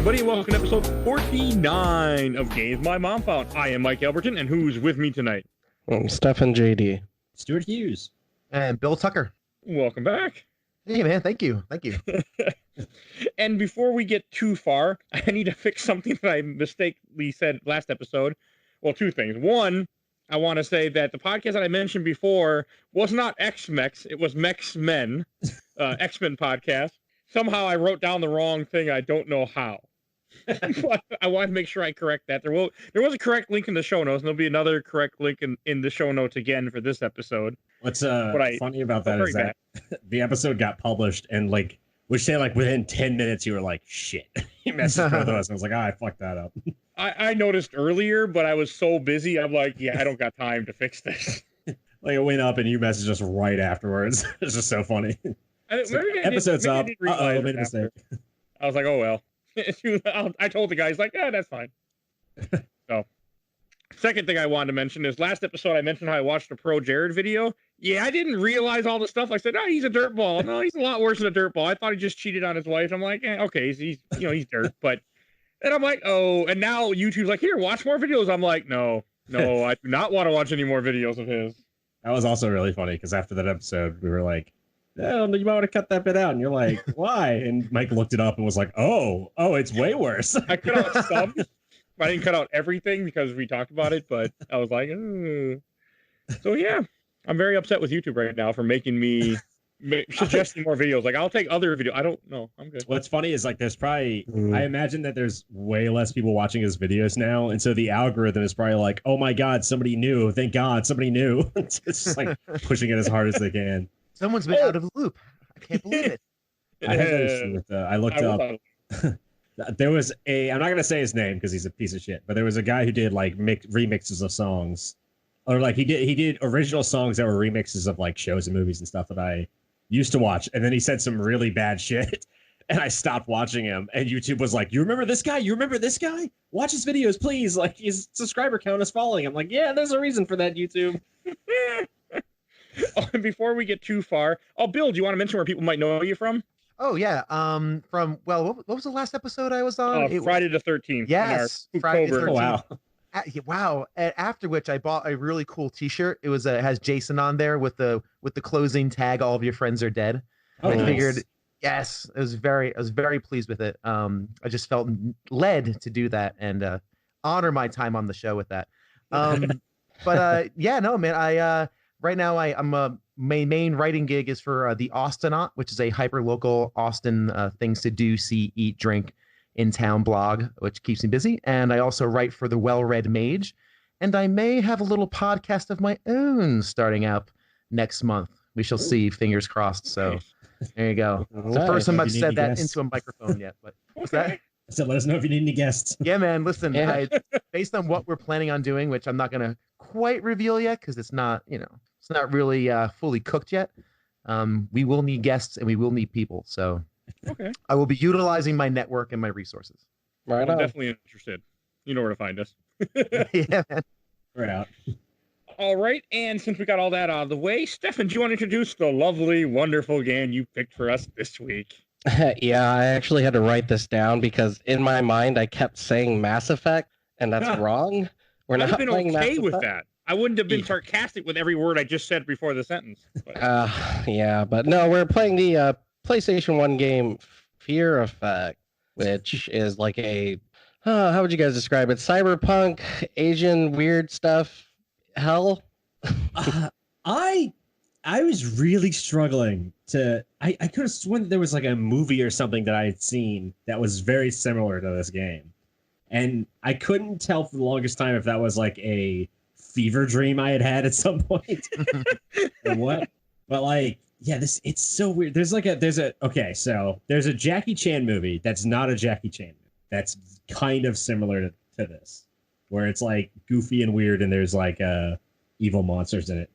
everybody, and welcome to episode 49 of Games My Mom Found. I am Mike Albertin, and who's with me tonight? Stefan JD. Stuart Hughes. And Bill Tucker. Welcome back. Hey, man. Thank you. And before we get too far, I need to fix something that I mistakenly said last episode. Well, two things. One, I want to say that the podcast that I mentioned before was not X-Mex. It was Mex-Men, X-Men podcast. Somehow I wrote down the wrong thing. I don't know how. But I want to make sure I correct that. There was a correct link in the show notes, and there'll be another correct link in the show notes again for this episode. What's funny about that is that the episode got published, and would say within 10 minutes you were like, shit. You messaged both of us, and I was like, I fucked that up. I noticed earlier, but I was so busy. I'm like, yeah, I don't got time to fix this. It went up, and you messaged us right afterwards. It's just so funny. Episode's up. I made a mistake. I was like, oh, well. I told the guys, that's fine. So, second thing I wanted to mention is last episode I mentioned how I watched a Pro Jared video. Yeah, I didn't realize all the stuff. I said, oh, he's a dirtball. No, he's a lot worse than a dirtball. I thought he just cheated on his wife. I'm like, okay, he's dirt. But then I'm like, oh, and now YouTube's like, here, watch more videos. I'm like, no, I do not want to watch any more videos of his. That was also really funny because after that episode, we were like, oh, you might want to cut that bit out. And you're like, why? And Mike looked it up and was like, oh, it's way worse. I cut out some. I didn't cut out everything because we talked about it, but I was like, So yeah, I'm very upset with YouTube right now for making me suggesting more videos. I'll take other videos. I don't know. I'm good. What's funny is there's probably, I imagine that there's way less people watching his videos now. And so the algorithm is probably like, oh my God, somebody new. Thank God, somebody new. It's just pushing it as hard as they can. Someone's been out of the loop. I can't believe it. I looked up. There was I'm not going to say his name because he's a piece of shit, but there was a guy who did remixes of songs. Or he did original songs that were remixes of shows and movies and stuff that I used to watch. And then he said some really bad shit. And I stopped watching him. And YouTube was like, you remember this guy? You remember this guy? Watch his videos, please. His subscriber count is falling. I'm like, yeah, there's a reason for that, YouTube. Oh, and before we get too far, Bill, do you want to mention where people might know you from? Oh yeah, what was the last episode I was on? Friday the 13th. Yes, Friday the 13th. Oh, wow. Wow! After which I bought a really cool T-shirt. It has Jason on there with the closing tag. All of your friends are dead. Oh, I figured, yes, I was very pleased with it. I just felt led to do that and honor my time on the show with that. Yeah, no, man, right now, my main writing gig is for the Austonaut, which is a hyper-local Austin things to do, see, eat, drink in town blog, which keeps me busy. And I also write for the Well-Read Mage. And I may have a little podcast of my own starting up next month. We shall see, fingers crossed. So there you go. It's the first time I've said that into a microphone yet. But what's that? I said, let us know if you need any guests. Yeah, man. Listen, based on what we're planning on doing, which I'm not going to quite reveal yet because it's not, it's not really fully cooked yet. We will need guests and we will need people. So I will be utilizing my network and my resources. Right, I'm definitely interested. You know where to find us. Yeah, man. We're out. All right, and since we got all that out of the way, Stefan, do you want to introduce the lovely, wonderful game you picked for us this week? Yeah, I actually had to write this down because in my mind I kept saying Mass Effect, and that's wrong. We're not playing Mass Effect. With that. I wouldn't have been sarcastic with every word I just said before the sentence. But no, we're playing the PlayStation 1 game Fear Effect, which is how would you guys describe it? Cyberpunk, Asian weird stuff, hell? I was really struggling to... I could have sworn that there was a movie or something that I had seen that was very similar to this game. And I couldn't tell for the longest time if that was a fever dream I had at some point or what. But it's so weird. There's a Jackie Chan movie that's not a Jackie Chan movie. That's kind of similar to this, where it's goofy and weird, and there's evil monsters in it.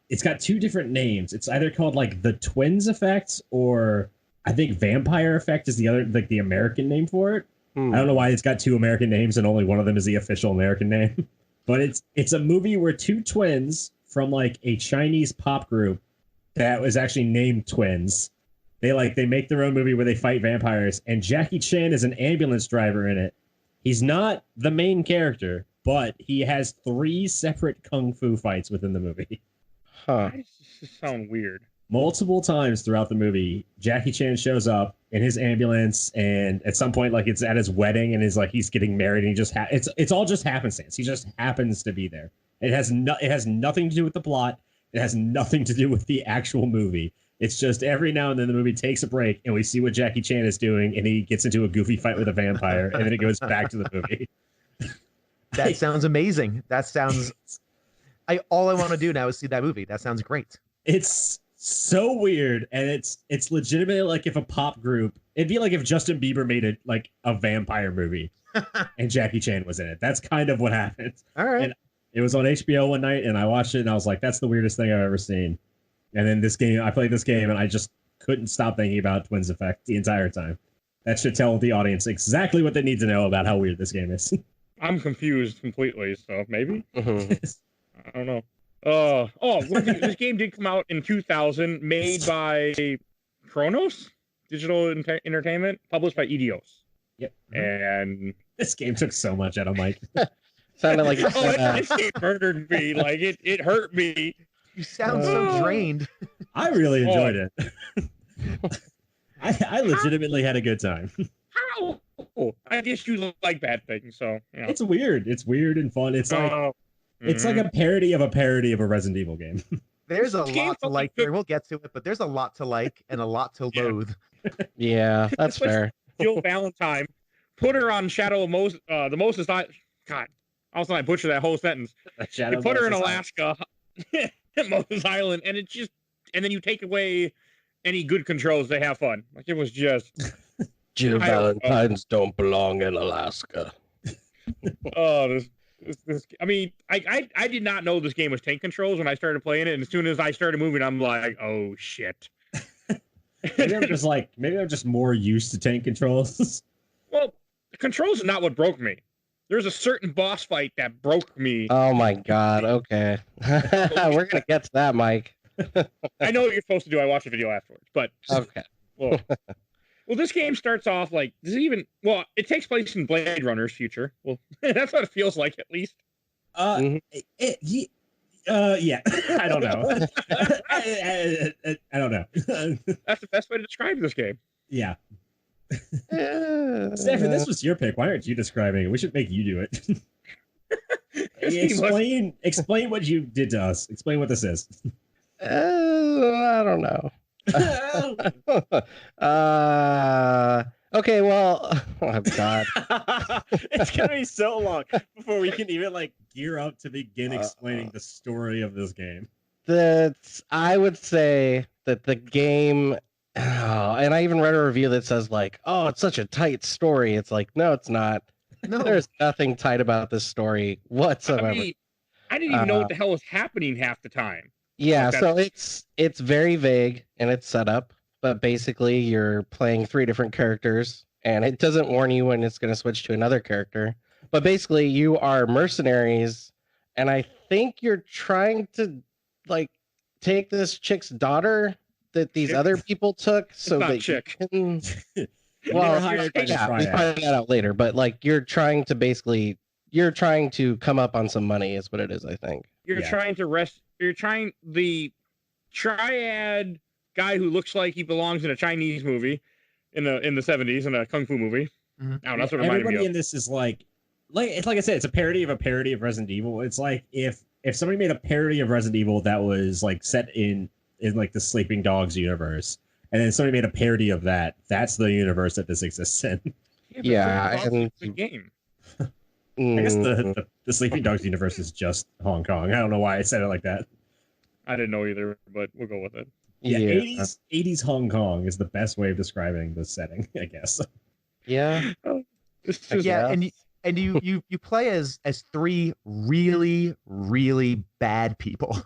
It's got two different names. It's either called the Twins Effect, or I think Vampire Effect is the other, the American name for it. I don't know why it's got two American names and only one of them is the official American name. But it's a movie where two twins from a Chinese pop group that was actually named Twins They make their own movie where they fight vampires, and Jackie Chan is an ambulance driver in it. He's not the main character, but he has 3 separate kung fu fights within the movie. Huh. Why does this sound weird? Multiple times throughout the movie, Jackie Chan shows up in his ambulance, and at some point, like it's at his wedding, and he's getting married, and he just it's all just happenstance. He just happens to be there. It has nothing to do with the plot. It has nothing to do with the actual movie. It's just every now and then the movie takes a break, and we see what Jackie Chan is doing, and he gets into a goofy fight with a vampire, and then it goes back to the movie. That sounds amazing. That sounds. All I want to do now is see that movie. That sounds great. It's so weird, and it's legitimately like if a pop group. It'd be like if Justin Bieber made a vampire movie, and Jackie Chan was in it. That's kind of what happened. All right. And it was on HBO one night, and I watched it, and I was like, "That's the weirdest thing I've ever seen." And then I played this game, and I just couldn't stop thinking about Twins Effect the entire time. That should tell the audience exactly what they need to know about how weird this game is. I'm confused completely, so maybe. Mhm. I don't know. This game did come out in 2000, made by Kronos Digital Entertainment, published by Eidos. Yep. And This game took so much out of Mike. Sounded like this game murdered me. Like it hurt me. You sound so drained. I really enjoyed it. I legitimately had a good time. How? I guess you like bad things, so you know. It's weird. It's weird and fun. It's like it's like a parody of a Resident Evil game. There's a This game lot to felt like like there. We'll get to it, but there's a lot to like and a lot to Yeah. loathe. Yeah, that's It's like fair. Jill Valentine, put her on Shadow of Moses. The Moses Island. God, I was gonna butcher that whole sentence. You put her in Alaska, Moses Island, and then you take away any good controls. They have fun. Like it was just. Jill I don't know. Valentines don't belong in Alaska. Oh, this. I mean, I did not know this game was tank controls when I started playing it, and as soon as I started moving, I'm like, oh shit. Maybe I'm just more used to tank controls. Well, the controls is not what broke me. There's a certain boss fight that broke me. Oh my god, okay. We're gonna get to that, Mike. I know what you're supposed to do. I watched the video afterwards, but Okay. well, this game starts off like it takes place in Blade Runner's future. Well, that's what it feels like, at least. Yeah. I don't know. I don't know. That's the best way to describe this game. Yeah. Stefan, this was your pick. Why aren't you describing it? We should make you do it. Explain what you did to us. Explain what this is. I don't know. Okay, well, oh god. It's gonna be so long before we can even gear up to begin explaining the story of this game. I would say that the game, and I even read a review that says it's such a tight story. It's like, no, it's not. No, There's nothing tight about this story whatsoever. I mean, I didn't even know what the hell was happening half the time. Yeah, Okay. so it's very vague in its setup, but basically you're playing 3 different characters, and it doesn't warn you when it's going to switch to another character. But basically, you are mercenaries, and I think you're trying to take this chick's daughter that these Chick? other people took, so not that chick. you can. They're Well, hired by the yeah, we triad. find that out later. But you're trying to come up on some money, is what it is. I think. You're Yeah. trying to the triad guy who looks like he belongs in a Chinese movie in the 70s, in a kung fu movie. Mhm. Oh, that's what it reminded Everybody me in of. this is like I said, it's a parody of Resident Evil. It's like if somebody made a parody of Resident Evil that was set in the Sleeping Dogs universe, and then somebody made a parody of that, that's the universe that this exists in. Yeah, but and- it's a game. I guess Mm, the Sleeping Dogs universe is just Hong Kong. I don't know why I said it like that. I didn't know either, but we'll go with it. Yeah, yeah. 80s Hong Kong is the best way of describing the setting, I guess. Yeah. This is yeah, Yeah. and you play as 3 really, really bad people.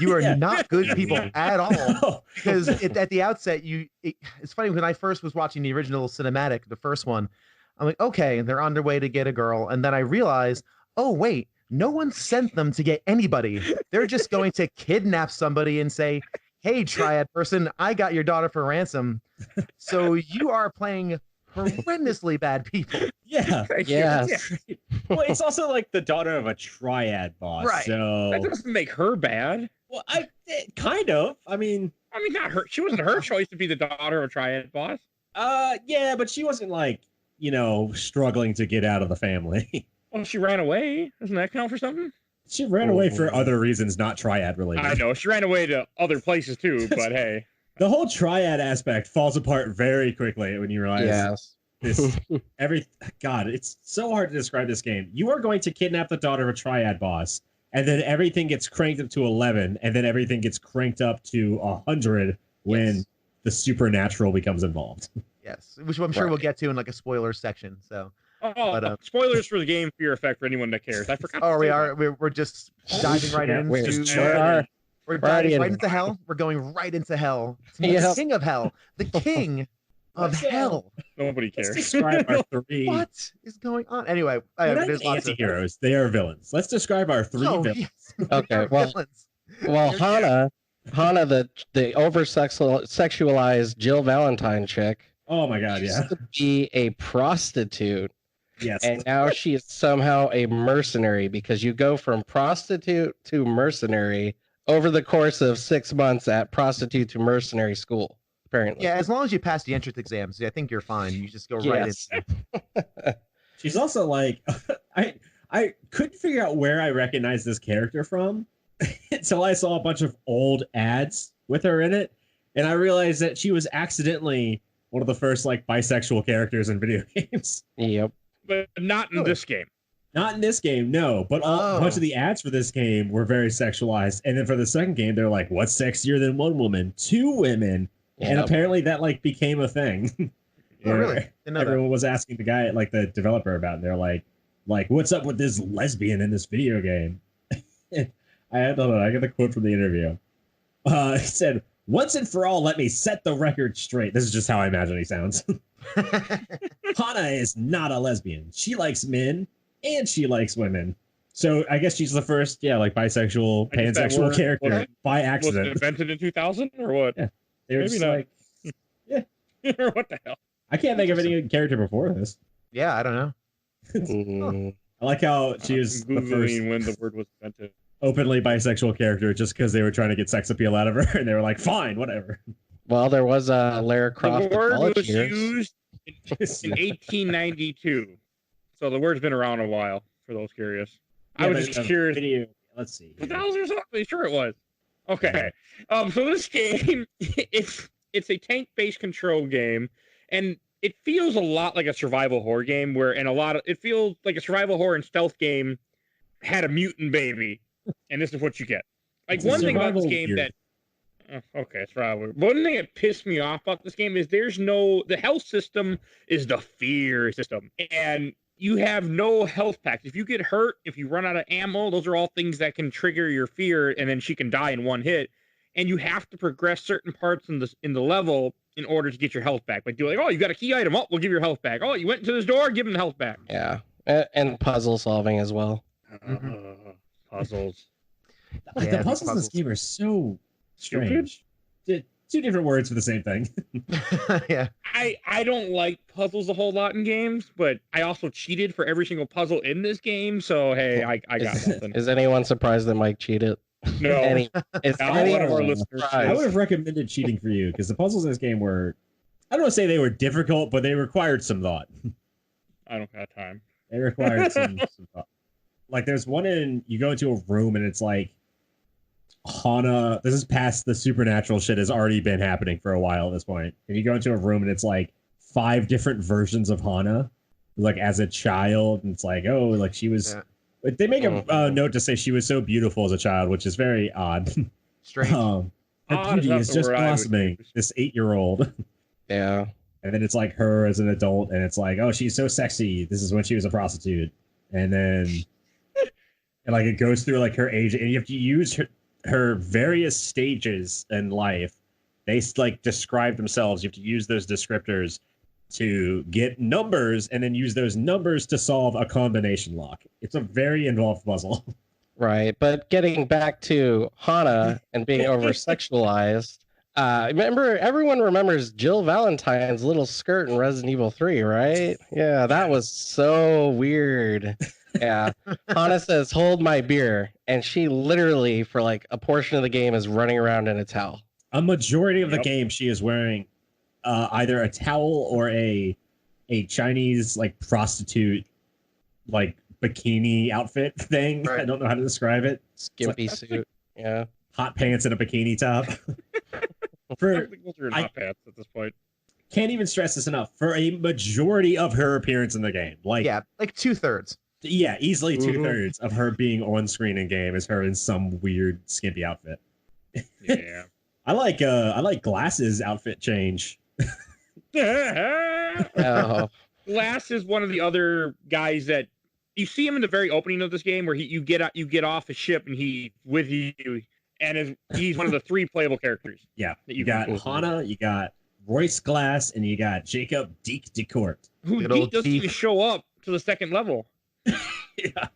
You are Yeah. not good people at all. Because Oh, at the outset, it's funny, when I first was watching the original cinematic, the first one, I'm like, okay, they're on their way to get a girl. And then I realized, oh, wait, no one sent them to get anybody. They're just going to kidnap somebody and say, hey, triad person, I got your daughter for ransom. So you are playing horrendously bad people. Yeah. Thank you. Yes. Yeah. Well, it's also like the daughter of a triad boss. Right. That So, doesn't make her bad. well, kind of. I mean, Not her. She wasn't her choice to be the daughter of a triad boss. yeah, but she wasn't like, struggling to get out of the family. Well, she ran away. Doesn't that count for something? She ran away for other reasons, not triad related. I know. She ran away to other places too, but hey. The whole triad aspect falls apart very quickly when you realize Yes. this. God, it's so hard to describe this game. You are going to kidnap the daughter of a triad boss, and then everything gets cranked up to 11, and then everything gets cranked up to 100 when the supernatural becomes involved. Yes, which I'm sure we'll get to in like a spoiler section. So. Spoilers for the game Fear Effect for anyone that cares. I forgot. Oh, we're just diving right into. We're diving right into hell. We're going right into hell. The king of hell. The king of hell. Nobody cares. Let's describe our three. What is going on? Anyway, There's anti-heroes. They are villains. Let's describe our three villains. Yes. Okay. Well, Hana, the over-sexualized Jill Valentine chick. Oh my God! Yeah. Used to be a prostitute. Yes. And now she is somehow a mercenary because you go from prostitute to mercenary over the course of 6 months at prostitute to mercenary school, apparently. Yeah, as long as you pass the entrance exams, I think you're fine. You just go right in. She's also like, I couldn't figure out where I recognized this character from until I saw a bunch of old ads with her in it. And I realized that she was accidentally one of the first like bisexual characters in video games. Yep. But not in this game. Not in this game, no. But a bunch of the ads for this game were very sexualized. And then for the second game, they're like, what's sexier than one woman? Two women. Yep. And apparently that like became a thing. Oh, really? Everyone was asking the guy, like the developer about it. And they're like, what's up with this lesbian in this video game? I got the quote from the interview. He said, once and for all, let me set the record straight. This is just how I imagine he sounds. Hana is not a lesbian. She likes men and she likes women. So I guess she's the first, bisexual, pansexual character by accident. Was it invented in 2000 or what? Yeah. They were just like, yeah. What the hell? I can't think of any character before this. Yeah, I don't know. I like how she was the first when the word was invented. Openly bisexual character just because they were trying to get sex appeal out of her, and they were like, fine, whatever. Well, there was a Lara Croft. The word was used in 1892. So the word's been around a while, for those curious. Yeah, I was just curious. Video, let's see. 2000 or something? Sure it was. Okay. So this game, it's a tank-based control game, and it feels a lot like a survival horror game, it feels like a survival horror and stealth game had a mutant baby, and this is what you get. Like, one thing about this game that... okay, it's probably... One thing that pissed me off about this game is the health system is the fear system, and you have no health packs. If you get hurt, if you run out of ammo, those are all things that can trigger your fear, and then she can die in one hit. And you have to progress certain parts in the level in order to get your health back. Like, oh, you got a key item. Oh, we'll give you your health back. Oh, you went into this door, give him the health back. Yeah, and puzzle solving as well. Puzzles. The puzzles in this game are so strange. Two different words for the same thing. Yeah. I don't like puzzles a whole lot in games, but I also cheated for every single puzzle in this game. So hey, I got nothing. Is anyone surprised that Mike cheated? No. One of our listeners. I would have recommended cheating for you because the puzzles in this game were, I don't want to say they were difficult, but they required some thought. I don't have time. They required some thought. Like there's one you go into a room and it's like Hana, this is past the supernatural shit has already been happening for a while at this point. And you go into a room and it's like 5 different versions of Hana, like as a child, and it's like, oh, like she was. Yeah. They make a note to say she was so beautiful as a child, which is very odd. Strange. Her beauty is just blossoming. This 8-year-old. Yeah. And then it's like her as an adult, and it's like, oh, she's so sexy. This is when she was a prostitute, and then, and like it goes through like her age, and you have to use her various stages in life. They like describe themselves. You have to use those descriptors to get numbers and then use those numbers to solve a combination lock. It's a very involved puzzle. Right. But getting back to Hana and being over sexualized, remember everyone remembers Jill Valentine's little skirt in Resident Evil 3, right? Yeah, that was so weird. Yeah. Hana says, "Hold my beer," and she literally, for like a portion of the game, is running around in a towel. A majority of the game, she is wearing either a towel or a Chinese like prostitute like bikini outfit thing. Right. I don't know how to describe it. Skimpy suit. Yeah. Hot pants and a bikini top. Hot pants at this point. Can't even stress this enough. For a majority of her appearance in the game, like like 2/3. Yeah, easily 2/3 of her being on screen in game is her in some weird skimpy outfit. Yeah. I like Glass's outfit change. Oh. Glass is one of the other guys that you see him in the very opening of this game where you get off a ship and he with you, and he's one of the 3 playable characters. Yeah, you got Hana, you got Royce Glass, and you got Jacob Deke DeCourt. Who Deke doesn't even show up to the 2nd level. Yeah,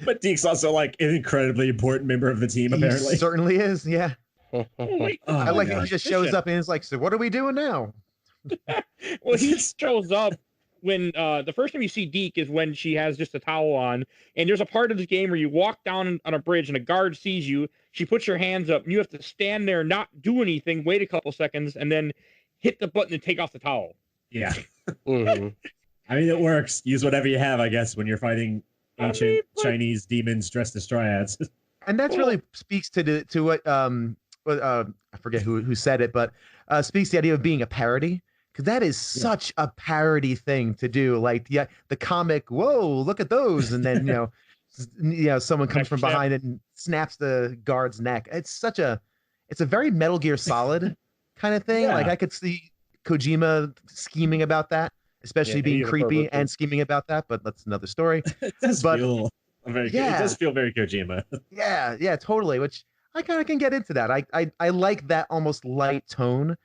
but Deke's also like an incredibly important member of the team. Apparently, He certainly is. Yeah. I like he just shows up and is like, "So what are we doing now?" Well, he shows up when the first time you see Deke is when she has just a towel on, and there's a part of this game where you walk down on a bridge and a guard sees you. She puts her hands up, and you have to stand there, not do anything, wait a couple seconds, and then hit the button and take off the towel. Yeah. I mean, it works. Use whatever you have, I guess, when you're fighting ancient Chinese demons dressed as triads. And that's really speaks to what I forget who said it, but speaks to the idea of being a parody, because that is such a parody thing to do. Like the comic, whoa, look at those, and then someone comes from behind and snaps the guard's neck. It's a very Metal Gear Solid kind of thing. Like I could see Kojima scheming about that, especially being creepy and scheming about that. But that's another story. It does feel very Kojima. Yeah, totally. Which I kind of can get into that. I like that almost light tone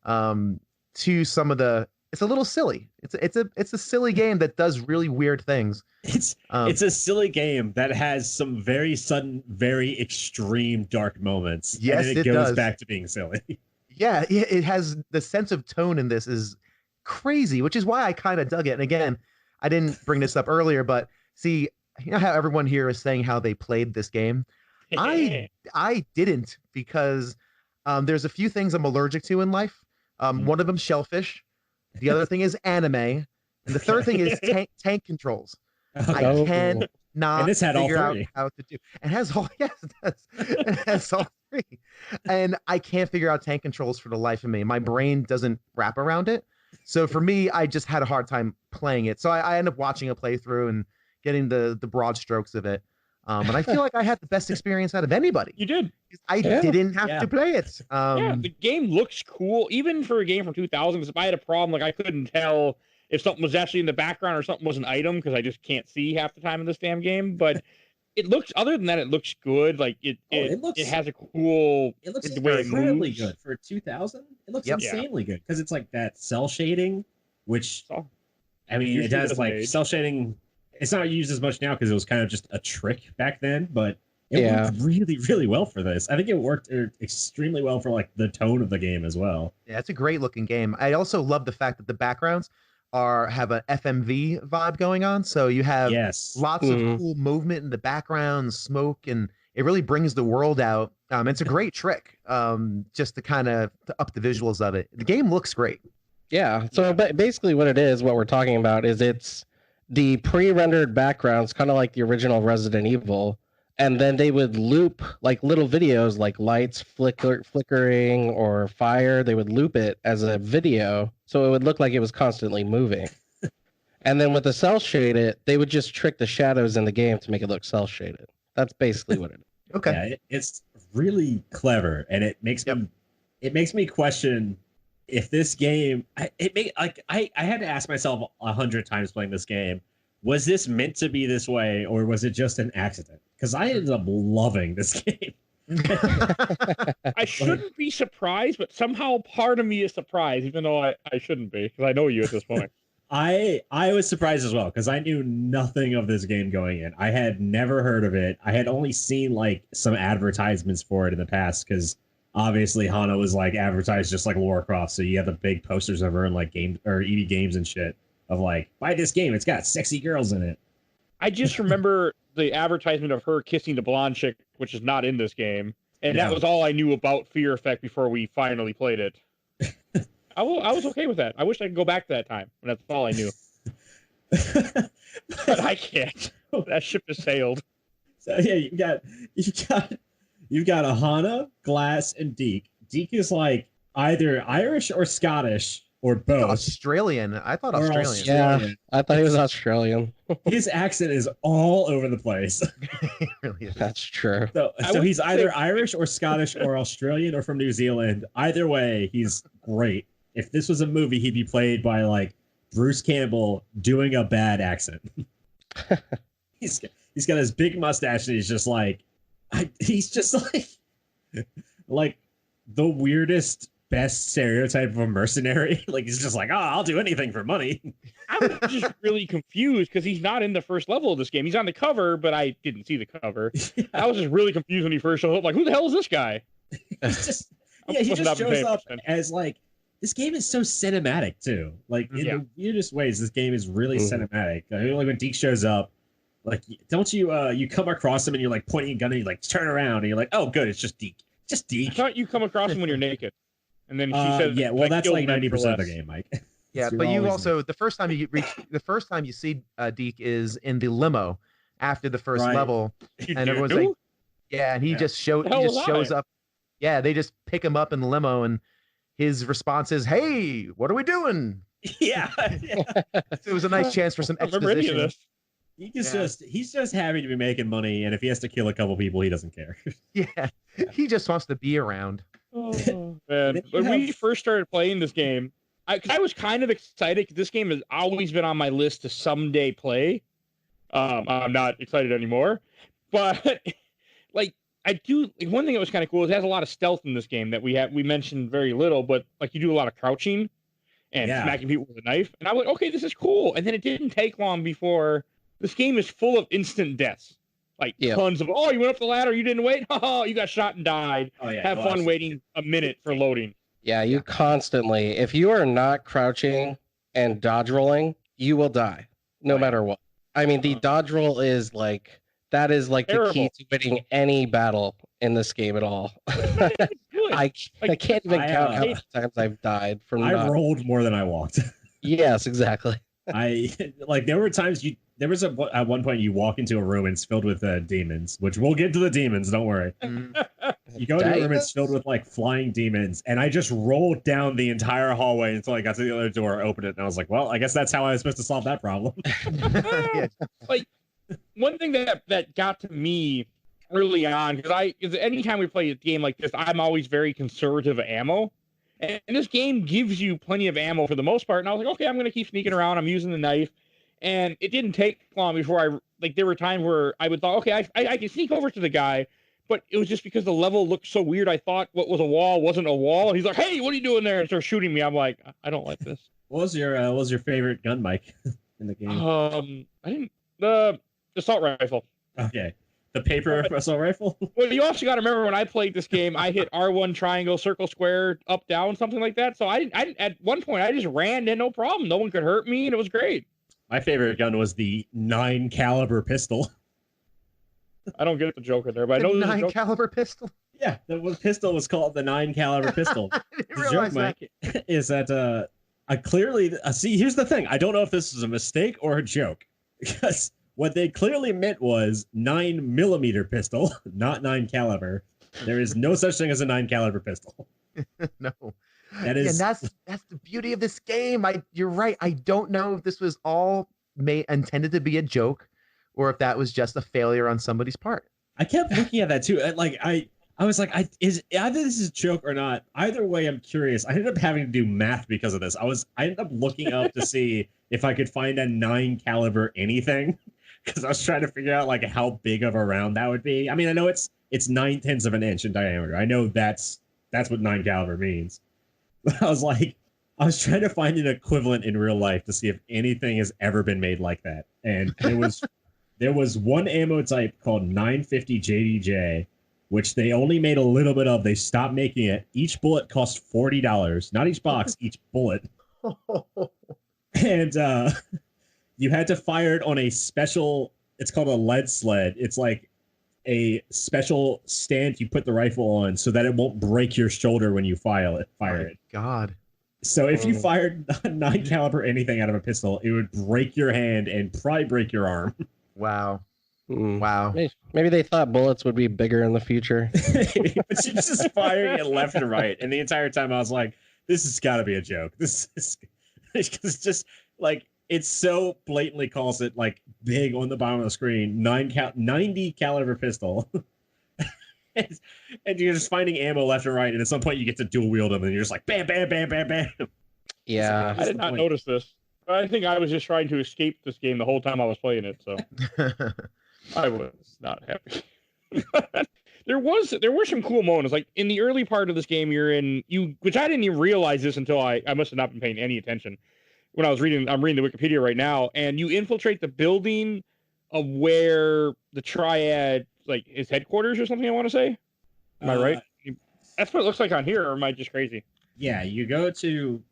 to some of the. It's a little silly. It's a silly game that does really weird things. It's a silly game that has some very sudden, very extreme dark moments. Yes, and it goes back to being silly. Yeah, it has the sense of tone in this is crazy, which is why I kind of dug it. And again, I didn't bring this up earlier, but see, you know how everyone here is saying how they played this game? I didn't, because there's a few things I'm allergic to in life. One of them shellfish. The other thing is anime. And the third thing is tank controls. I cannot figure out how to do. It has all it has all 3. And I can't figure out tank controls for the life of me. My brain doesn't wrap around it. So for me, I just had a hard time playing it. So I ended up watching a playthrough and getting the broad strokes of it. And I feel like I had the best experience out of anybody. You did. I didn't have to play it. The game looks cool, even for a game from 2000. Because if I had a problem, like I couldn't tell if something was actually in the background or something was an item, because I just can't see half the time in this damn game. But it looks, other than that, it looks good. Like it has a cool. It looks incredibly good for 2000. It looks insanely good because it's like that cell shading, which I mean, it does like cell shading. It's not used as much now because it was kind of just a trick back then, but it worked really, really well for this. I think it worked extremely well for like the tone of the game as well. Yeah, it's a great looking game. I also love the fact that the backgrounds have an FMV vibe going on. So you have lots of cool movement in the background, smoke, and it really brings the world out. It's a great trick just to kind of up the visuals of it. The game looks great. Yeah. So basically what it is, what we're talking about is it's the pre-rendered backgrounds, kind of like the original Resident Evil, and then they would loop like little videos, like lights flickering or fire. They would loop it as a video, so it would look like it was constantly moving. And then with the cell shaded, they would just trick the shadows in the game to make it look cell shaded. That's basically what it is. Okay, yeah, it's really clever, and it makes me question if this game. I had to ask myself 100 times playing this game, was this meant to be this way, or was it just an accident? Because I ended up loving this game. I shouldn't be surprised, but somehow part of me is surprised, even though I shouldn't be, because I know you at this point. I was surprised as well because I knew nothing of this game going in. I had never heard of it. I had only seen like some advertisements for it in the past because obviously Hana was like advertised just like Lara Croft. So you have the big posters of her in like game or EV games and shit of like, buy this game. It's got sexy girls in it. I just remember the advertisement of her kissing the blonde chick, which is not in this game. And that was all I knew about Fear Effect before we finally played it. I was okay with that. I wish I could go back to that time. And that's all I knew. But I can't. That ship has sailed. So yeah, you've got a Hana, Glass, and Deke. Deke is like either Irish or Scottish or both. Australian. I thought Or Australian. Yeah, I thought he was Australian. His accent is all over the place. It really is. That's true. So he's either Irish or Scottish or Australian or from New Zealand. Either way, he's great. If this was a movie, he'd be played by like Bruce Campbell doing a bad accent. He's got his big mustache and he's just like like the weirdest best stereotype of a mercenary. Like he's just like, oh, I'll do anything for money. I was just really confused because he's not in the first level of this game. He's on the cover, but I didn't see the cover. Yeah. I was just really confused when he first showed up. Like, who the hell is this guy? He just shows up as like, this game is so cinematic too. Like in the weirdest ways, this game is really cinematic. Like when Deke shows up, like don't you you come across him and you're like pointing a gun and you like turn around and you're like, oh good, it's just Deke. Just Deke. I thought you come across him when you're naked. And then she says, yeah, well, that's like 90% of the game, Mike. Yeah, but you also the first time you see Deke is in the limo after the first level, and everyone's like, yeah, and he just shows up. Yeah, they just pick him up in the limo, and his response is, "Hey, what are we doing?" Yeah. It was a nice chance for some exposition. He's just happy to be making money, and if he has to kill a couple people, he doesn't care. Yeah, he just wants to be around. Oh, man. When we first started playing this game, I was kind of excited because this game has always been on my list to someday play. I'm not excited anymore, but like I do. Like, one thing that was kind of cool is it has a lot of stealth in this game that we mentioned very little, but like you do a lot of crouching and smacking people with a knife, and I was like, okay, this is cool. And then it didn't take long before this game is full of instant deaths. Like tons of, you went up the ladder, you didn't wait, you got shot and died. Oh, yeah, Have fun waiting a minute for loading. Yeah, you constantly, if you are not crouching and dodge rolling, you will die, no matter what. I mean, the dodge roll is like, that is like the key to winning any battle in this game at all. I can't even count how many times I've died from I rolled more than I walked. Yes, exactly. There were times at one point you walk into a room and it's filled with demons, which we'll get to the demons, don't worry. You go into a room, it's filled with like flying demons, and I just rolled down the entire hallway until I got to the other door, opened it, and I was like, well, I guess that's how I was supposed to solve that problem. Like, one thing that got to me early on, because anytime we play a game like this, I'm always very conservative of ammo. And this game gives you plenty of ammo for the most part. And I was like, okay, I'm going to keep sneaking around. I'm using the knife. And it didn't take long before there were times where I would thought, okay, I can sneak over to the guy. But it was just because the level looked so weird. I thought what was a wall wasn't a wall. And he's like, hey, what are you doing there? And starts shooting me. I'm like, I don't like this. What was your favorite gun, Mike, in the game? The assault rifle. Okay. The paper assault rifle? Well, you also got to remember when I played this game, I hit R1 triangle, circle, square, up, down, something like that. So I at one point, I just ran and no problem. No one could hurt me, and it was great. My favorite gun was the 9 caliber pistol. I don't get the joke in there, but I know 9 caliber pistol. Yeah, the pistol was called the 9 caliber pistol. The joke, Mike, is that I clearly see. Here's the thing: I don't know if this is a mistake or a joke, because what they clearly meant was 9mm pistol, not 9 caliber. There is no such thing as a 9 caliber pistol. No. That is, and that's the beauty of this game. You're right. I don't know if this was all intended to be a joke, or if that was just a failure on somebody's part. I kept looking at that too. I was like, is either this is a joke or not. Either way, I'm curious. I ended up having to do math because of this. I ended up looking up to see if I could find a 9 caliber anything, because I was trying to figure out like how big of a round that would be. I mean, I know it's 9/10 of an inch in diameter. I know that's what 9 caliber means. But I was like, I was trying to find an equivalent in real life to see if anything has ever been made like that. And there was one ammo type called 950 JDJ, which they only made a little bit of. They stopped making it. Each bullet cost $40. Not each box, each bullet. And you had to fire it on a special, it's called a lead sled. It's like a special stand you put the rifle on so that it won't break your shoulder when you fire it. God. So if you fired 9 caliber anything out of a pistol, it would break your hand and probably break your arm. Wow. Wow. Maybe they thought bullets would be bigger in the future. But you're just firing it left and right. And the entire time I was like, this has got to be a joke. This is it's just like, it so blatantly calls it like big on the bottom of the screen, 90 caliber pistol. And you're just finding ammo left and right. And at some point you get to dual wield them and you're just like, bam, bam, bam, bam, bam. Yeah. I did not notice this. I think I was just trying to escape this game the whole time I was playing it, so I was not happy. There were some cool moments. Like in the early part of this game, which I didn't even realize this until I must have not been paying any attention when I'm reading the Wikipedia right now, and you infiltrate the building of where the Triad like is headquarters or something, I want to say. Am I right? That's what it looks like on here, or am I just crazy? Yeah, you go to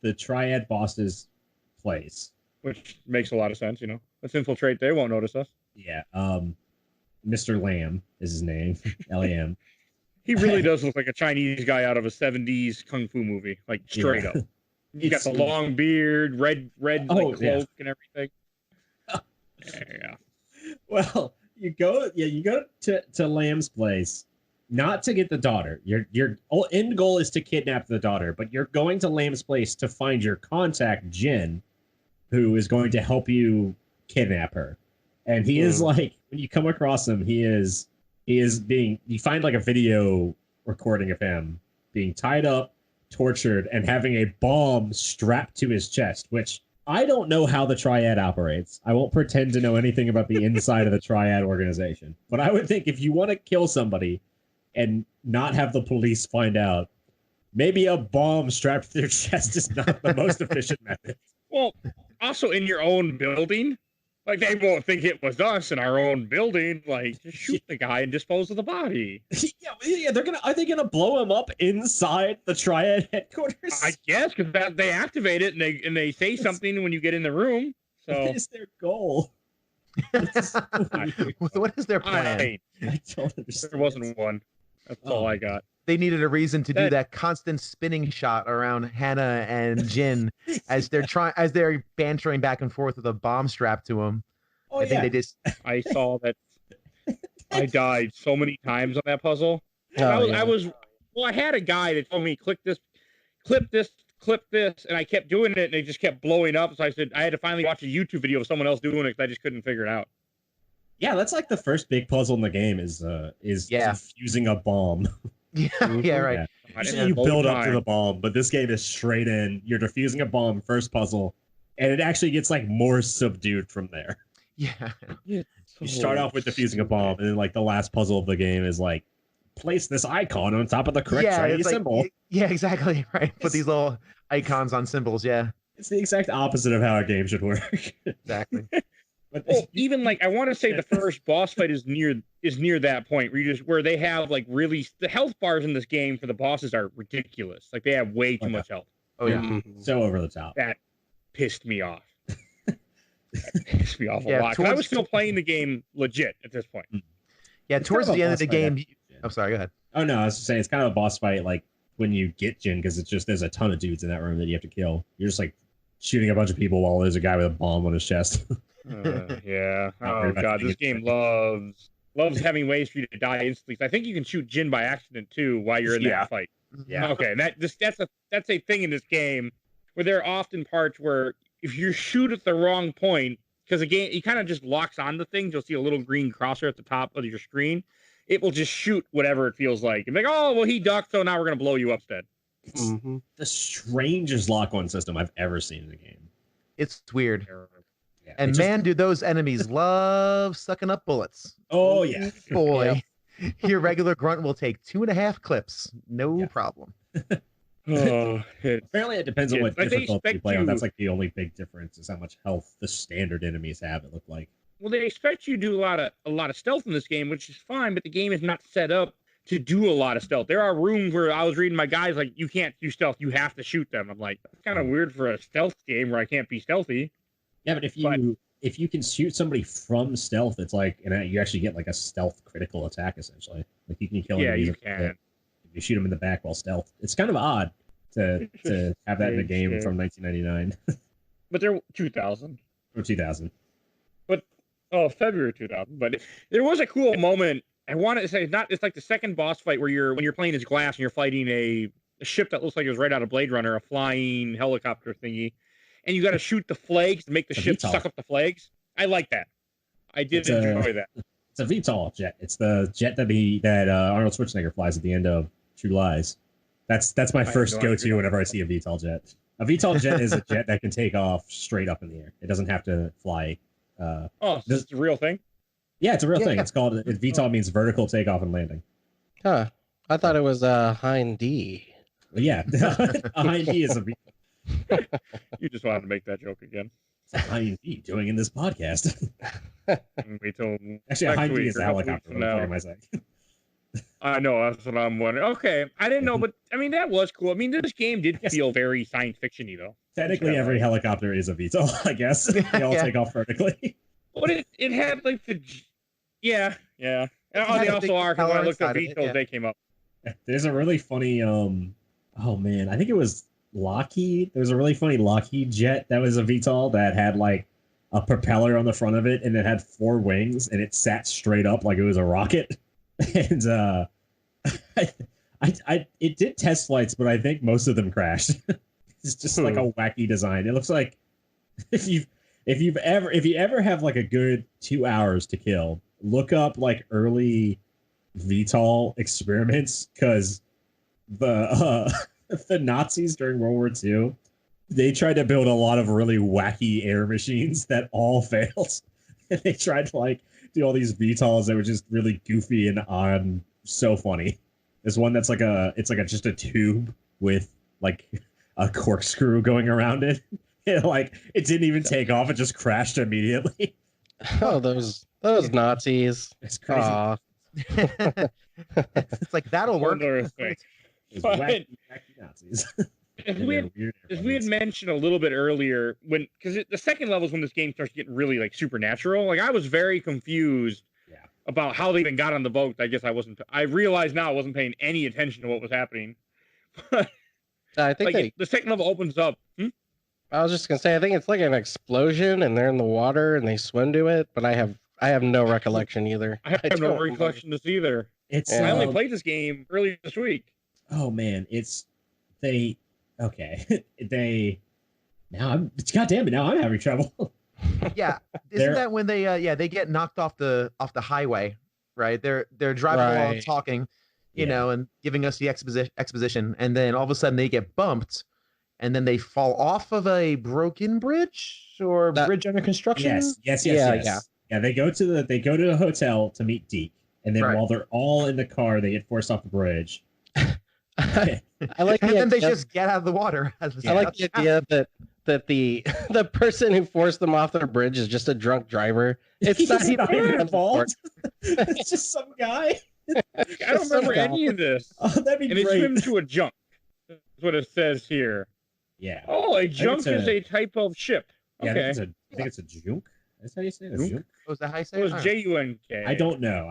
the Triad boss's place. Which makes a lot of sense, Let's infiltrate. They won't notice us. Yeah. Mr. Lamb is his name. Lam. He really does look like a Chinese guy out of a 70s kung fu movie, like straight up. He got the long beard, red like, cloak and everything. Yeah. Well, you go to Lamb's place, not to get the daughter. Your end goal is to kidnap the daughter, but you're going to Lamb's place to find your contact, Jin, who is going to help you kidnap her. And he is like, when you come across him, you find like a video recording of him being tied up, tortured, and having a bomb strapped to his chest, which I don't know how the Triad operates. I won't pretend to know anything about the inside of the Triad organization. But I would think if you want to kill somebody and not have the police find out, maybe a bomb strapped to their chest is not the most efficient method. Well, also in your own building, like they won't think it was us in our own building. Like, just shoot the guy and dispose of the body. Yeah. Are they gonna blow him up inside the Triad headquarters? I guess because they activate it and they say something when you get in the room. So what is their goal? What is their plan? I don't understand. There wasn't one. That's all I got. They needed a reason to do that constant spinning shot around Hannah and Jin as they're bantering back and forth with a bomb strapped to them. Oh, I think they just. I saw that. I died so many times on that puzzle. I had a guy that told me click this, clip this, and I kept doing it, and it just kept blowing up. So I said I had to finally watch a YouTube video of someone else doing it because I just couldn't figure it out. Yeah, that's like the first big puzzle in the game is defusing a bomb. Yeah, right. Yeah. Usually you build up to the bomb, but this game is straight in. You're defusing a bomb, first puzzle, and it actually gets like more subdued from there. Yeah. You start off with defusing a bomb, and then like the last puzzle of the game is like place this icon on top of the correct Chinese symbol. Yeah, exactly. Right. Put these little icons on symbols. Yeah. It's the exact opposite of how a game should work. Exactly. But even like I want to say the first boss fight is near that point where they have like really the health bars in this game for the bosses are ridiculous. Like they have way too much health. Oh yeah. So over the top. That pissed me off. That pissed me off a lot. I was still playing the game legit at this point. Yeah, towards the end of the game. I'm sorry, go ahead. Oh no, I was just saying it's kind of a boss fight like when you get Jin, because it's just there's a ton of dudes in that room that you have to kill. You're just like shooting a bunch of people while there's a guy with a bomb on his chest. Yeah. Oh god, this game loves having ways for you to die instantly. I think you can shoot Jin by accident too while you're in that fight. Yeah. Okay, that's a thing in this game where there are often parts where if you shoot at the wrong point, because the game he kind of just locks on the things, you'll see a little green crosser at the top of your screen. It will just shoot whatever it feels like. And like, oh well, he ducked, so now we're gonna blow you up instead. Mm-hmm. The strangest lock-on system I've ever seen in the game. It's weird. Yeah, and man, do those enemies love sucking up bullets. Oh, yeah. Boy, your regular grunt will take 2.5 clips. No problem. Oh, Apparently, it depends on what like, they difficulty you expect play on. you- That's like the only big difference is how much health the standard enemies have. It looked like. well, they expect you to do a lot of stealth in this game, which is fine, but the game is not set up to do a lot of stealth. There are rooms where I was reading my guys like, you can't do stealth, you have to shoot them. I'm like, that's kind of weird for a stealth game where I can't be stealthy. Yeah, but if you can shoot somebody from stealth, it's like, and you actually get like a stealth critical attack essentially. Like you can kill. Yeah, enemies you if can. you shoot them in the back while stealth. It's kind of odd to have that in a game from 1999 But they're 2000. or 2000. February 2000. But there was a cool moment. I wanted to say it's like the second boss fight where when you're playing as Glass and you're fighting a ship that looks like it was right out of Blade Runner, a flying helicopter thingy, and you got to shoot the flags to make the ship VTOL. suck up the flags. I like that. I did enjoy that. It's a VTOL jet. It's the jet that Arnold Schwarzenegger flies at the end of True Lies. That's my first go-to whenever I see a VTOL jet. A VTOL jet is a jet that can take off straight up in the air. It doesn't have to fly. This is a real thing? Yeah, it's a real thing. Yeah. It's called VTOL means vertical takeoff and landing. Huh. I thought it was Hind D. Well, yeah, a Hind D is a VTOL. You just wanted to make that joke again. Hind D doing in this podcast. Wait till Actually, a next Hind D week is or a a couple helicopter. weeks from What now. am I saying? I know, that's what I'm wondering. Okay, I didn't know, but I mean, that was cool. I mean, this game did Yes. feel very science fiction-y, though. Technically, every helicopter is a VTOL, I guess. They all Yeah. take off vertically. But it had like the, yeah. And had they a also big are, because when I propeller looked up inside of it, VTOLs, yeah. they came up. There's a really funny, oh man, I think it was Lockheed. There's a really funny Lockheed jet that was a VTOL that had like a propeller on the front of it and it had 4 wings and it sat straight up like it was a rocket. And it did test flights, but I think most of them crashed. It's just like a wacky design. It looks like if you ever have like a good 2 hours to kill, look up like early VTOL experiments, because the Nazis during World War II, they tried to build a lot of really wacky air machines that all failed. And they tried to like do all these VTOLs that were just really goofy and odd, so funny. There's one that's like just a tube with like a corkscrew going around it. It didn't even take off; it just crashed immediately. Oh, those Nazis. It's crazy. Aw. It's like that'll work. Wonder if they- It's But- wacky Nazis. As And we they're had, weird as we had airplanes. mentioned a little bit earlier, because the second level is when this game starts getting really like supernatural. Like I was very confused Yeah. about how they even got on the boat. I guess I wasn't. I realize now I wasn't paying any attention to what was happening. I think Like the second level opens up. I was just gonna say I think it's like an explosion and they're in the water and they swim to it, but I have no recollection either. I have no don't recollection of this either. It's Yeah. I only played this game earlier this week. oh man, goddamn it, now I'm having trouble. Yeah, They're- isn't that when they get knocked off the highway, right? They're driving along, Right. talking, you Yeah. know, and giving us the exposition, and then all of a sudden they get bumped, and then they fall off of a broken bridge or That- bridge under construction. Yes. Yeah. Yeah, they go to the hotel to meet Deke, and then Right. while they're all in the car, they get forced off the bridge. I like And the then they idea- just get out of the water. I like the idea that the person who forced them off their bridge is just a drunk driver. It's He's not not even even involved. It's just some guy. I don't remember any of this. Oh, that'd be And they great. swim to a junk. That's what it says here. Yeah. Oh, a junk it's is a type of ship. Yeah, Okay. I think it's a junk. That's how you say it. A Junk? junk? Was that how you say It it? was JUNK. I don't know.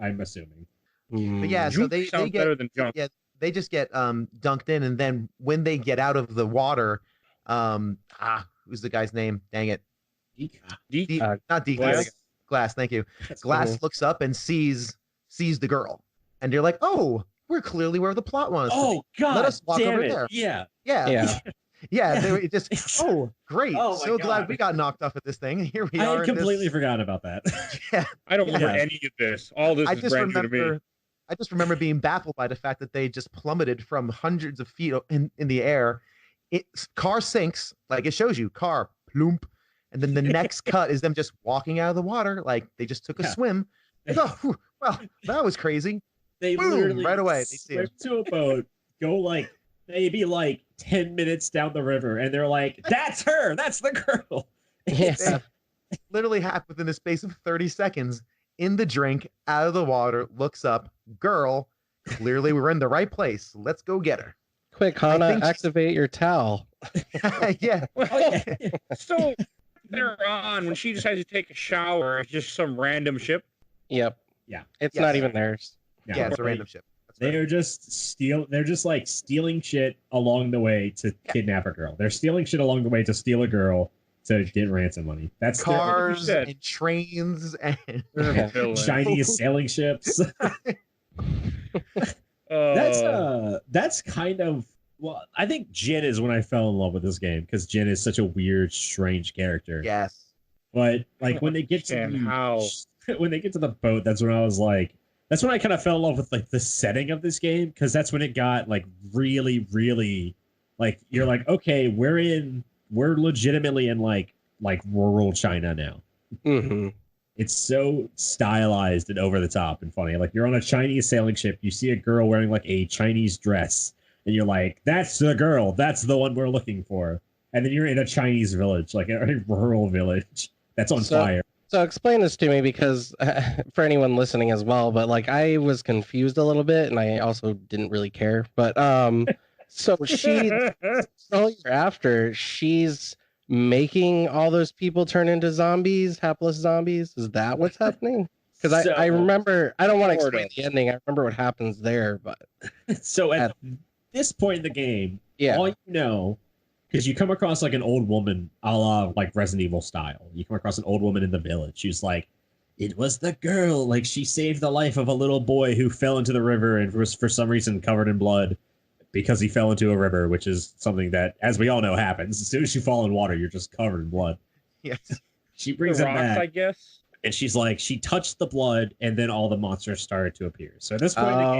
I'm assuming. But yeah, so Junk they sounds get better than junk. yeah, they just get dunked in, and then when they get out of the water, who's the guy's name? Dang it, Deep. not Deke. Glass? Glass. Thank you. That's Glass cool. looks up and sees the girl, and you're like, oh, we're clearly where the plot was. Oh God! Let us walk damn over it. there. Yeah. yeah, Yeah. They were just oh great, Oh, my so God. glad we got knocked off at this thing. Here we I are. had in this- completely forgotten about that. Yeah, I don't remember Yeah. any of this. All this I is just brand new to me. remember. I just remember being baffled by the fact that they just plummeted from hundreds of feet in the air. Car sinks, like it shows you, car plump, and then the next cut is them just walking out of the water, like they just took a Yeah. swim. Oh, whew, well, that was crazy. They Boom, literally right away, they see him. swim to a boat, go like maybe like 10 minutes down the river, and they're like, "That's her. That's the girl." Yeah. Literally happened within the space of 30 seconds. In the drink, out of the water, looks up, girl. Clearly, we're in the right place. Let's go get her. Quick, I Hana, think- activate your towel. Yeah. Well, so later on, when she decides to take a shower, it's just some random ship. Yep. Yeah. It's Yes. not even theirs. Yeah, it's a random ship. That's They right. are just They're just like stealing shit along the way to kidnap a girl. They're stealing shit along the way to steal a girl to get ransom money. That's their Cars said. and trains and Yeah. Chinese sailing ships. That's kind of, well, I think Jin is when I fell in love with this game, because Jin is such a weird, strange character. yes. But like when they get to Understand how. when they get to the boat, that's when I was like, that's when I kind of fell in love with like the setting of this game, because that's when it got like really, really like, you're like, okay, we're legitimately in like rural China now. Mm-hmm. It's so stylized and over the top and funny. Like you're on a Chinese sailing ship, you see a girl wearing like a Chinese dress, and you're like, that's the girl, that's the one we're looking for. And then you're in a Chinese village, like a rural village that's on fire. So explain this to me, because for anyone listening as well, but like I was confused a little bit, and I also didn't really care. But so after she's making all those people turn into zombies, hapless zombies. Is that what's happening? Because I remember, I don't want to Sort explain of. the ending. I remember what happens there, but So at this point in the game, yeah. all you know, because you come across like an old woman, a la like Resident Evil style. You come across an old woman in the village. She's like, it was the girl. Like she saved the life of a little boy who fell into the river and was for some reason covered in blood because he fell into a river, which is something that, as we all know, happens. As soon as you fall in water, you're just covered in blood. Yes. She The brings him rocks, back, I guess. and she's like, she touched the blood, and then all the monsters started to appear. So at this point in the game,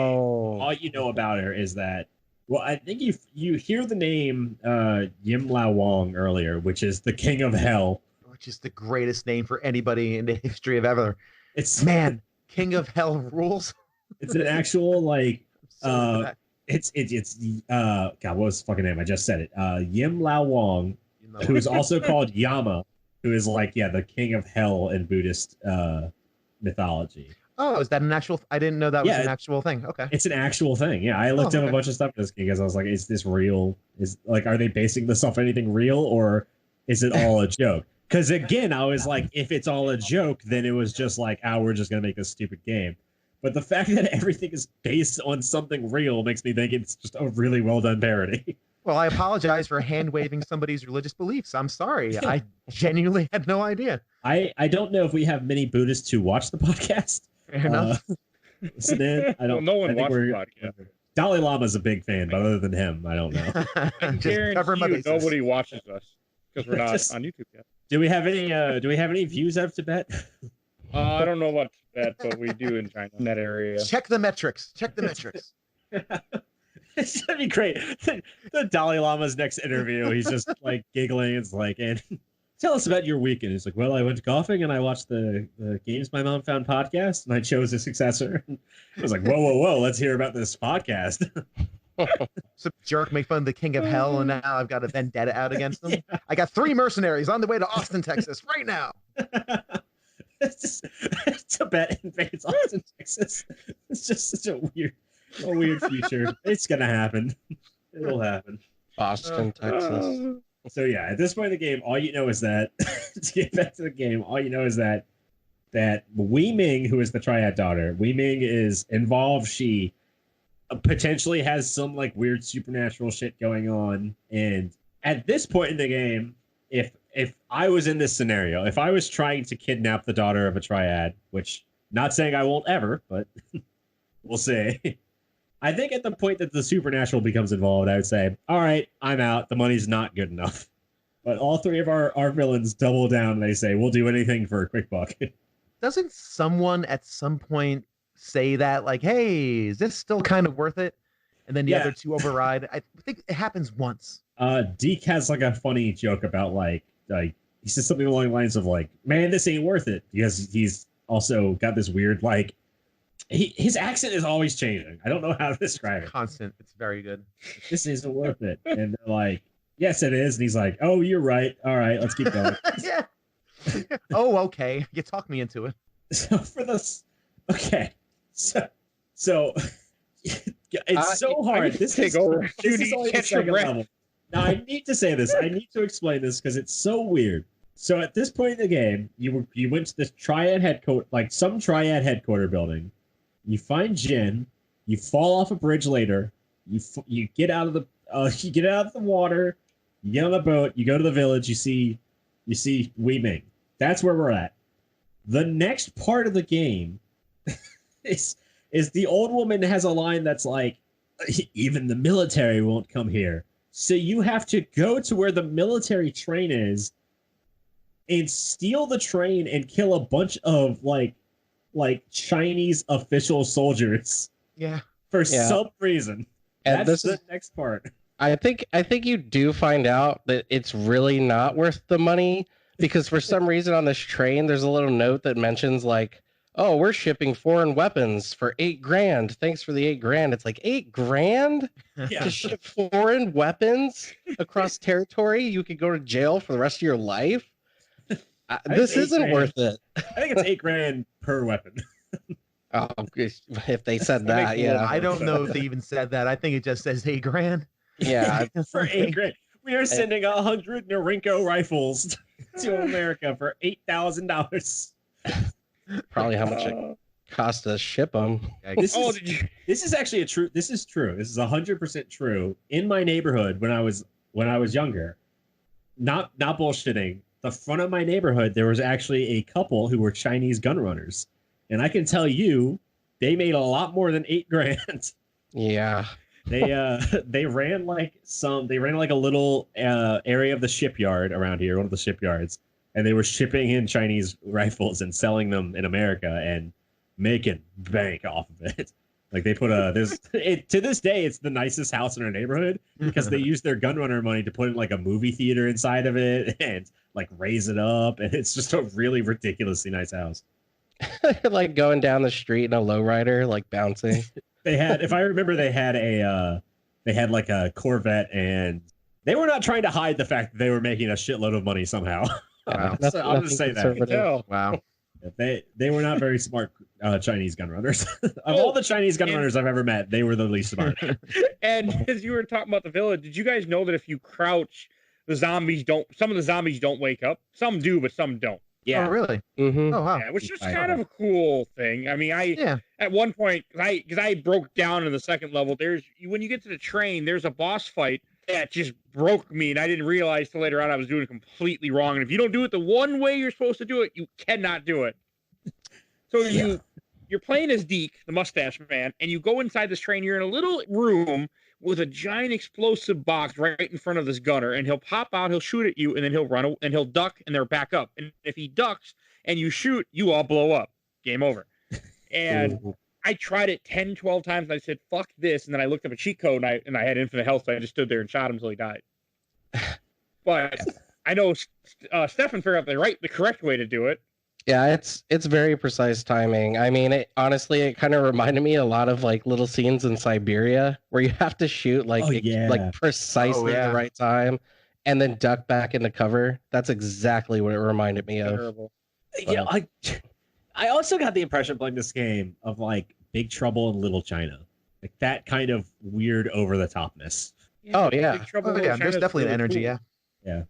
all you know about her is that, well, I think you hear the name Yim Lao Wong earlier, which is the King of Hell. Which is the greatest name for anybody in the history of ever. It's Man, King of Hell rules. it's an actual like So into that. it's God, what was the fucking name? I just said it. Yim Lao Wong, You know, who is also called Yama, who is like, yeah, the King of Hell in Buddhist mythology. oh, is that an actual? I didn't know that was Yeah, an actual thing. Okay. It's an actual thing. Yeah, I looked up okay. a bunch of stuff for this because I was like, is this real? Is like, are they basing this off anything real, or is it all a joke? Because again, I was like, if it's all a joke, then it was just like, oh, we're just gonna make this stupid game. But the fact that everything is based on something real makes me think it's just a really well done parody. Well, I apologize for hand waving somebody's religious beliefs. I'm sorry. I genuinely had no idea. I don't know if we have many Buddhists who watch the podcast. Fair enough. Listen in. I don't. Well, no one I think watches the we're- podcast. Dalai Lama's a big fan, but other than him, I don't know. Just cover my Guarantee you bases. nobody watches us because we're not Just- on YouTube yet. Do we have any views out of Tibet? I don't know about that, but we do in China, in that area. Check the metrics. Check the metrics. It's gonna be great. The Dalai Lama's next interview, he's just like giggling. It's like, and tell us about your weekend. He's like, well, I went golfing and I watched the Games My Mom Found podcast, and I chose a successor. I was like, whoa, let's hear about this podcast. Some jerk make fun of the King of Hell, and now I've got a vendetta out against them. I got 3 mercenaries on the way to Austin, Texas, right now. It's just Tibet invades Austin, Texas. It's just such a weird future. It's gonna happen. It'll happen. Boston, Texas. So yeah, at this point in the game, all you know is that to get back to the game, all you know is that Wei Ming, who is the Triad daughter, Wei Ming is involved. She potentially has some like weird supernatural shit going on, and at this point in the game, if I was in this scenario, if I was trying to kidnap the daughter of a Triad, which not saying I won't ever, but we'll see. I think at the point that the supernatural becomes involved, I would say, all right, I'm out. The money's not good enough. But all 3 of our villains double down and they say, we'll do anything for a quick buck. Doesn't someone at some point say that, like, hey, is this still kind of worth it? And then the Yeah. other 2 override. I think it happens once. Deke has like a funny joke about like he says something along the lines of like, man, this ain't worth it, because he's also got this weird like his accent is always changing. I don't know how to describe it. Constant. It's very good. This isn't worth it. And they're like, yes, it is. And he's like, oh, you're right. All right, let's keep going. Yeah. Oh, okay. You talk me into it. So for this, okay. So it's so hard. This is only the second level. Now I need to say this. I need to explain this because it's so weird. So at this point in the game, you went to this triad headquarter, like some triad headquarter building. You find Jin. You fall off a bridge later. You get out of the water. You get on a boat. You go to the village. You see Wei Ming. That's where we're at. The next part of the game is the old woman has a line that's like, even the military won't come here. So you have to go to where the military train is and steal the train and kill a bunch of like Chinese official soldiers. Yeah. For some reason. And that's the next part. I think you do find out that it's really not worth the money because for some reason on this train there's a little note that mentions like, oh, we're shipping foreign weapons for $8,000. Thanks for the $8,000. It's like $8,000 to ship foreign weapons across territory. You could go to jail for the rest of your life. This isn't worth it. I think it's $8,000 per weapon. Oh, if they said that, yeah. I don't know if they even said that. I think it just says $8,000. Yeah, for $8,000. We are sending 100 Norinco rifles to America for $8,000. Probably how much it costs to ship them. This is actually true. This is true. This is 100% true. In my neighborhood, when I was younger, not bullshitting. The front of my neighborhood, there was actually a couple who were Chinese gun runners, and I can tell you, they made a lot more than $8,000. Yeah. They ran like a little area of the shipyard around here, one of the shipyards, and they were shipping in Chinese rifles and selling them in America and making bank off of it. Like they put to this day, it's the nicest house in our neighborhood because they used their gun runner money to put in like a movie theater inside of it and like raise it up, and it's just a really ridiculously nice house. Like going down the street in a lowrider, like bouncing. They had, if I remember, they had like a Corvette, and they were not trying to hide the fact that they were making a shitload of money somehow. Wow. So I'll just say that. Wow. They were not very smart Chinese gun runners. Of all the Chinese gun runners I've ever met, they were the least smart. And as you were talking about the village, did you guys know that if you crouch, some of the zombies don't wake up? Some do, but some don't. Yeah. Oh, really? Mm-hmm. Oh, wow. Yeah, which is kind of a cool thing. I mean, at one point, because I broke down in the second level, when you get to the train, there's a boss fight that just broke me, and I didn't realize till later on I was doing it completely wrong. And if you don't do it the one way you're supposed to do it, you cannot do it. So you're playing as Deke, the mustache man, and you go inside this train. You're in a little room with a giant explosive box right in front of this gunner, and he'll pop out, he'll shoot at you, and then he'll run, and he'll duck, and they're back up. And if he ducks and you shoot, you all blow up. Game over. And I tried it 10, 12 times, and I said, fuck this. And then I looked up a cheat code, and I had infinite health, so I just stood there and shot him until he died. But I know Stefan figured out the correct way to do it. Yeah, it's very precise timing. I mean, honestly, it kind of reminded me a lot of like little scenes in Siberia where you have to shoot like precisely the right time and then duck back into cover. That's exactly what it reminded me of. Terrible. Yeah, I also got the impression playing this game of like Big Trouble in Little China, like that kind of weird over the topness. Oh yeah, Big Trouble in There's China's definitely really an energy. cool. Yeah.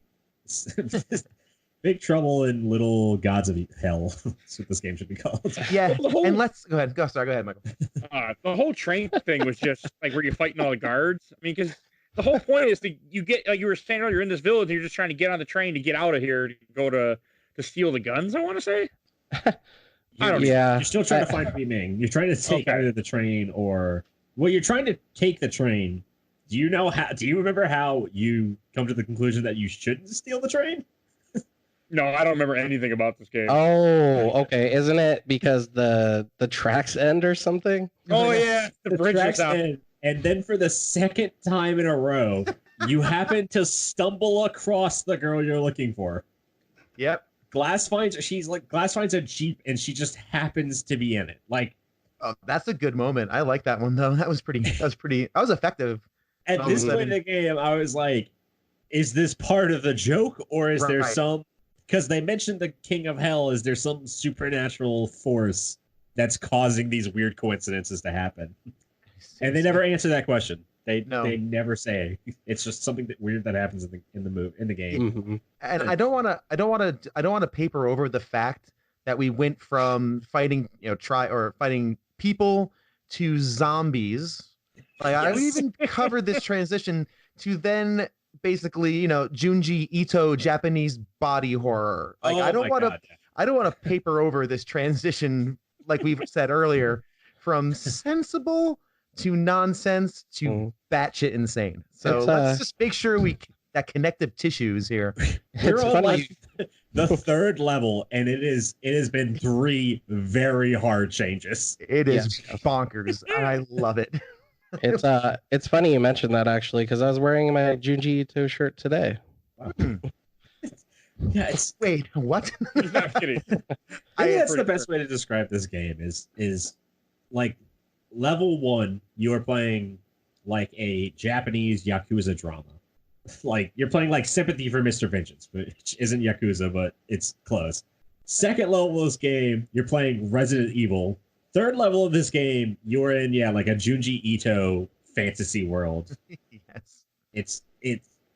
Big Trouble in Little Gods of Hell. That's what this game should be called. Yeah, and let's go ahead. Go ahead, Michael. The whole train thing was just like where you're fighting all the guards. I mean, because the whole point is that you get, like you were saying earlier, you're in this village, and you're just trying to get on the train to get out of here to go to steal the guns. I want to say. I don't know. Yeah, you're still trying to find Wei Ming. You're trying to take either the train or you're trying to take the train. Do you remember how you come to the conclusion that you shouldn't steal the train? No, I don't remember anything about this game. Oh, okay. Isn't it because the tracks end or something? Oh yeah, the bridge tracks is out. end, and then for the second time in a row, you happen to stumble across the girl you're looking for. Yep. Glass finds a Jeep, and she just happens to be in it. Like, Oh, that's a good moment. I like that one though. That was effective. At this point in Sudden- the game, I was like, is this part of the joke, or is there Right. some, because they mentioned the King of Hell, is there some supernatural force that's causing these weird coincidences to happen? And they never answer that question. They never say. It's just something weird that happens in the game. Mhm. And I don't want to paper over the fact that we went from fighting fighting people to zombies. Like I would Yes. even cover this transition to then basically Junji Ito Japanese body horror. Like I don't want to paper over this transition, like we've said earlier, from sensible to nonsense to batshit insane. So let's just make sure that connective tissues here. We're It's on funny. like the third level, and it has been 3 very hard changes. It is bonkers. I love it. It's funny you mentioned that actually, because I was wearing my Junji Ito shirt today. Yeah, it's Wait, what? Not kidding. I think that's the best way to describe this game is like level 1, you are playing like a Japanese Yakuza drama. Like you're playing like Sympathy for Mr. Vengeance, which isn't Yakuza, but it's close. Second level of this game, you're playing Resident Evil. Third level of this game, you're in like a Junji Ito fantasy world. Yes.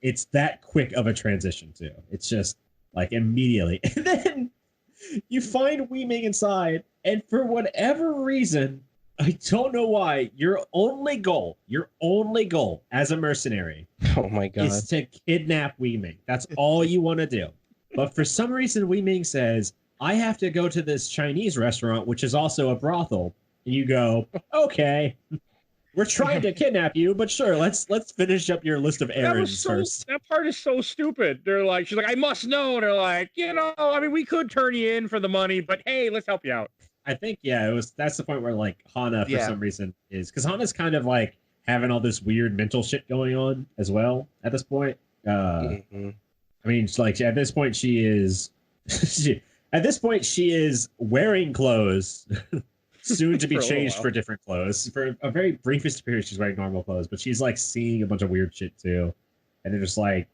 It's that quick of a transition too. It's just like immediately. And then you find Weeming inside, and for whatever reason, I don't know why, your only goal as a mercenary Oh my god. is to kidnap Weeming. That's all you want to do. But for some reason, Weeming says, I have to go to this Chinese restaurant, which is also a brothel. And you go, okay, we're trying to kidnap you, but sure, let's finish up your list of errands first. That part is so stupid. She's like, I must know. And they're like, I mean, we could turn you in for the money, but hey, let's help you out. I think, that's the point where like Hana for some reason is, because Hana's kind of like having all this weird mental shit going on as well at this point. I mean, it's like at this point she is wearing clothes soon to be changed for different clothes. For a very briefest period, she's wearing normal clothes, but she's like seeing a bunch of weird shit too. And they're just like,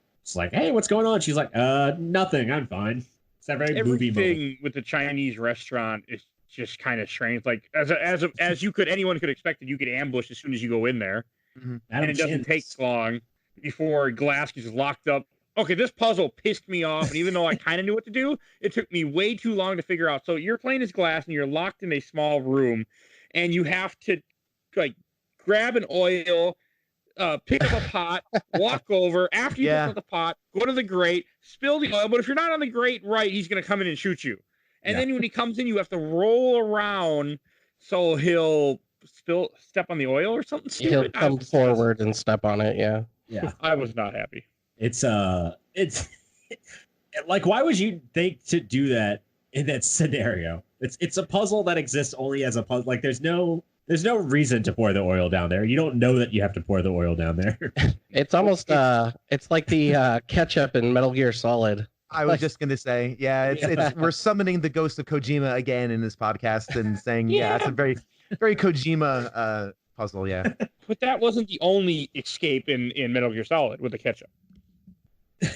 hey, what's going on? She's like, nothing, I'm fine. It's that very movie moment. Everything with the Chinese restaurant is just kind of strange. Like as anyone could expect that you get ambushed as soon as you go in there. Mm-hmm. And it doesn't take long before glass gets locked up. Okay, this puzzle pissed me off, and even though I kind of knew what to do, it took me way too long to figure out. So you're playing as glass, and you're locked in a small room, and you have to like grab an oil, pick up a pot, walk over. After you pick up the pot, go to the grate, spill the oil. But if you're not on the grate right, he's going to come in and shoot you. And then when he comes in, you have to roll around so he'll step on the oil or something stupid. He'll come forward and step on it. Yeah. I was not happy. It's like, why would you think to do that in that scenario? It's a puzzle that exists only as a puzzle. Like there's no reason to pour the oil down there. You don't know that you have to pour the oil down there. It's almost it's like the ketchup in Metal Gear Solid. I was just gonna say, it's we're summoning the ghost of Kojima again in this podcast and saying, it's a very, very Kojima puzzle, But that wasn't the only escape in Metal Gear Solid with the ketchup.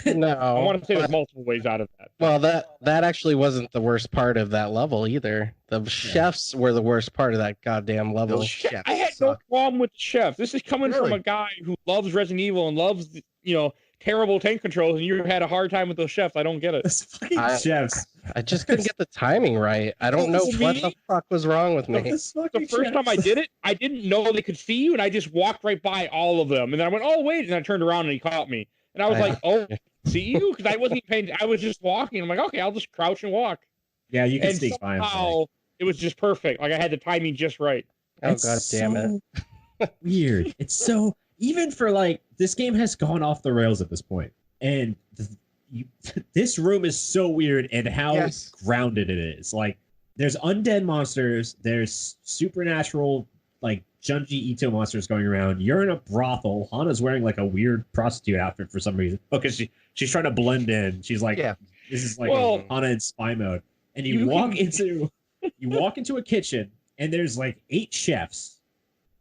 No, I want to say there's multiple ways out of that. Well, that actually wasn't the worst part of that level either. The chefs were the worst part of that goddamn level. I had no problem with the chef. This is coming from a guy who loves Resident Evil and loves, terrible tank controls, and you had a hard time with those chefs. I don't get it. Those fucking chefs. I just couldn't get the timing right. I don't know what the fuck was wrong with me. The first time I did it, I didn't know they could see you, and I just walked right by all of them. And then I went, oh, wait. And I turned around, and he caught me. And I was like, oh, see you? Because I wasn't paying. I was just walking. I'm like, okay, I'll just crouch and walk. Yeah, you can sneak by. Somehow, it was just perfect. Like I had the timing just right. Oh, god damn it. Weird. It's so, even for like, this game has gone off the rails at this point. And this room is so weird and how grounded it is. Like, there's undead monsters, there's supernatural, like, Junji Ito monsters going around. You're in a brothel. Hana's wearing, like, a weird prostitute outfit for some reason. Because she's trying to blend in. She's like, this is like Hana in spy mode. And you walk into a kitchen, and there's like 8 chefs,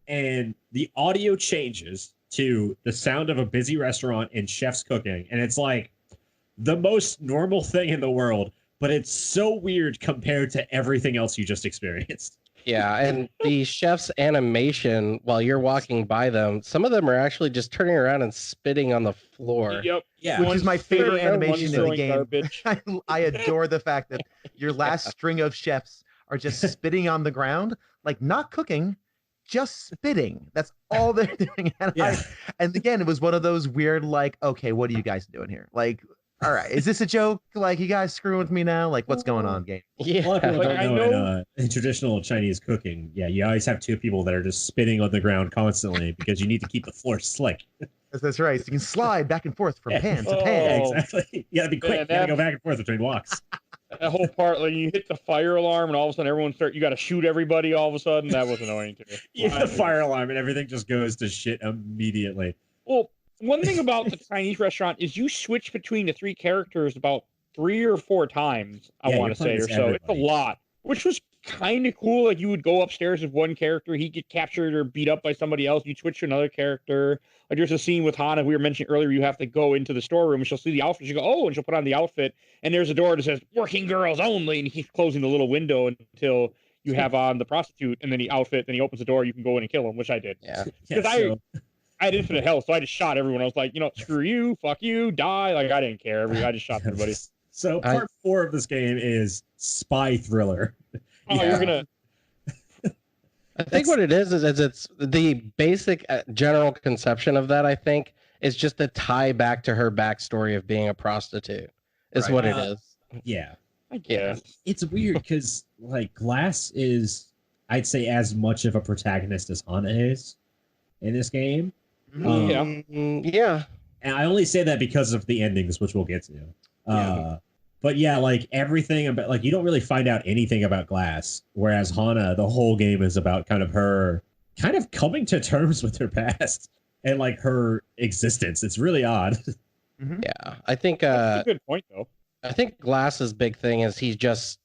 and the audio changes to the sound of a busy restaurant and chefs cooking, and it's like the most normal thing in the world, but it's so weird compared to everything else you just experienced. Yeah, and the chef's animation while you're walking by them, some of them are actually just turning around and spitting on the floor. Yep. Yeah. Which is my favorite One animation in the throwing game. garbage. I adore the fact that your last string of chefs are just spitting on the ground, like not cooking, just spitting. That's all they're doing. And again, it was one of those weird, like, okay, what are you guys doing here? Like, all right, is this a joke? Like, you guys screwing with me now? Like, what's going on, game? A lot of people Like, I don't know, know- in traditional Chinese cooking, you always have 2 people that are just spitting on the ground constantly because you need to keep the floor slick. That's right. So you can slide back and forth from pan to Oh. pan. Yeah, exactly. You gotta be quick. Man, You gotta that- go back and forth between walks. That whole part, like you hit the fire alarm and all of a sudden everyone you got to shoot everybody all of a sudden. That was annoying too. Yeah, the fire alarm and everything just goes to shit immediately. Well, one thing about the Chinese restaurant is you switch between the 3 characters about 3 or 4 times, I Yeah, want you're to say, playing or as so. It's a everybody. lot, which was kind of cool. Like you would go upstairs with one character, he'd get captured or beat up by somebody else. You'd switch to another character. Like there's a scene with Hana we were mentioning earlier. You have to go into the storeroom and she'll see the outfit. She go, oh, and she'll put on the outfit. And there's a door that says working girls only. And he keeps closing the little window until you have on the prostitute and then the outfit. Then he opens the door. You can go in and kill him, which I did. Yeah. Yeah, 'Cause I had infinite health, so I just shot everyone. I was like, screw you, fuck you, die. Like I didn't care. I just shot everybody. So part 4 of this game is spy thriller. Oh, you're gonna. I think what it is it's the basic general conception of that, I think, is just a tie back to her backstory of being a prostitute, is Right. what it is. Yeah. I guess. It's weird because like Glass is, I'd say, as much of a protagonist as Hana is in this game. Yeah. Yeah. And I only say that because of the endings, which we'll get to. But yeah, like everything about, like, you don't really find out anything about Glass, whereas Hana, the whole game is about kind of her kind of coming to terms with her past and like her existence. It's really odd. Yeah. I think That's a good point, though. I think Glass's big thing is he just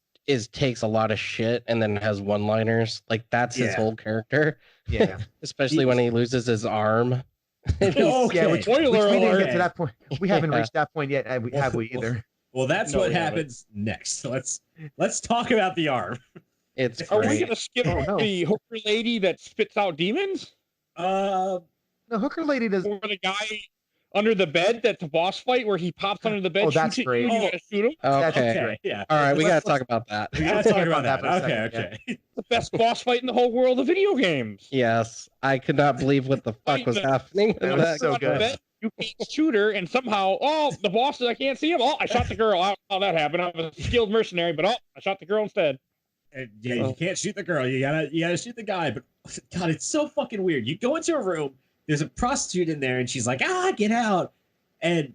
takes a lot of shit and then has one-liners. Like that's his Yeah. whole character. Yeah. Especially when he loses his arm. Okay. Yeah, which we Spoiler didn't alert. get to that point. We haven't Yeah. reached that point yet, have we either? Well, that's No, what we haven't. happens next. So let's talk about the arm. It's Are we great. gonna skip Oh, no. the hooker lady that spits out demons, Uh, No, Hooker Lady does. or the guy under the bed that's a boss fight where he pops under the bed, Oh, shoots that's at great. you, you gotta shoot him? Okay. okay, yeah. All right, we Let's- gotta talk about that. We gotta talk about that that. for a Okay, second, okay. The best boss fight in the whole world of video games. Yes, I could not believe what the fuck was happening. That in was that. so Under the good. bed, you can't shoot her, and somehow, the boss says I can't see him. Oh, I shot the girl. How that happened? I'm a skilled mercenary, but I shot the girl instead. And, yeah, you can't shoot the girl. You gotta shoot the guy. But God, it's so fucking weird. You go into a room. There's a prostitute in there, and she's like, get out. And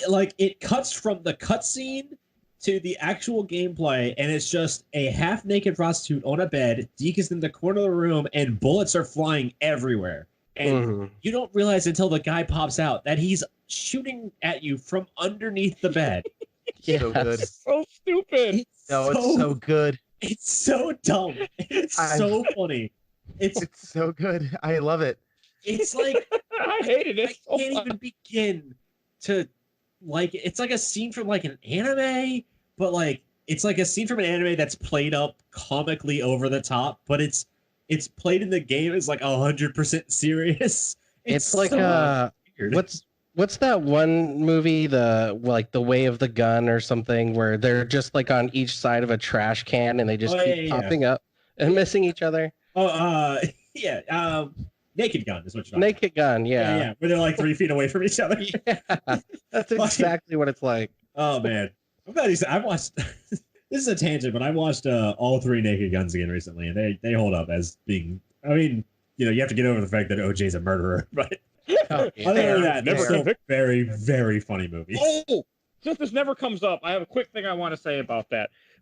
like it cuts from the cutscene to the actual gameplay, and it's just a half-naked prostitute on a bed. Deke is in the corner of the room, and bullets are flying everywhere. And Mhm. you don't realize until the guy pops out that he's shooting at you from underneath the bed. So good. So stupid. It's No, it's so good. It's so dumb. It's so funny. It's It's so good. I love it. it's like I hated it. I so can't much. even begin to like. It's like a scene from like an anime, but like it's like a scene from an anime that's played up comically over the top, but it's played in the game as like 100% serious. It's like so weird. what's that one movie, the Way of the Gun or something, where they're just like on each side of a trash can and they just Oh, keep yeah. popping up and missing each other. Oh, yeah. Naked Gun is what you're talking Naked Gun, about. yeah. Where they're like 3 feet away from each other. Yeah, that's exactly what it's like. Oh man, I'm glad you said. I watched. This is a tangent, but I watched all 3 Naked Guns again recently, and they hold up as being. I mean, you have to get over the fact that OJ's a murderer, but Oh, yeah. other than that, Never it's still convicted. very, very funny movie. Oh, since this never comes up, I have a quick thing I want to say about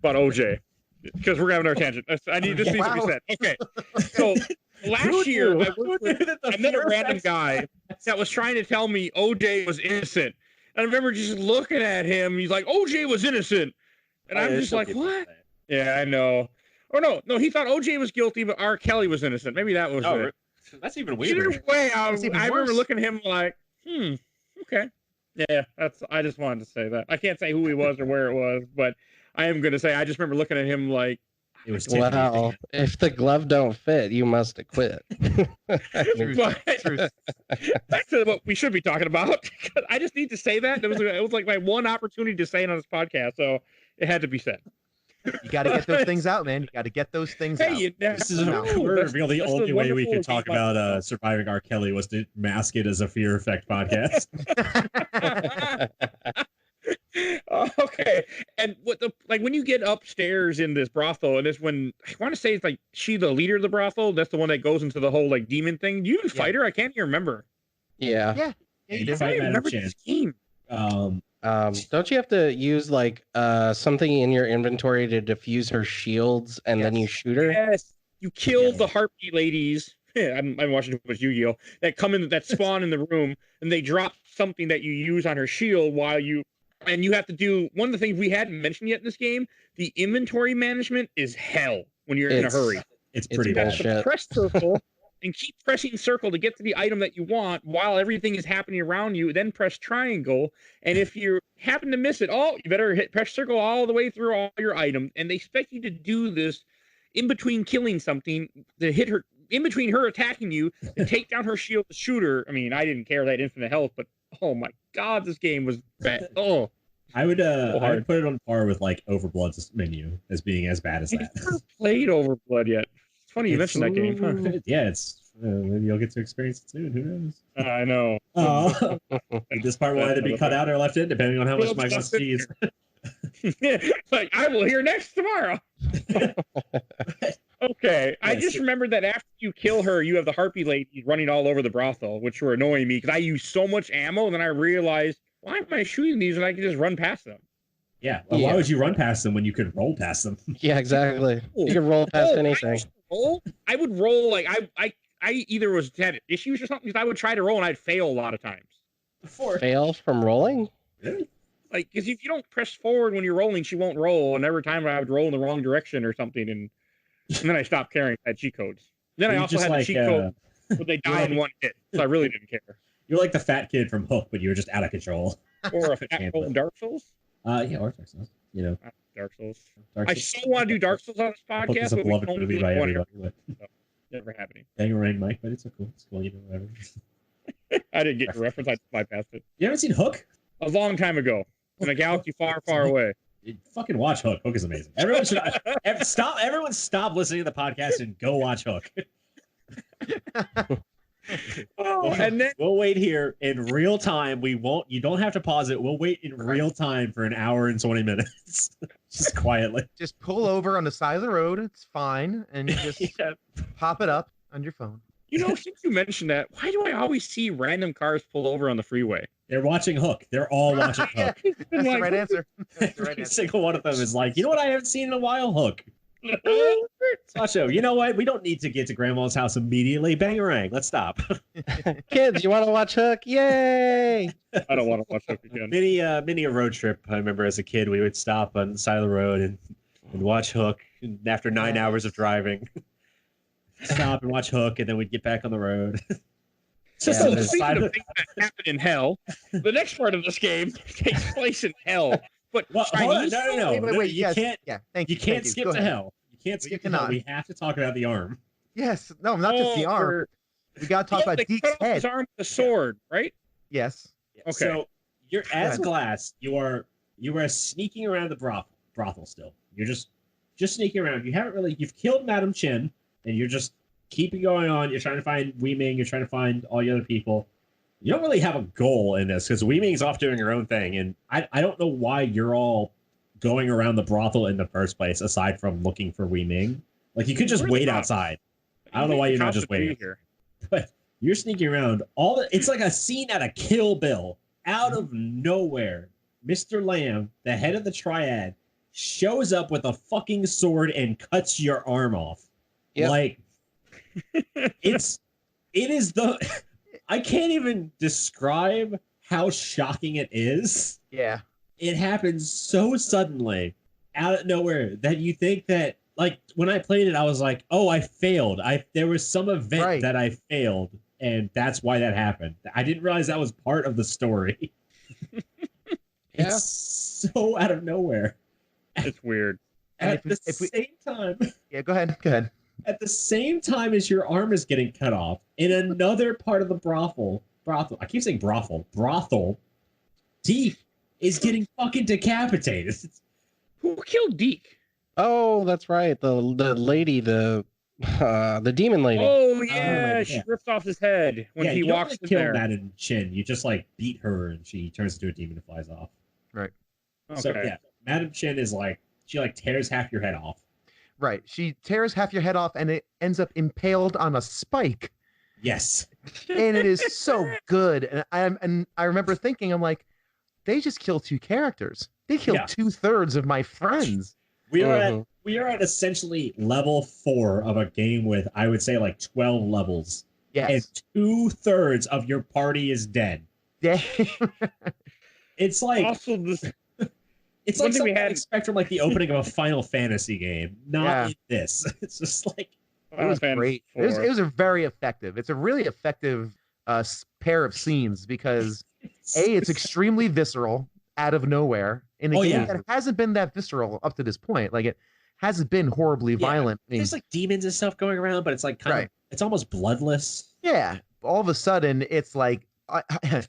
OJ, because we're having our tangent. This needs to be Wow. said. Okay, so last year I met a random guy that was trying to tell me OJ was innocent, and I remember just looking at him. He's like, OJ was innocent, and I'm just like, what? Yeah, I know. no, he thought OJ was guilty, but R. Kelly was innocent. Maybe that was it. That's even Either weirder. way, I That's even remember worse. looking at him like, okay. Yeah, I just wanted to say that. I can't say who he was or where it was, but I am going to say I just remember looking at him like, It was Well, if the glove don't fit, you must acquit. Truth. but back to what we should be talking about. I just need to say that. It was like my one opportunity to say it on this podcast, so it had to be said. You got to get those ththings out, man. You got to get those things out. This is No. we're That's- reveal the that's only way we wonderful could talk game about surviving R. Kelly was to mask it as a Fear Effect podcast. Okay, and when you get upstairs in this brothel, and it's when I want to say it's like she the leader of the brothel. That's the one that goes into the whole like demon thing. Do you even fight her? I can't even remember. Yeah. Yeah. You you I fight don't even Madam remember Chen. this game. Don't you have to use like something in your inventory to diffuse her shields and then you shoot her? Yes, you kill Yeah. the heartbeat ladies. I'm watching too much Yu-Gi-Oh! That come in, that spawn in the room, and they drop something that you use on her shield and you have to do one of the things we hadn't mentioned yet in this game. The inventory management is hell when you're in a hurry. It's It's pretty You have bullshit. to bullshit. press circle and keep pressing circle to get to the item that you want while everything is happening around you. Then press triangle, and if you happen to miss it, you better press circle all the way through all your items. And they expect you to do this in between killing something to hit her, in between her attacking you, to take down her shield to shoot her. I mean, I didn't care that infinite health, but oh my god, this game was bad. Oh, I would hard. put it on par with like Overblood's menu as being as bad as I that. never played Overblood yet. It's funny you mentioned that game. Huh? Yeah, it's maybe you'll get to experience it soon. Who knows? I know. Oh, this part will either be cut out or left in, depending on how much Mike wants to cheese. Like I will hear next tomorrow. Okay, I Yes. just remembered that after you kill her, you have the harpy ladies running all over the brothel, which were annoying me because I used so much ammo, and then I realized, why am I shooting these and I can just run past them? Yeah. Well, why Yeah. would you run past them when you could roll past them? Yeah, exactly. You can roll past anything. I would roll like I either had issues or something because I would try to roll and I'd fail a lot of times. Before. Fail from rolling? Really? Like, because if you don't press forward when you're rolling, she won't roll. And every time I would roll in the wrong direction or something, and then I stopped caring. I had cheat codes. Then I You're also just had like, the cheat code where they die in one hit, so I really didn't care. You're like the fat kid from Hook, but you were just out of control. Or a fat roll in Dark Souls. Yeah, or Dark Souls. You know, Dark Souls. Dark I Souls. so want to do Dark Souls on this Hook is podcast, a but we beloved can only movie do by one everybody. But never happening. Bangarang Mike, but it's cool. It's cool. You know, whatever. I didn't get your reference. I bypassed it You haven't seen Hook? a long time ago in a galaxy far, far away. Fucking watch Hook. Hook is amazing. Everyone should stop. Everyone stop listening to the podcast and go watch Hook. And then We'll wait here in real time. We won't. You don't have to pause it. We'll wait in real time for an hour and 20 minutes, just quietly. Just pull over on the side of the road. It's fine, and you just Yeah. pop it up on your phone. you know, since you mentioned that, why do I always see random cars pull over on the freeway? They're watching Hook. They're all watching Hook. That's the Like, right answer. That's the right Every answer. single one of them is like, you know what I haven't seen in a while? Hook. Sasho, you know what? We don't need to get to Grandma's house immediately. Bangarang. Let's stop. Kids, you want to watch Hook? Yay! I don't want to watch Hook again. Many a road trip. I remember as a kid, we would stop on the side of the road and watch Hook. And after 9 hours of driving, stop and watch Hook, and then we'd get back on the road. Just Yeah, on the there's- side Speaking of of things that happen in hell, the next part of this game takes place in hell. But Well, hold on. Chinese, No. Wait, You yes. can't. Yeah, thank You you. can't thank skip Go to ahead. hell. You can't skip to cannot. hell. We have to talk about the arm. Yes. No, not just the arm. or- We got to talk Yeah, about they Deke's cut off his head. arm with a sword, right? Yes. Okay. So you're as ahead. Glass. You are sneaking around the brothel still. You're just sneaking around. You've killed Madam Chen, and you're just keeping going on. You're trying to find Wei Ming. You're trying to find all the other people. You don't really have a goal in this because Wei Ming's off doing her own thing, and I don't know why you're all going around the brothel in the first place, aside from looking for Wei Ming. Like you could just Where's wait the cops? outside. I don't know why you're not just waiting. Here. But you're sneaking around. It's like a scene out of Kill Bill. Out of nowhere, Mr. Lamb, the head of the triad, shows up with a fucking sword and cuts your arm off. Yep. Like it is the I can't even describe how shocking it is. Yeah. It happens so suddenly out of nowhere that you think that like when I played it, I was like, oh, I failed. There was some event that I failed, and that's why that happened. I didn't realize that was part of the story. It's so out of nowhere. It's weird. At the same time. Yeah, go ahead. At the same time as your arm is getting cut off, in another part of the brothel, I keep saying brothel, Deke is getting fucking decapitated. Who killed Deke? Oh, that's right. The lady, the demon lady. Oh yeah, she ripped off his head when he walks in there. You don't kill Madam Chin. You just like beat her and she turns into a demon and flies off. Right. Okay. So yeah, Madam Chin is like she like tears half your head off. Right. She tears half your head off and it ends up impaled on a spike. Yes. And it is so good. And I remember thinking, I'm like, they just killed 2 characters. They killed 2/3 of my friends. We are at essentially level 4 of a game with, I would say, like 12 levels. Yes. And 2/3 of your party is dead. Yeah. It's like also this. It's like something I expect from like the opening of a Final Fantasy game, not this. It's just like it was great. It was a very effective. It's a really effective pair of scenes because it's extremely visceral out of nowhere in a game that hasn't been that visceral up to this point. Like it hasn't been horribly violent. I mean, there's like demons and stuff going around, but it's like kind of it's almost bloodless. Yeah. All of a sudden, it's like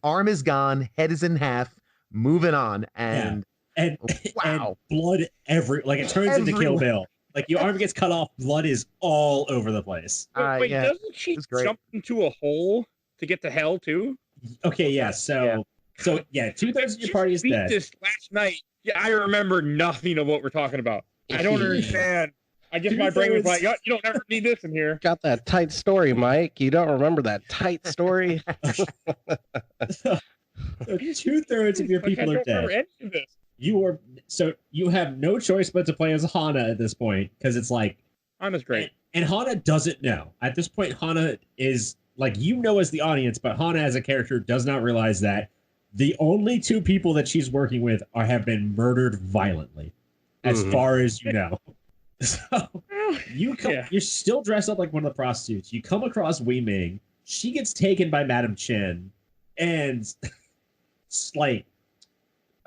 arm is gone, head is in half, moving on, and and blood like it turns into Kill Bill. Like your arm gets cut off, blood is all over the place. Wait, doesn't she jump into a hole to get to hell too? Okay, yeah. So 2/3 of your party is dead. This last night, I remember nothing of what we're talking about. I don't understand. I guess my brain was like, oh, you don't ever need this in here. Got that tight story, Mike. You don't remember that tight story? So 2/3 of your people are dead. You have no choice but to play as Hana at this point because it's like Hana's great, and Hana doesn't know at this point. Hana is like as the audience, but Hana as a character does not realize that the only 2 people that she's working with have been murdered violently, as far as you know. So you're still dressed up like one of the prostitutes. You come across Wei Ming. She gets taken by Madam Chen, and like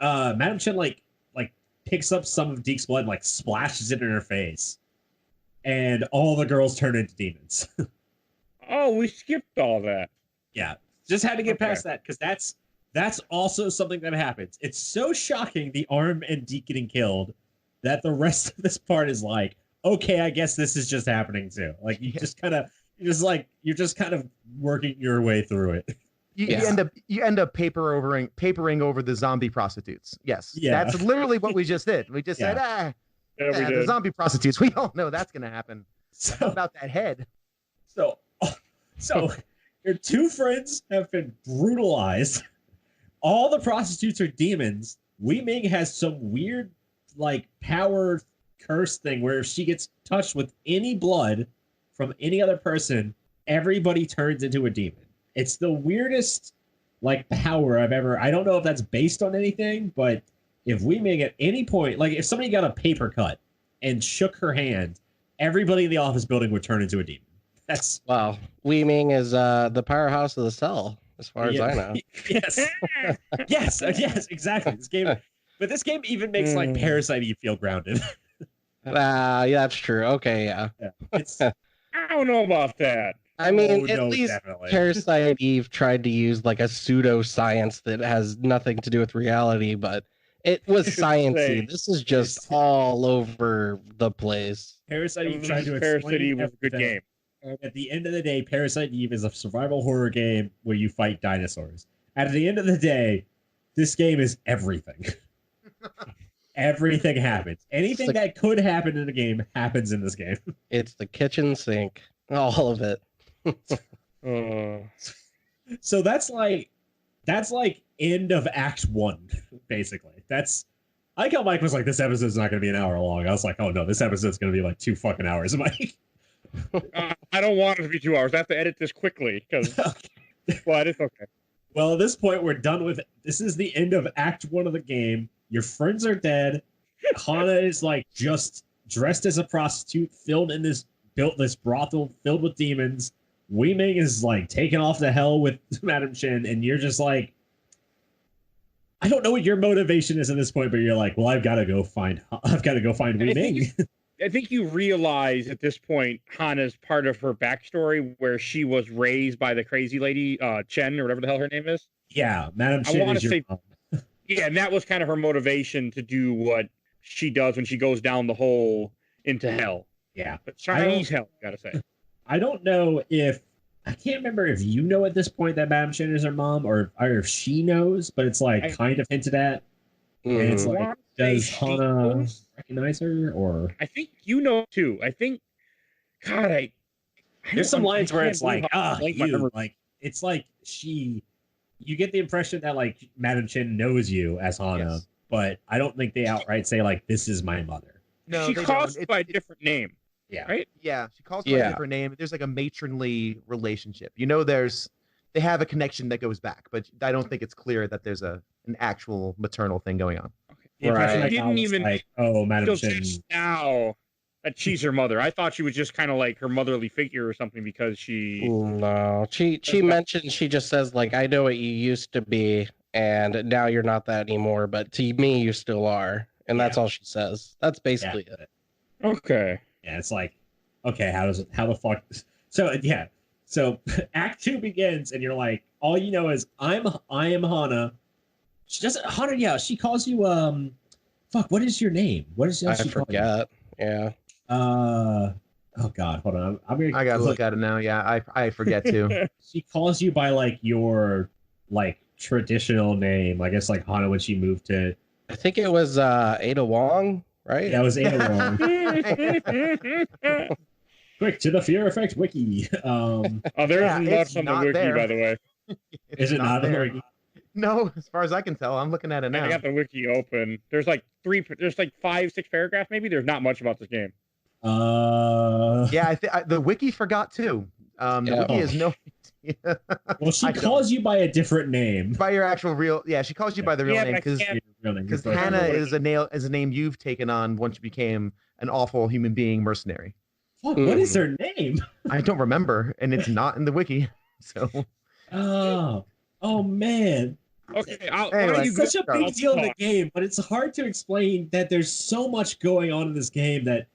Madam Chen like picks up some of Deke's blood and like splashes it in her face, and all the girls turn into demons. Oh, we skipped all that. Yeah, just had to get past that because that's also something that happens. It's so shocking, the arm and Deke getting killed, that the rest of this part is like, okay, I guess this is just happening too. Like you're just kind of working your way through it. You end up papering over the zombie prostitutes. Yes. Yeah. That's literally what we just did. We just said, the zombie prostitutes. We all know that's gonna happen. So how about that head? So your 2 friends have been brutalized. All the prostitutes are demons. Wei Ming has some weird like power curse thing where if she gets touched with any blood from any other person, everybody turns into a demon. It's the weirdest like power I've ever. I don't know if that's based on anything, but if Wei Ming at any point, like if somebody got a paper cut and shook her hand, everybody in the office building would turn into a demon. That's Wei Ming is the powerhouse of the cell, as far as I know. Yes, exactly. This game even makes like Parasite Eve feel grounded. Yeah, that's true. Okay, yeah. I don't know about that. I mean, at least definitely. Parasite Eve tried to use like a pseudoscience that has nothing to do with reality, but it was sciencey. This is just all over the place. Parasite Eve tried to explain Parasite Eve was a good game. At the end of the day, Parasite Eve is a survival horror game where you fight dinosaurs. At the end of the day, this game is everything. Everything happens. Anything that could happen in a game happens in this game. It's the kitchen sink. All of it. So that's like end of Act 1, basically. I like how Mike was like, this episode's not going to be an hour long. I was like, oh no, this episode's going to be like 2 fucking hours, Mike. I don't want it to be 2 hours. I have to edit this quickly because, but it's okay. Well, at this point, we're done with it. This is the end of Act 1 of the game. Your friends are dead. Hana is like just dressed as a prostitute, built this brothel filled with demons. Wei Ming is like taken off to hell with Madam Chin, and you're just like, I don't know what your motivation is at this point, but you're like, well, I've got to go find Wei Ming. I think you realize at this point Hana's part of her backstory where she was raised by the crazy lady, Chen, or whatever the hell her name is. Yeah, Madam Chin is your mom. Yeah, and that was kind of her motivation to do what she does when she goes down the hole into hell. Yeah. But Chinese hell, gotta say. I don't know I can't remember if you know at this point that Madam Chin is her mom or if she knows, but it's like kind of hinted at. And it's like, does Hana recognize her or? I think you know too. I think, God, there's some lines where it's like, it's like you get the impression that like Madam Chin knows you as Hana, yes. But I don't think they outright say like, this is my mother. No, she calls by a different name. Yeah. Right? Yeah. She calls by a different name. There's like a matronly relationship. They have a connection that goes back, but I don't think it's clear that there's an actual maternal thing going on. Okay. Right. I didn't even like, oh, Madam Chin. Now that she's her mother. I thought she was just kind of like her motherly figure or something because she. No, she mentioned, she just says like, I know what you used to be, and now you're not that anymore, but to me you still are, and that's all she says. That's basically it. Okay. Yeah, it's like, okay, how the fuck? So Act 2 begins, and you're like, all you know is I am Hana. She doesn't Hana. Yeah, she calls you fuck. What is your name? What is I forget? Yeah. Oh God, hold on. I gotta look at it now. Yeah, I forget too. She calls you by like your like traditional name. I guess like Hana when she moved to. I think it was Ada Wong, right? Yeah, it was Ada Wong. Quick to the Fear Effect wiki. There's not on the wiki, there. By the way. Is it not on the wiki? No, as far as I can tell, I'm looking at it now. I got the wiki open. There's like 5-6 paragraphs, maybe. There's not much about this game. Yeah, the wiki forgot too. The wiki is no. Well, she calls you by a different name. By your actual real. Yeah, she calls you by the real name because Hana is a name you've taken on once you became an awful human being mercenary. What is her name? I don't remember, and it's not in the wiki. So. Oh man. Okay, it's such a big deal in the game, but it's hard to explain that there's so much going on in this game that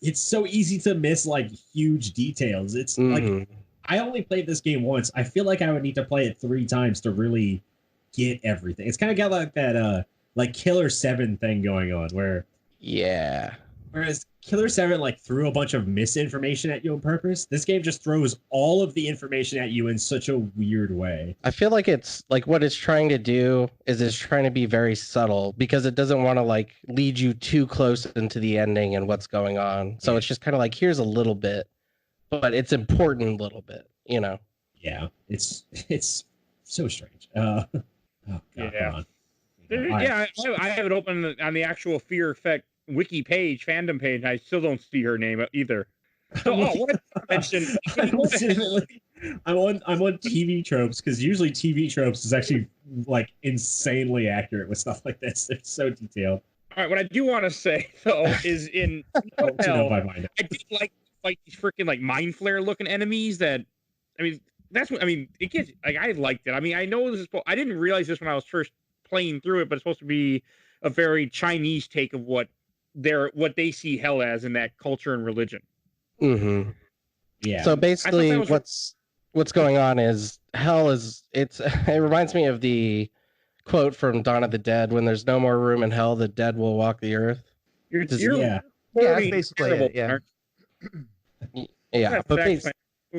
it's so easy to miss like huge details. It's like I only played this game once. I feel like I would need to play it 3 times to really get everything. It's kind of got like that like Killer 7 thing going on where whereas Killer 7 like threw a bunch of misinformation at you on purpose. This game just throws all of the information at you in such a weird way. I feel like it's like what it's trying to do is it's trying to be very subtle because it doesn't want to like lead you too close into the ending and what's going on. So it's just kind of like, here's a little bit, but it's important a little bit, you know? Yeah, it's so strange. Oh God, yeah. I have it open on the actual Fear Effect wiki page, fandom page, and I still don't see her name either. So, what I mentioned? I'm on TV tropes because usually TV tropes is actually like insanely accurate with stuff like this. They're so detailed. All right, what I do want to say though is in hell, I did like fight these freaking like mind flare looking enemies. That that's what it gets like. I liked it. I know this is. I didn't realize this when I was first playing through it, but it's supposed to be a very Chinese take of what they see hell as in that culture and religion. Mm-hmm. Yeah. So basically, what's going on is hell is it reminds me of the quote from Dawn of the Dead: "When there's no more room in hell, the dead will walk the earth." Yeah, that's basically it. Yeah. Yeah, but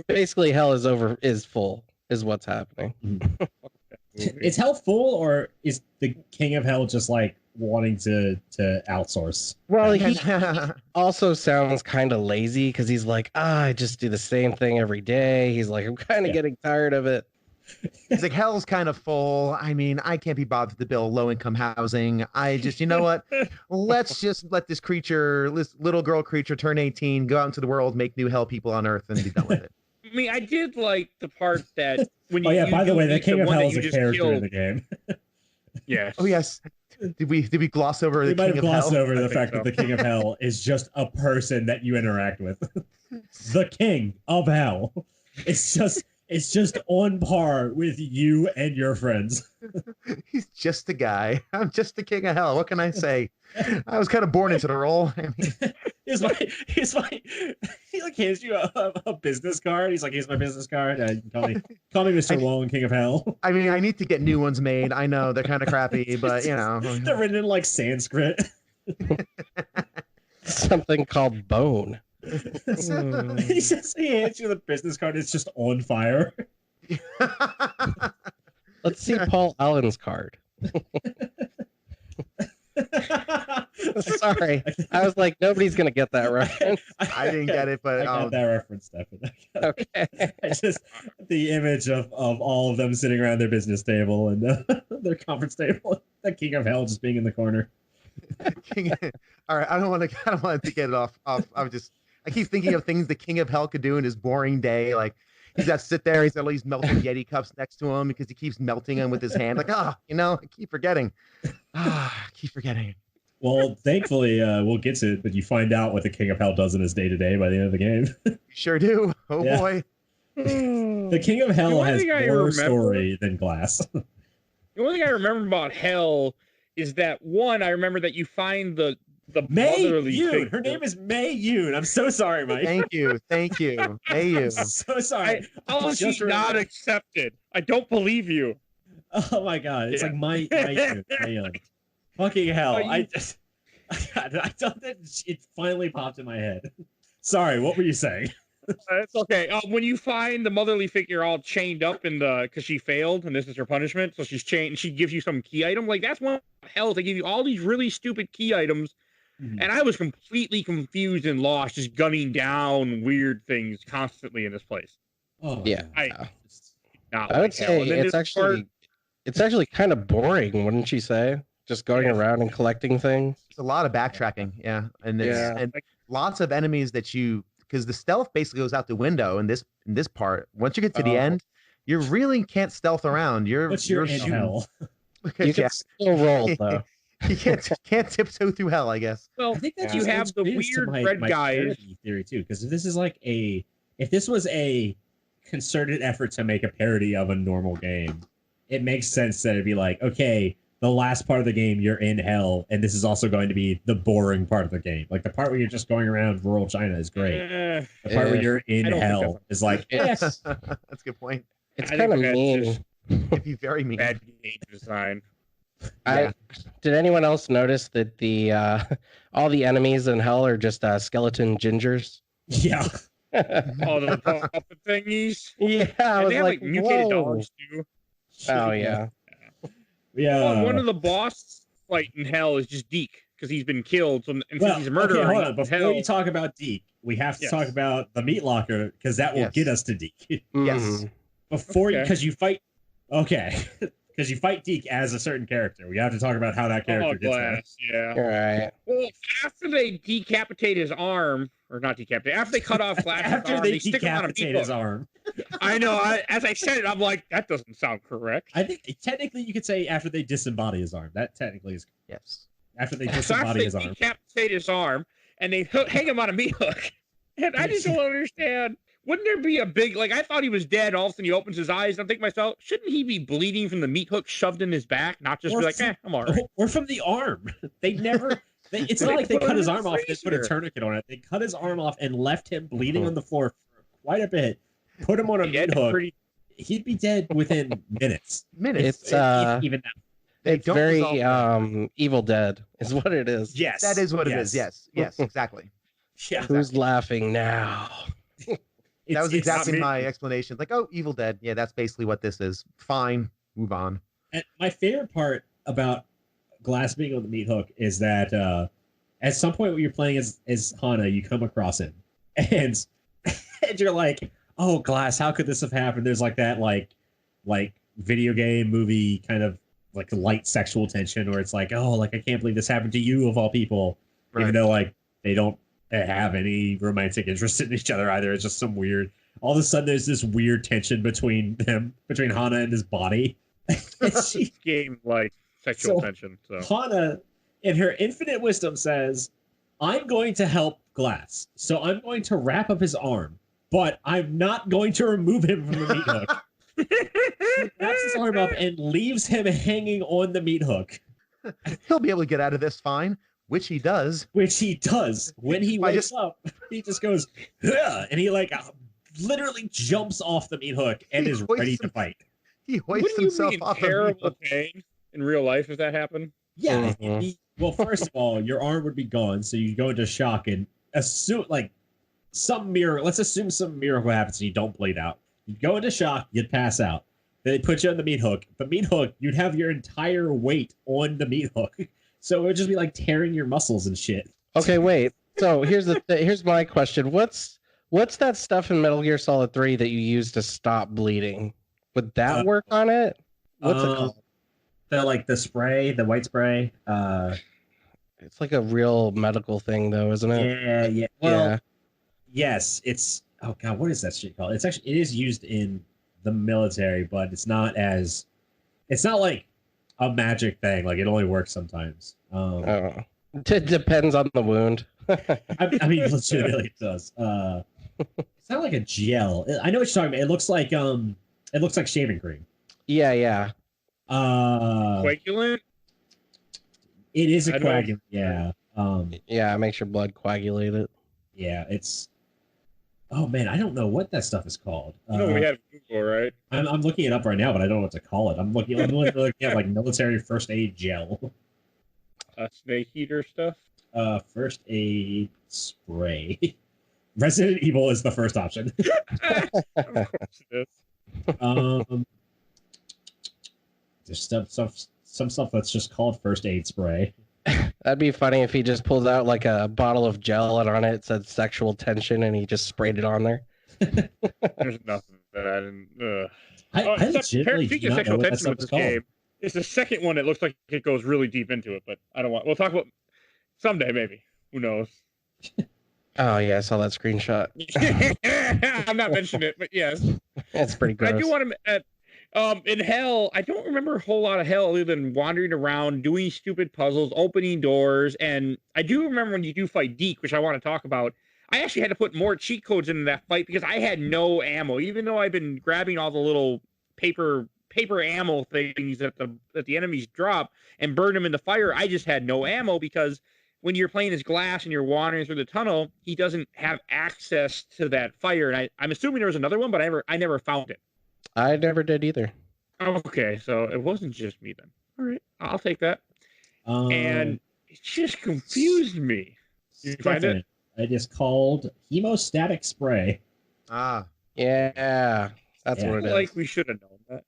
basically, hell is full, is what's happening. Is hell full, or is the king of hell just like wanting to outsource? Well, he also sounds kind of lazy because he's like, I just do the same thing every day. He's like, I'm kind of getting tired of it. He's like, hell's kind of full. I can't be bothered to build low-income housing. I just, you know what? Let's just let this little girl creature turn 18, go out into the world, make new hell people on Earth, and be done with it. I did like the part that when you. By the way, the king of hell is a character in the game. Yes. Oh yes. Did we gloss over We the might King have of glossed Hell? over the think fact so. that the King of Hell is just a person that you interact with. The King of Hell. It's just on par with you and your friends. He's just a guy. I'm just the King of Hell. What can I say? I was kind of born into the role. I mean, He's my he like hands you a business card. He's like, here's my business card. You can call me Mr. Wong, King of Hell. I mean, I need to get new ones made. I know they're kind of crappy, but you know. They're written in like Sanskrit. Something called bone. He hands you the business card. It's just on fire. Let's see Paul Allen's card. Sorry, I was like, nobody's gonna get that reference. I didn't get it, but I got that reference, Stefan. Okay. It's just the image of all of them sitting around their business table and their conference table. The King of Hell just being in the corner. All right, I don't want to get it off. I keep thinking of things the King of Hell could do in his boring day. Like he's got to sit there. He's got all these melting Yeti cups next to him because he keeps melting them with his hand. Like, I keep forgetting. Keep forgetting. Well, thankfully, we'll get to it, but you find out what the King of Hell does in his day-to-day by the end of the game. You sure do. Oh, Yeah. boy. The King of Hell has more story than Glass. The only thing I remember about Hell is that, one, I remember that you find the May motherly Yoon. figure. Her name is May Yoon. I'm so sorry, Mike. Thank you. Hey, you. I'm so sorry. She's not accepted. I don't believe you. Oh my god, it's Yeah. like my Yoon. Fucking hell! Oh, you- I thought that it finally popped in my head. Sorry, what were you saying? It's okay. When you find the motherly figure all chained up in because she failed and this is her punishment, so she's chained and she gives you some key item. Like that's one hell. They give you all these really stupid key items, and I was completely confused and lost, just gunning down weird things constantly in this place. Oh Yeah. Not I would like Hell. say And then it's actually kind of boring, wouldn't you say? Just going around and collecting things. It's a lot of backtracking. Yeah. And and lots of enemies because the stealth basically goes out the window in this part. Once you get to the end, you really can't stealth around. You're in shooting. hell. You can still roll though. You can't tiptoe through hell, I guess. Well, I think that you just have the leads to weird red my guys. parody theory too, because if this was a concerted effort to make a parody of a normal game, it makes sense that it'd be like, okay, the last part of the game you're in hell, and this is also going to be the boring part of the game. Like the part where you're just going around rural China is great. The part where you're in I don't think hell is like, It's, That's a good point. it's I kind of think that's mean. just It'd be very mean. bad game design. Did anyone else notice that the all the enemies in hell are just skeleton gingers? yeah. Oh, the puppet thingies. Yeah, I And was they have like, mutated whoa. dogs too. Oh yeah. Yeah. One of the boss fight in hell is just Deke because he's been killed. So, and since Well, he's a murderer, okay, hold on. Before hell, you talk about Deke, we have to Yes. talk about the meat locker because that will Yes. get us to Deke. Yes. Mhm. Before Okay. because you fight. Okay. Because you fight Deke as a certain character. We have to talk about how that character gets there. Glass, yeah. All right. Well, after they decapitate his arm, or not decapitate, after they cut off Glass's After arm, they stick him on a decapitate meat his hook. arm. I know. As I said it, I'm like, that doesn't sound correct. I think technically you could say after they disembody his arm. That technically is Yes. after they So after disembody they his arm. decapitate his arm, and they hang him on a meat hook, and I just don't understand. Wouldn't there be a big, like, I thought he was dead, all of a sudden he opens his eyes, and I'm thinking to myself, shouldn't he be bleeding from the meat hook shoved in his back, not just Or be like, from- I'm all right. Or from the arm. They never. It's not They like they put cut him his in arm the off and put a freezer. tourniquet on it. They cut his arm off and left him bleeding on the floor for quite a bit. Put him on a He meat had hook. pretty- He'd be dead within minutes. Minutes. It's Even now. They it's don't very resolve that. Evil Dead is what it is. Yes. That is what it is. Yes. Yes. Exactly. Yeah. Who's laughing now? That was It's not exactly me. my explanation. Like, oh, Evil Dead. Yeah, that's basically what this is. Fine. Move on. And my favorite part about Glass being on the meat hook is that at some point when you're playing as Hana, you come across him, and you're like, "Oh, Glass, how could this have happened?" There's like that like video game movie kind of like light sexual tension, where it's like, "Oh, like I can't believe this happened to you of all people," even though like they don't have any romantic interest in each other either. It's just some weird. All of a sudden, there's this weird tension between Hana and his body. And she, This game, like, sexual So, tension. So Hana, in her infinite wisdom, says, I'm going to help Glass. So I'm going to wrap up his arm, but I'm not going to remove him from the meat hook. She wraps his arm up and leaves him hanging on the meat hook. He'll be able to get out of this fine, which he does. Which he does. When he wakes up, he just goes, "Ugh," and he literally jumps off the meat hook and He is hoists ready to him- fight. He hoists wouldn't you himself be in off the meat terrible hook. pain in real life if that happened? Yeah. Mhm. Well, first of all, your arm would be gone, so you go into shock and assume some miracle. Let's assume some miracle happens and you don't bleed out. You'd go into shock, you'd pass out. Then they put you on the meat hook. The meat hook, you'd have your entire weight on the meat hook, so it would just be like tearing your muscles and shit. Okay, wait. So here's my question. What's that stuff in Metal Gear Solid 3 that you use to stop bleeding? Would that work on it? What's it called? The spray, the white spray. It's like a real medical thing, though, isn't it? Yeah. Well, Yeah. yes, it's. Oh god, what is that shit called? It is used in the military, but it's not like a magic thing. Like, it only works sometimes. Oh. It depends on the wound. I mean, legitimately, it does. It's not like a gel. I know what you're talking about. It looks like shaving cream. Yeah. Coagulant? It is a I don't- coagulant. Yeah. Yeah, it makes your blood coagulate it. Yeah. It's. Oh man, I don't know what that stuff is called. You know, we had Google, right? I'm looking it up right now, but I don't know what to call it. I'm looking at like military first aid gel. Snake eater stuff. First aid spray. Resident Evil is the first option. Of course it is. There's some stuff that's just called first aid spray. That'd be funny if he just pulled out like a bottle of gel and on it said sexual tension and he just sprayed it on there. There's nothing that I didn't. I Except, legitimately speaking do of not know sexual what that tension stuff with is this called. game, it's the second one that looks like it goes really deep into it, but I don't want. We'll talk about someday, maybe. Who knows? Oh yeah, I saw that screenshot. I'm not mentioning it, but yes. It's pretty But gross. I do want to. In Hell, I don't remember a whole lot of Hell other than wandering around, doing stupid puzzles, opening doors, and I do remember when you do fight Deke, which I want to talk about. I actually had to put more cheat codes into that fight because I had no ammo, even though I've been grabbing all the little paper ammo things that the enemies drop and burn them in the fire. I just had no ammo because when you're playing as Glass and you're wandering through the tunnel, he doesn't have access to that fire. And I'm assuming there was another one, but I never found it. I never did either. Okay, so it wasn't just me then. All right, I'll take that. And it just confused me. You find it? It is called hemostatic spray. Ah, Yeah, that's Yeah. what it is. Like we should have known that.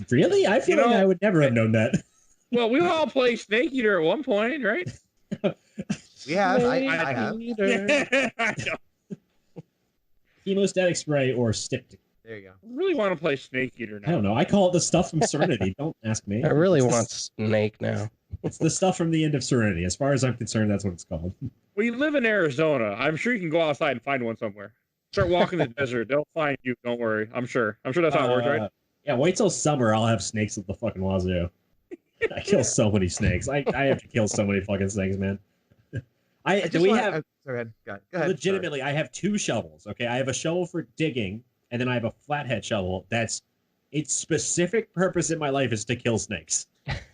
Really? I feel You like know- I would never have known that. Well, we all played Snake Eater at one point, right? we have. I have. I know. Hemostatic spray or styptic. There you go. I really want to play Snake Eater I now. don't know. I call it the stuff from Serenity. Don't ask me. I really It's want Snake now. It's the stuff from the end of Serenity. As far as I'm concerned, that's what it's called. Well, you live in Arizona. I'm sure you can go outside and find one somewhere. Start walking the desert. They'll find you. Don't worry. I'm sure that's how it works, right? Yeah, wait till summer. I'll have snakes at the fucking wazoo. I kill so many snakes. I have to kill so many fucking snakes, man. I just We wanna- have Go ahead. Go ahead. legitimately. I have two shovels. Okay, I have a shovel for digging, and then I have a flathead shovel. Its specific purpose in my life is to kill snakes.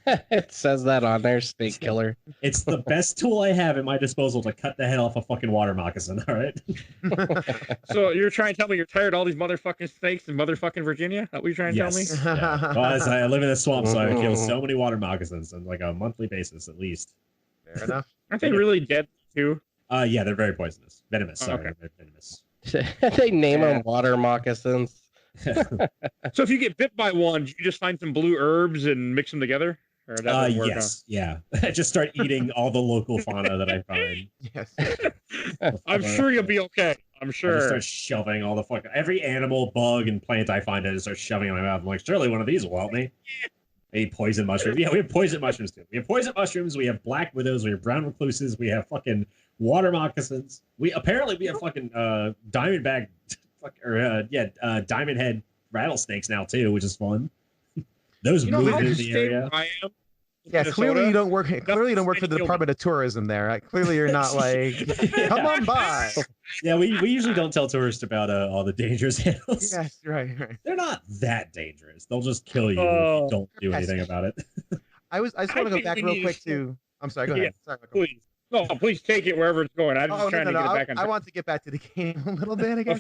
It says that on there, Snake Killer. It's the best tool I have at my disposal to cut the head off a fucking water moccasin. All right. So you're trying to tell me you're tired of all these motherfucking snakes in motherfucking Virginia? That what you're trying to tell me? Yes. Yeah. Well, as I live in a swamp, so I kill so many water moccasins on like a monthly basis at least. Fair enough. Aren't they really dead too? Yeah, they're very poisonous. Venomous. Oh, Sorry, okay. they're venomous. They name Yeah. them water moccasins. So if you get bit by one, you just find some blue herbs and mix them together? Or that doesn't work, Yes, yeah. I just start eating all the local fauna that I find. Yes. I'm sure you'll be okay. I'm I just sure. start shoving all the fucking every animal, bug, and plant I find. I just start shoving in my mouth. I'm like, surely one of these will help me. I eat poison mushrooms. Yeah, we have poison mushrooms too. We have poison mushrooms. We have black widows. We have brown recluses. We have fucking water moccasins. We have fucking diamondback, diamond head rattlesnakes now too, which is fun. Those You know move how into the stable area. I am? Yeah, clearly you don't work. Clearly you don't work for the Department of Tourism there. Right? Clearly you're not like, come on by. Yeah, we usually don't tell tourists about all the dangerous animals. Yes, right. They're not that dangerous. They'll just kill you if you don't do anything about it. I just want to go back real quick to. I'm sorry. Go ahead. Sorry, please. No, please take it wherever it's going. I'm just trying to get it back on. I want to get back to the game a little bit, I guess.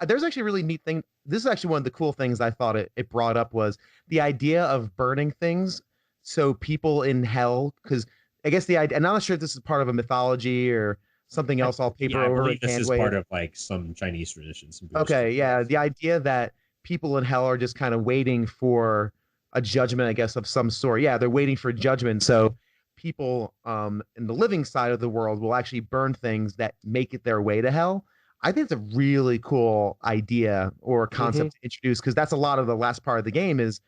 There's actually a really neat thing. This is actually one of the cool things I thought it brought up was the idea of burning things. So people in hell, because I guess the idea, and I'm not sure if this is part of a mythology or something else. I'll paper over. I believe this is part of like some Chinese tradition. Okay, yeah, the idea that people in hell are just kind of waiting for a judgment, I guess, of some sort. Yeah, they're waiting for judgment. So people in the living side of the world will actually burn things that make it their way to hell. I think it's a really cool idea or concept to introduce, because that's a lot of the last part of the game is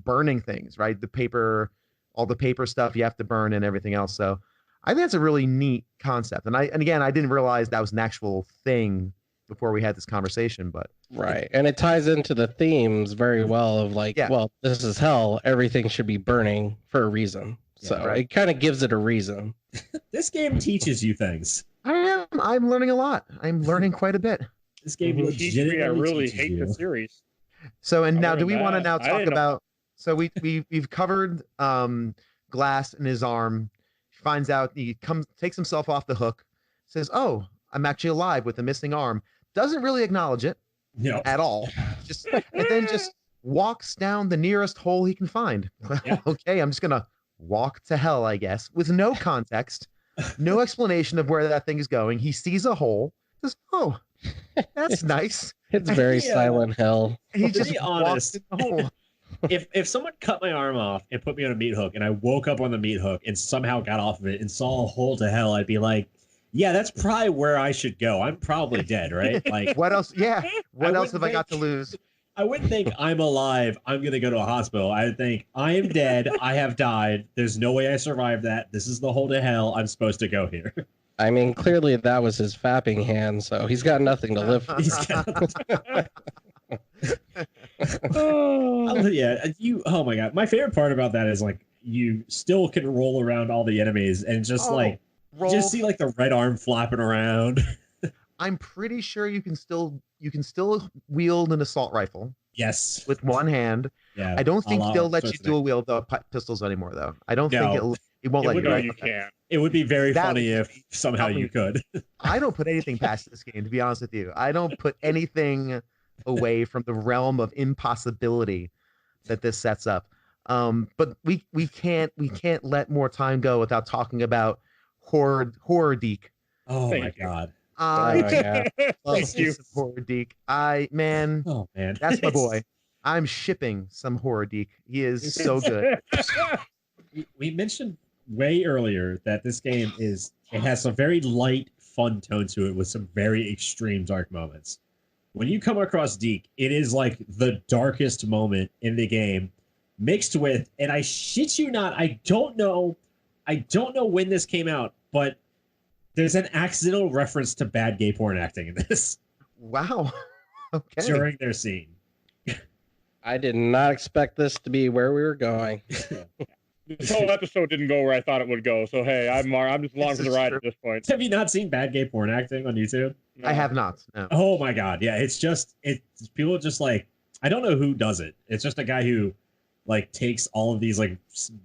burning things, right? The paper, all the paper stuff you have to burn and everything else. So I think that's a really neat concept. And again, I didn't realize that was an actual thing before we had this conversation, but right. And it ties into the themes very well of like, well, this is hell. Everything should be burning for a reason. So it kind of gives it a reason. This game teaches you things. I'm learning a lot. I'm learning quite a bit. This game legitimately I really teaches hate you. the series. So, and now do we want to now talk about, so we've covered Glass in his arm. He finds out, takes himself off the hook, says, "Oh, I'm actually alive with a missing arm." Doesn't really acknowledge it at all. And then just walks down the nearest hole he can find. Okay, I'm just gonna walk to hell, I guess, with no context, no explanation of where that thing is going. He sees a hole, says, "Oh, that's nice." It's very silent hell. And he just walks in the hole. If someone cut my arm off and put me on a meat hook and I woke up on the meat hook and somehow got off of it and saw a hole to hell, I'd be like, yeah, that's probably where I should go. I'm probably dead, right? Like, what else? Yeah. What else have I got to lose? I wouldn't think I'm alive, I'm going to go to a hospital. I would think I am dead. I have died. There's no way I survived that. This is the hole to hell. I'm supposed to go here. I mean, clearly that was his fapping hand, so he's got nothing to live for. Oh my God. My favorite part about that is like, you still can roll around all the enemies and just just see like the red arm flapping around. I'm pretty sure you can still wield an assault rifle. Yes, with one hand. Yeah, I don't think they'll let you dual wield the pistols anymore, though. I don't think it won't let you. Right? You can. It would be very funny if somehow you could. I don't put anything past this game, to be honest with you. I don't put anything away from the realm of impossibility that this sets up. But we can't let more time go without talking about horror deek. Oh my God. Thank you. Horror deek. Oh man, that's my boy. I'm shipping some horror deek. He is so good. We mentioned way earlier that this game has some very light, fun tone to it with some very extreme dark moments. When you come across Deke, it is like the darkest moment in the game, mixed with, and I shit you not, I don't know when this came out, but there's an accidental reference to bad gay porn acting in this. Wow. Okay. During their scene. I did not expect this to be where we were going. This whole episode didn't go where I thought it would go. So hey, I'm just along for the ride at this point. Have you not seen bad gay porn acting on YouTube? No. I have not. No. Oh my God. Yeah, it's people just like, I don't know who does it. It's just a guy who like takes all of these like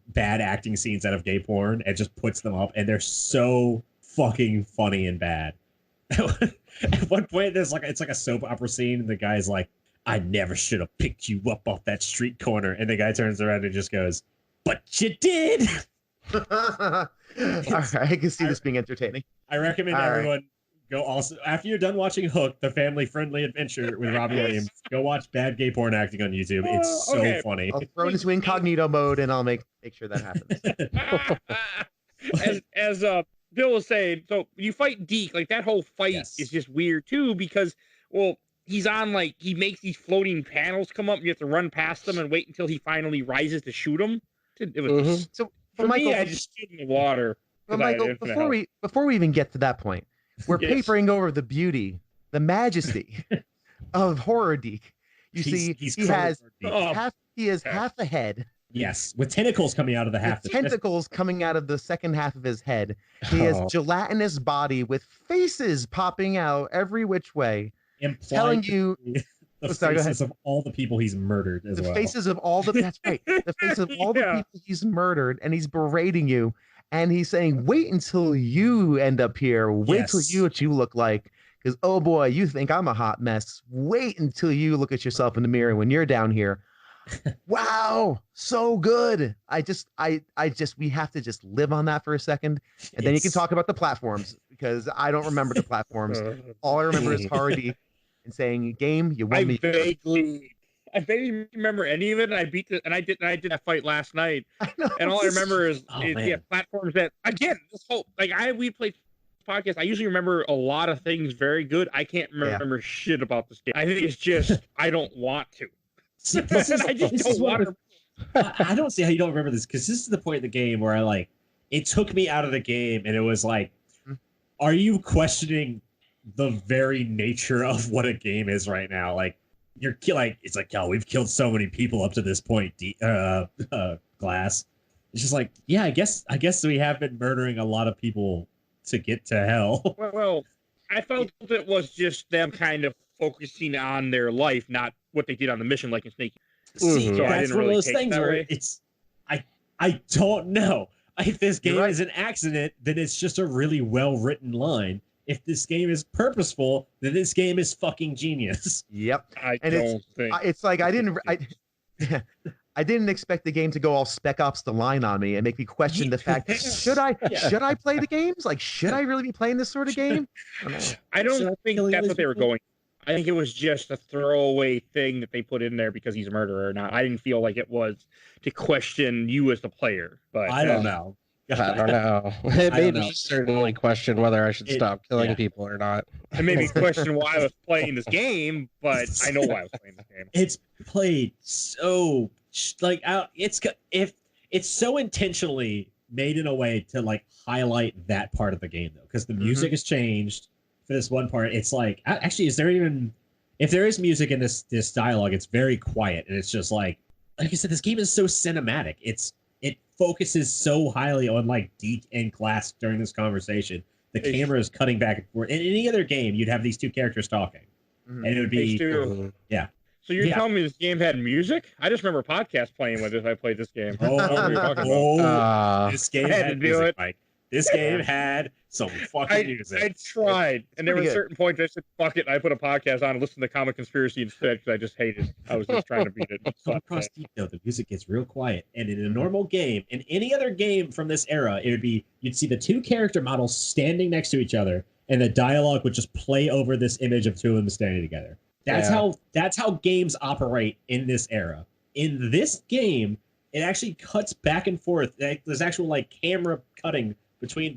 bad acting scenes out of gay porn and just puts them up, and they're so fucking funny and bad. At one point, it's like a soap opera scene, and the guy's like, "I never should have picked you up off that street corner," and the guy turns around and just goes, "But you did." All right, I can see this being entertaining. I recommend everyone go also after you're done watching Hook, the family-friendly adventure with Robin Williams. Go watch bad gay porn acting on YouTube. It's so funny. I'll throw it into incognito mode, and I'll make sure that happens. as Bill was saying, so you fight Deke, like that whole fight is just weird too, because he's on like, he makes these floating panels come up and you have to run past them and wait until he finally rises to shoot them. It was so for Michael, me, I just stood in the water. But Michael, before we even get to that point, we're papering over the beauty, the majesty of horror Deke. You see, he has half a head Yes, with tentacles coming out of the half. With tentacles coming out of the second half of his head. He has gelatinous body with faces popping out every which way, telling you the faces of all the people he's murdered as well. The faces of all the that's right. The faces of all the people he's murdered, and he's berating you, and he's saying, "Wait until you end up here. Wait till you what you look like." Because oh boy, you think I'm a hot mess. Wait until you look at yourself in the mirror when you're down here. Wow, so good. We have to just live on that for a second, and then you can talk about the platforms, because I don't remember the platforms. All I remember is Hardy and saying, "Game, you won me." I vaguely remember any of it. And I beat it, and I did that fight last night. And all I remember is platforms that again, this whole we played podcast. I usually remember a lot of things very good. I can't remember shit about this game. I think it's just I don't want to. See, I don't see how you don't remember this, because this is the point in the game where it took me out of the game, and it was like, are you questioning the very nature of what a game is right now? Like, it's like, oh, we've killed so many people up to this point. Glass. It's just like, yeah, I guess we have been murdering a lot of people to get to hell. Well, I felt it was just them kind of focusing on their life, not what they did on the mission, like in Snake. See, so that's one of those things where it's, I don't know. If this game is an accident, then it's just a really well-written line. If this game is purposeful, then this game is fucking genius. Yep. It's like I didn't expect the game to go all Spec Ops The Line on me and make me question the fact, should I play the games? Like, should I really be playing this sort of game? I don't think that's what they were going. I think it was just a throwaway thing that they put in there because he's a murderer or not. I didn't feel like it was to question you as the player. But I don't know. I don't know. It made me certainly question whether I should stop killing people or not. It made me question why I was playing this game, but I know why I was playing this game. It's played so it's so intentionally made in a way to highlight that part of the game, though, because the music has changed for this one part. It's like, actually, if there is music in this dialogue, it's very quiet, and it's just like I said, this game is so cinematic. It focuses so highly on Deke and Glass during this conversation. The camera is cutting back and forth. In any other game, you'd have these two characters talking, and it would be So you're telling me this game had music? I just remember podcasts playing with it if I played this game. This game had music, Mike. This game had some fucking music. I tried, and there were certain points I said, fuck it, and I put a podcast on and listened to Comic Conspiracy instead because I just hated it. I was just trying to beat it. Across Deep, though, the music gets real quiet. And in a normal game, in any other game from this era, it would be, you'd see the two character models standing next to each other, and the dialogue would just play over this image of two of them standing together. That's how games operate in this era. In this game, it actually cuts back and forth. There's actual camera cutting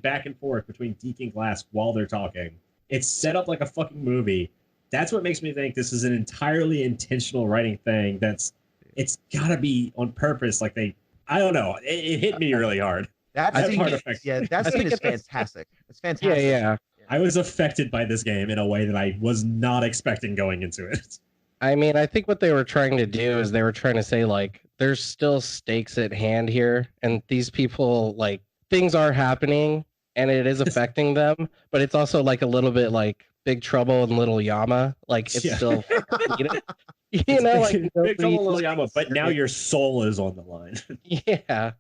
back and forth between Deke and Glass while they're talking. It's set up like a fucking movie. That's what makes me think this is an entirely intentional writing thing. It's gotta be on purpose. I don't know. It hit me really hard. That scene is fantastic. It's fantastic. Yeah. I was affected by this game in a way that I was not expecting going into it. I mean, I think what they were trying to do is they were trying to say there's still stakes at hand here, and these people things are happening and it is affecting them, but it's also a little bit like Big Trouble in Little Yama. It's still, Big Trouble in Little Yama, but now your soul is on the line. Yeah.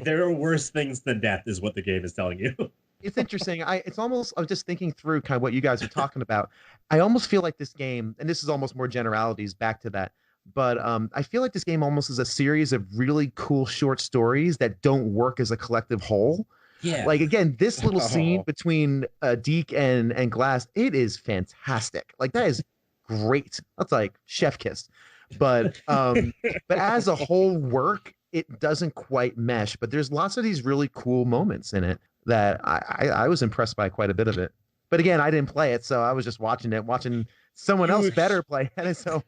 There are worse things than death is what the game is telling you. It's interesting. I was just thinking through kind of what you guys are talking about. I almost feel like this game, and this is almost more generalities back to that, but I feel like this game almost is a series of really cool short stories that don't work as a collective whole. Yeah. Again, this little scene between Deke and Glass, it is fantastic. That is great. That's chef kiss. But as a whole work, it doesn't quite mesh. But there's lots of these really cool moments in it that I was impressed by quite a bit of it. But again, I didn't play it, so I was just watching someone else better play it. So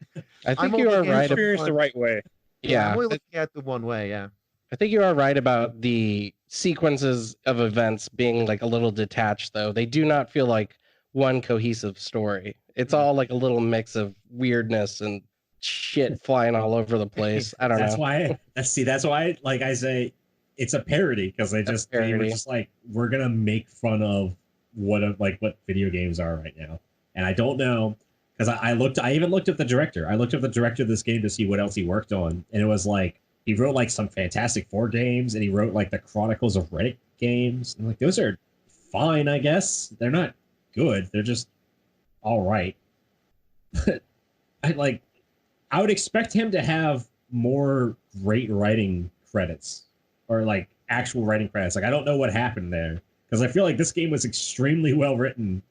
I think you are right. Experience the right way. Yeah, I'm only looking at the one way. Yeah, I think you are right about the sequences of events being a little detached, though. They do not feel like one cohesive story. It's all a little mix of weirdness and shit flying all over the place. I don't That's know. why. That's why. Like I say, it's a parody because they were just like, we're gonna make fun of what video games are right now. And I don't know because I even looked up the director. I looked up the director of this game to see what else he worked on, and it was like he wrote like some Fantastic Four games, and he wrote like the Chronicles of Riddick games. And like those are fine, I guess. They're not good. They're just all right. But I would expect him to have more great writing credits or like actual writing credits. Like I don't know what happened there because I feel like this game was extremely well written,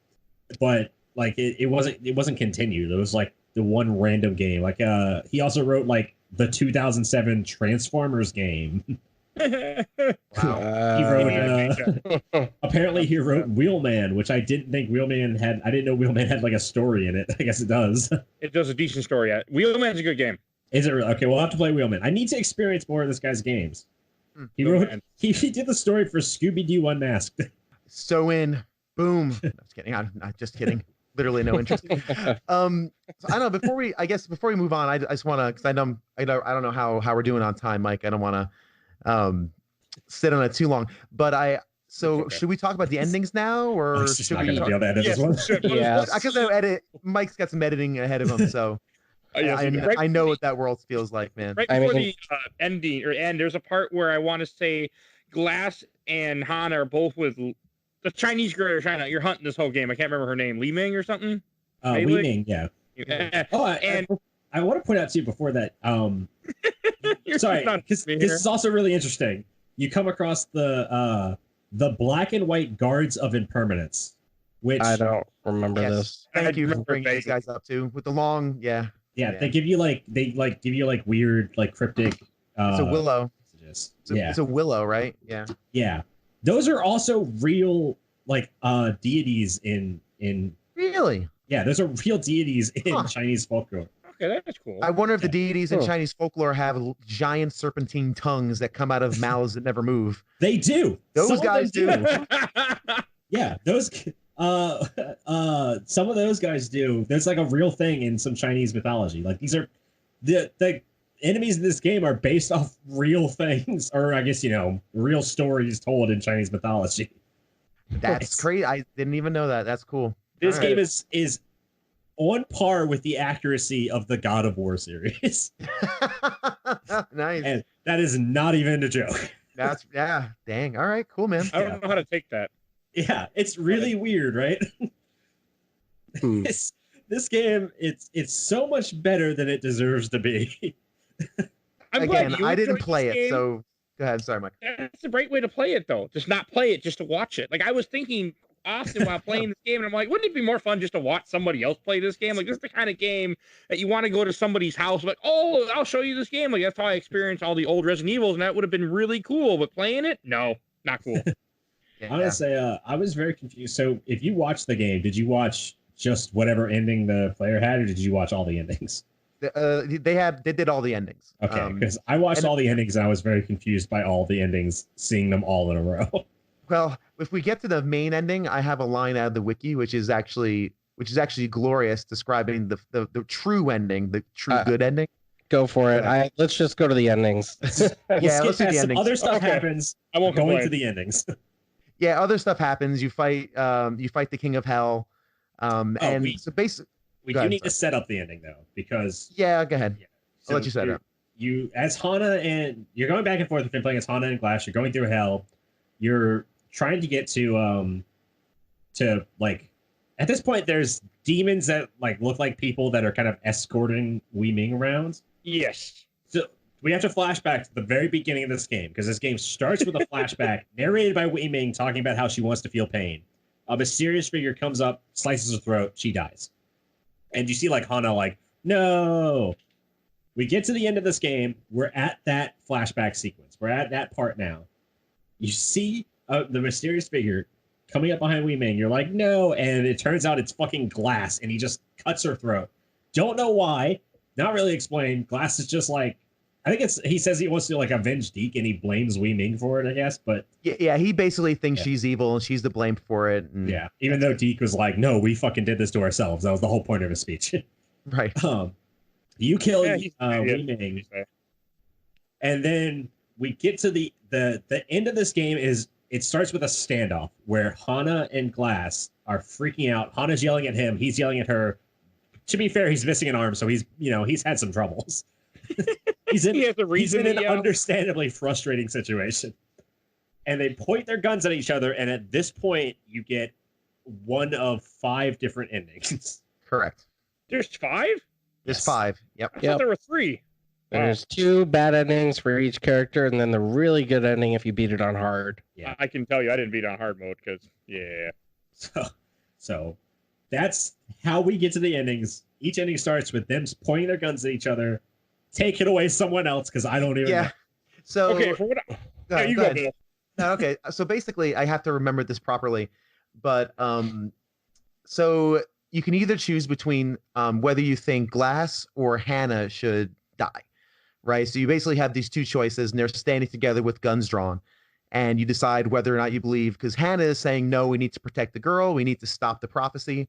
but like it wasn't continued. It was like the one random game. Like he also wrote like the 2007 Transformers game. Wow. He wrote apparently he wrote Wheelman, which I didn't think Wheelman had. I didn't know Wheelman had like a story in it. I guess it does. It does a decent story. Wheelman's a good game. Is it really? Okay, we'll have to play Wheelman. I need to experience more of this guy's games. He wrote. He did the story for Scooby-Doo Unmasked. So in boom. No, just kidding. I'm not just kidding. Literally no interest. So I don't know. Before we move on, I just want to, because I don't know how we're doing on time, Mike. I don't want to sit on it too long. But should we talk about the endings now, or should we? Be able to edit this one? Yeah, Because Mike's got some editing ahead of him, so I know what that world feels like, man. Right before the end, there's a part where I want to say Glass and Han are both with the Chinese girl you're hunting this whole game. I can't remember her name. Li Ming or something? Wei Ming, yeah. Oh, I want to point out too before that. Sorry, because this is also really interesting. You come across the black and white guards of impermanence, which I don't remember this. Thank you for bringing these guys up too with the long, yeah. They give you weird cryptic. It's a willow. It's a willow, right? Yeah. Yeah. Those are also real deities in Really? Yeah, those are real deities in Chinese folklore. Okay, that's cool. I wonder if the deities in Chinese folklore have giant serpentine tongues that come out of mouths that never move. They do. Those guys do. Yeah, those some of those guys do. There's like a real thing in some Chinese mythology. Like these are the enemies in this game are based off real things, or I guess real stories told in Chinese mythology. That's crazy. I didn't even know that. That's cool. This game is on par with the accuracy of the God of War series. Nice. And that is not even a joke. Dang. All right. Cool, man. I don't know how to take that. Yeah, it's really weird, right? This game, it's so much better than it deserves to be. Again, I didn't play it, so go ahead. Sorry, Mike. That's a great way to play it, though. Just not play it, just to watch it. Like I was thinking often while playing this game, and I'm like, wouldn't it be more fun just to watch somebody else play this game? Like this is the kind of game that you want to go to somebody's house, like, oh, I'll show you this game. Like that's how I experienced all the old Resident Evils, and that would have been really cool. But playing it, no, not cool. I want to say, I was very confused. So if you watched the game, did you watch just whatever ending the player had, or did you watch all the endings? They did all the endings. Okay, because I watched all the endings and I was very confused by all the endings, seeing them all in a row. Well, if we get to the main ending, I have a line out of the wiki, which is actually glorious, describing the true ending, the true good ending. Go for it. Let's just go to the endings. Let's do the endings. Other stuff happens. I won't go complain. into the endings. Yeah, other stuff happens. You fight the King of Hell. So basically, we do need to set up the ending though, because go ahead. Yeah. I'll let you set it up. You as Hana, and you're going back and forth. If you're playing as Hana and Glass, you're going through hell. You're trying to get to at this point there's demons that look like people that are kind of escorting Wei Ming around. Yes. So we have to flash back to the very beginning of this game, because this game starts with a flashback narrated by Wei Ming talking about how she wants to feel pain. A mysterious figure comes up, slices her throat, she dies. And you see Hana no. We get to the end of this game. We're at that flashback sequence. We're at that part now. You see the mysterious figure coming up behind Wei Ming. You're like, no. And it turns out it's fucking Glass, and he just cuts her throat. Don't know why. Not really explained. Glass is just I think he says he wants to avenge Deke, and he blames Wei Ming for it, I guess. But yeah, he basically thinks she's evil and she's to blame for it. And... yeah, even though Deke was like, no, we fucking did this to ourselves. That was the whole point of his speech. Right. You kill Yeah, Wei Ming, and then we get to the end of this game. It starts with a standoff where Hana and Glass are freaking out. Hana's yelling at him. He's yelling at her. To be fair, he's missing an arm, so he's had some troubles. He's in an understandably frustrating situation. And they point their guns at each other, and at this point, you get one of 5 different endings. Correct. There's 5? There's 5. Yep. I thought there were 3. There's 2 bad endings for each character, and then the really good ending if you beat it on hard. Yeah, I can tell you I didn't beat it on hard mode because, yeah. So that's how we get to the endings. Each ending starts with them pointing their guns at each other, taking away someone else because I don't even know. So okay, for what you go, Bill. Okay, so basically, I have to remember this properly, but so you can either choose between whether you think Glass or Hana should die, right? So you basically have these 2 choices, and they're standing together with guns drawn, and you decide whether or not you believe, because Hana is saying, no, we need to protect the girl, we need to stop the prophecy,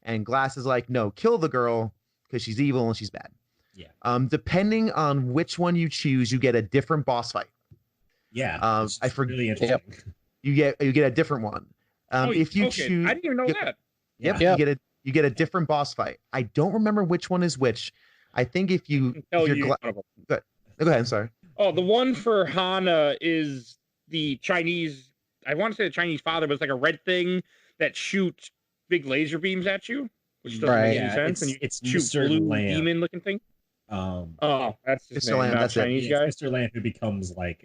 and Glass is like, no, kill the girl because she's evil and she's bad. Yeah. Depending on which one you choose, you get a different boss fight. Yeah. I forget. Really interesting. Yep. You get a different one. If you choose, I didn't even know that. Yep. You get a different boss fight. I don't remember which one is which. I think if you Go ahead. I'm sorry. Oh, the one for Hana is the Chinese. I want to say the Chinese father, but it's like a red thing that shoots big laser beams at you, which doesn't make any sense. And it's shoot Mr. blue Lamb. demon-looking thing. That's his Mr. name, Lamb, not that's it. Chinese Yeah, guy. it's Mr. Lamb who becomes like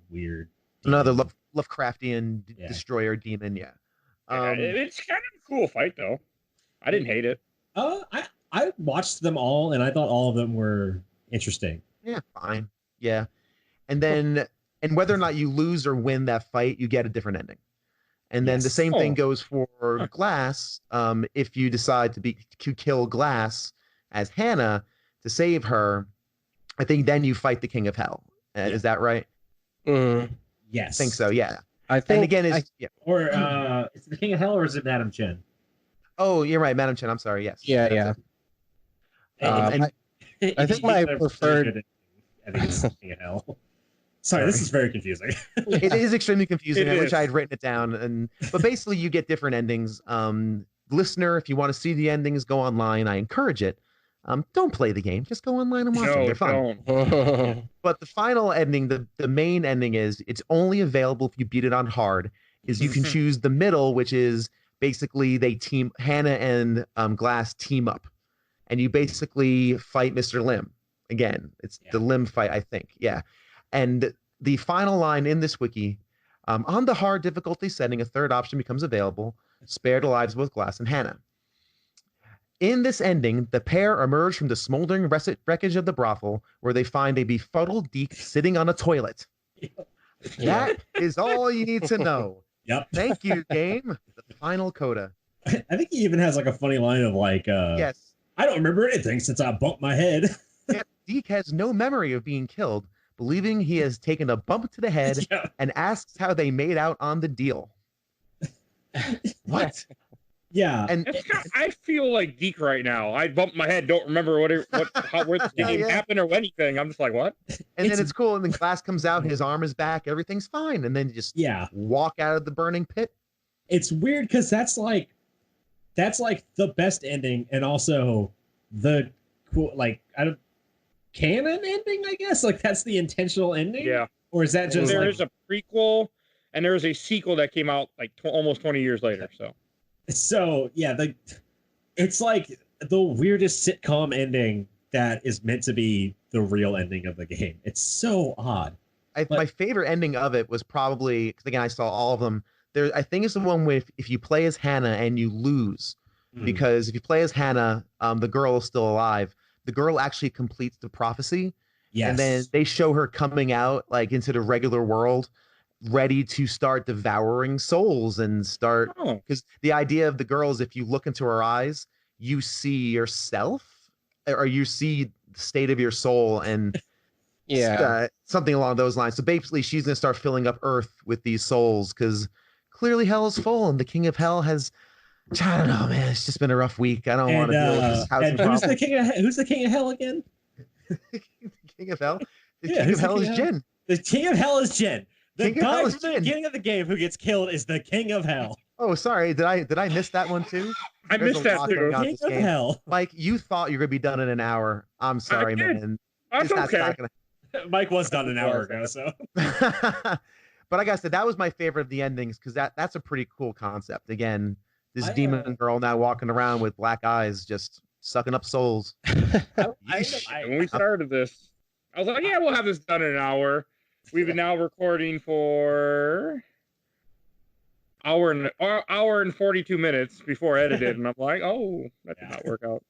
weird. Another Lovecraftian Yeah. destroyer demon. Yeah. It's kind of a cool fight, though. I didn't hate it. I watched them all, and I thought all of them were interesting. Yeah, fine. Yeah. And then, and whether or not you lose or win that fight, you get a different ending. And then the same thing goes for Glass. If you decide to kill Glass as Hana to save her, I think then you fight the King of Hell. Is that right? Yes. I think so, yeah. I think, and again, Or is it the King of Hell or is it Madam Chen? Oh, you're right, Madam Chen. I'm sorry. Yes. Yeah. I think my preferred. I think it's King of Hell. Sorry, this is very confusing. It is extremely confusing. I wish I had written it down. But basically, you get different endings. Listener, if you want to see the endings, go online. I encourage it. Don't play the game. Just go online and watch them. They're fun. But the final ending, the main ending is it's only available if you beat it on hard. Is you can choose the middle, which is basically Hana and Glass team up, and you basically fight Mr. Lim again. It's the Lim fight, I think. Yeah. And the final line in this wiki, on the hard difficulty setting, a third option becomes available: spare the lives of both Glass and Hana. In this ending, the pair emerge from the smoldering wreckage of the brothel, where they find a befuddled Deke sitting on a toilet. That is all you need to know. Yep. Thank you, game. The final coda. I think he even has like a funny line of like, yes, I don't remember anything since I bumped my head. Yeah, Deke has no memory of being killed, believing he has taken a bump to the head, and asks how they made out on the deal. What? Yeah. And I feel like Deke right now. I bumped my head, don't remember where the game happened or anything. I'm just like, what? And then it's cool, and then Glass comes out, his arm is back, everything's fine, and then you just walk out of the burning pit. It's weird because that's like the best ending, and also the cool canon ending, I guess. Like that's the intentional ending. Yeah. Or is that just there is a prequel and there is a sequel that came out like almost 20 years later. So yeah, it's like the weirdest sitcom ending that is meant to be the real ending of the game. It's so odd. My favorite ending of it was probably, because again I saw all of them. I think it's the one with if you play as Hana and you lose, because if you play as Hana, the girl is still alive. The girl actually completes the prophecy. Yes. And then they show her coming out like into the regular world, ready to start devouring souls and start, because the idea of the girl is if you look into her eyes, you see yourself or you see the state of your soul and something along those lines. So basically she's going to start filling up Earth with these souls because clearly hell is full and the King of Hell has I don't know, man. It's just been a rough week. I don't want to deal with this housing And problem. who's the king of hell again? King of hell? The Yeah, king who's of hell the is king of hell? Jin. The king of hell is Jin. The King of hell guy is from the Jin. beginning of the game who gets killed is the king of hell. Oh, sorry. Did I miss that one too? I There's missed a that lot too. going on King this of game. hell. Mike, you thought you were gonna be done in an hour. I'm sorry, did. man. That's That's okay. not gonna... Mike was done an hour ago, so. But like I said, that was my favorite of the endings because that's a pretty cool concept. Again, this demon girl now walking around with black eyes, just sucking up souls. When we started this, I was like, yeah, we'll have this done in an hour. We've been now recording for hour and 42 minutes before edited, and I'm like, oh, that did not work out.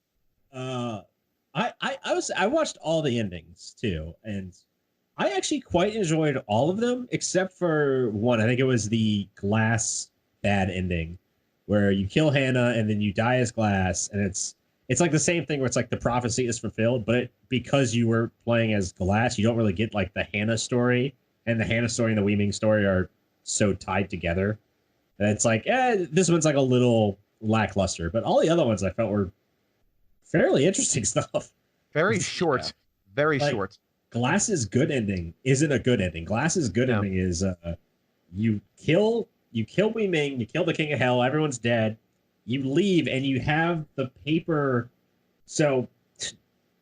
I watched all the endings too, and I actually quite enjoyed all of them except for one. I think it was the Glass bad ending, where you kill Hannah and then you die as Glass, and it's like the same thing where it's like the prophecy is fulfilled, but because you were playing as Glass, you don't really get like the Hannah story, and the Hannah story and the Wee Ming story are so tied together that it's like, this one's like a little lackluster, but all the other ones I felt were fairly interesting stuff. Very short. Very short. Glass's good ending isn't a good ending. Glass's good ending is you kill Wee Ming, you kill the King of Hell, everyone's dead, you leave, and you have the paper. So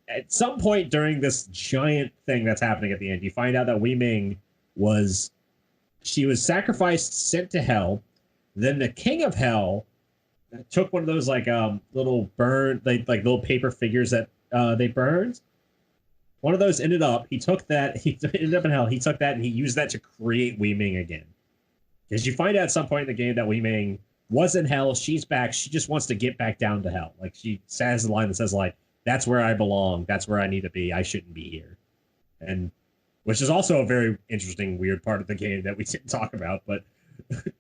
at some point during this giant thing that's happening at the end, you find out that Wee Ming was sacrificed, sent to hell. Then the King of Hell took one of those like little little paper figures that they burned. One of those ended up in hell. He took that and he used that to create Wee Ming again. Because you find out at some point in the game that Wee Ming was in hell. She's back. She just wants to get back down to hell. Like she says the line that says like, "That's where I belong. That's where I need to be. I shouldn't be here." And which is also a very interesting, weird part of the game that we didn't talk about. But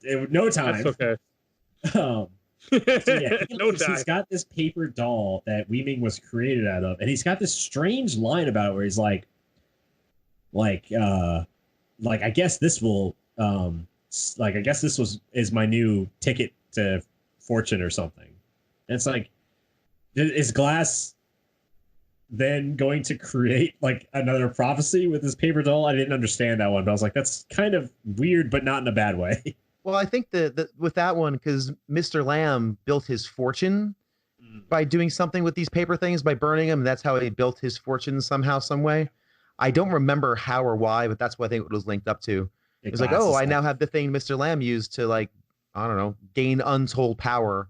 no time. That's okay. So yeah, No time. He's got this paper doll that Wee Ming was created out of, and he's got this strange line about it where he's like I guess this will I guess this is my new ticket to fortune or something. And it's like, is Glass then going to create like another prophecy with this paper doll? I didn't understand that one, but I was like, that's kind of weird, but not in a bad way. Well, I think that with that one, because Mr. Lamb built his fortune by doing something with these paper things, by burning them. That's how he built his fortune somehow, some way. I don't remember how or why, but that's what I think it was linked up to. It was like, oh, I now have the thing Mr. Lamb used to, like, I don't know, gain untold power.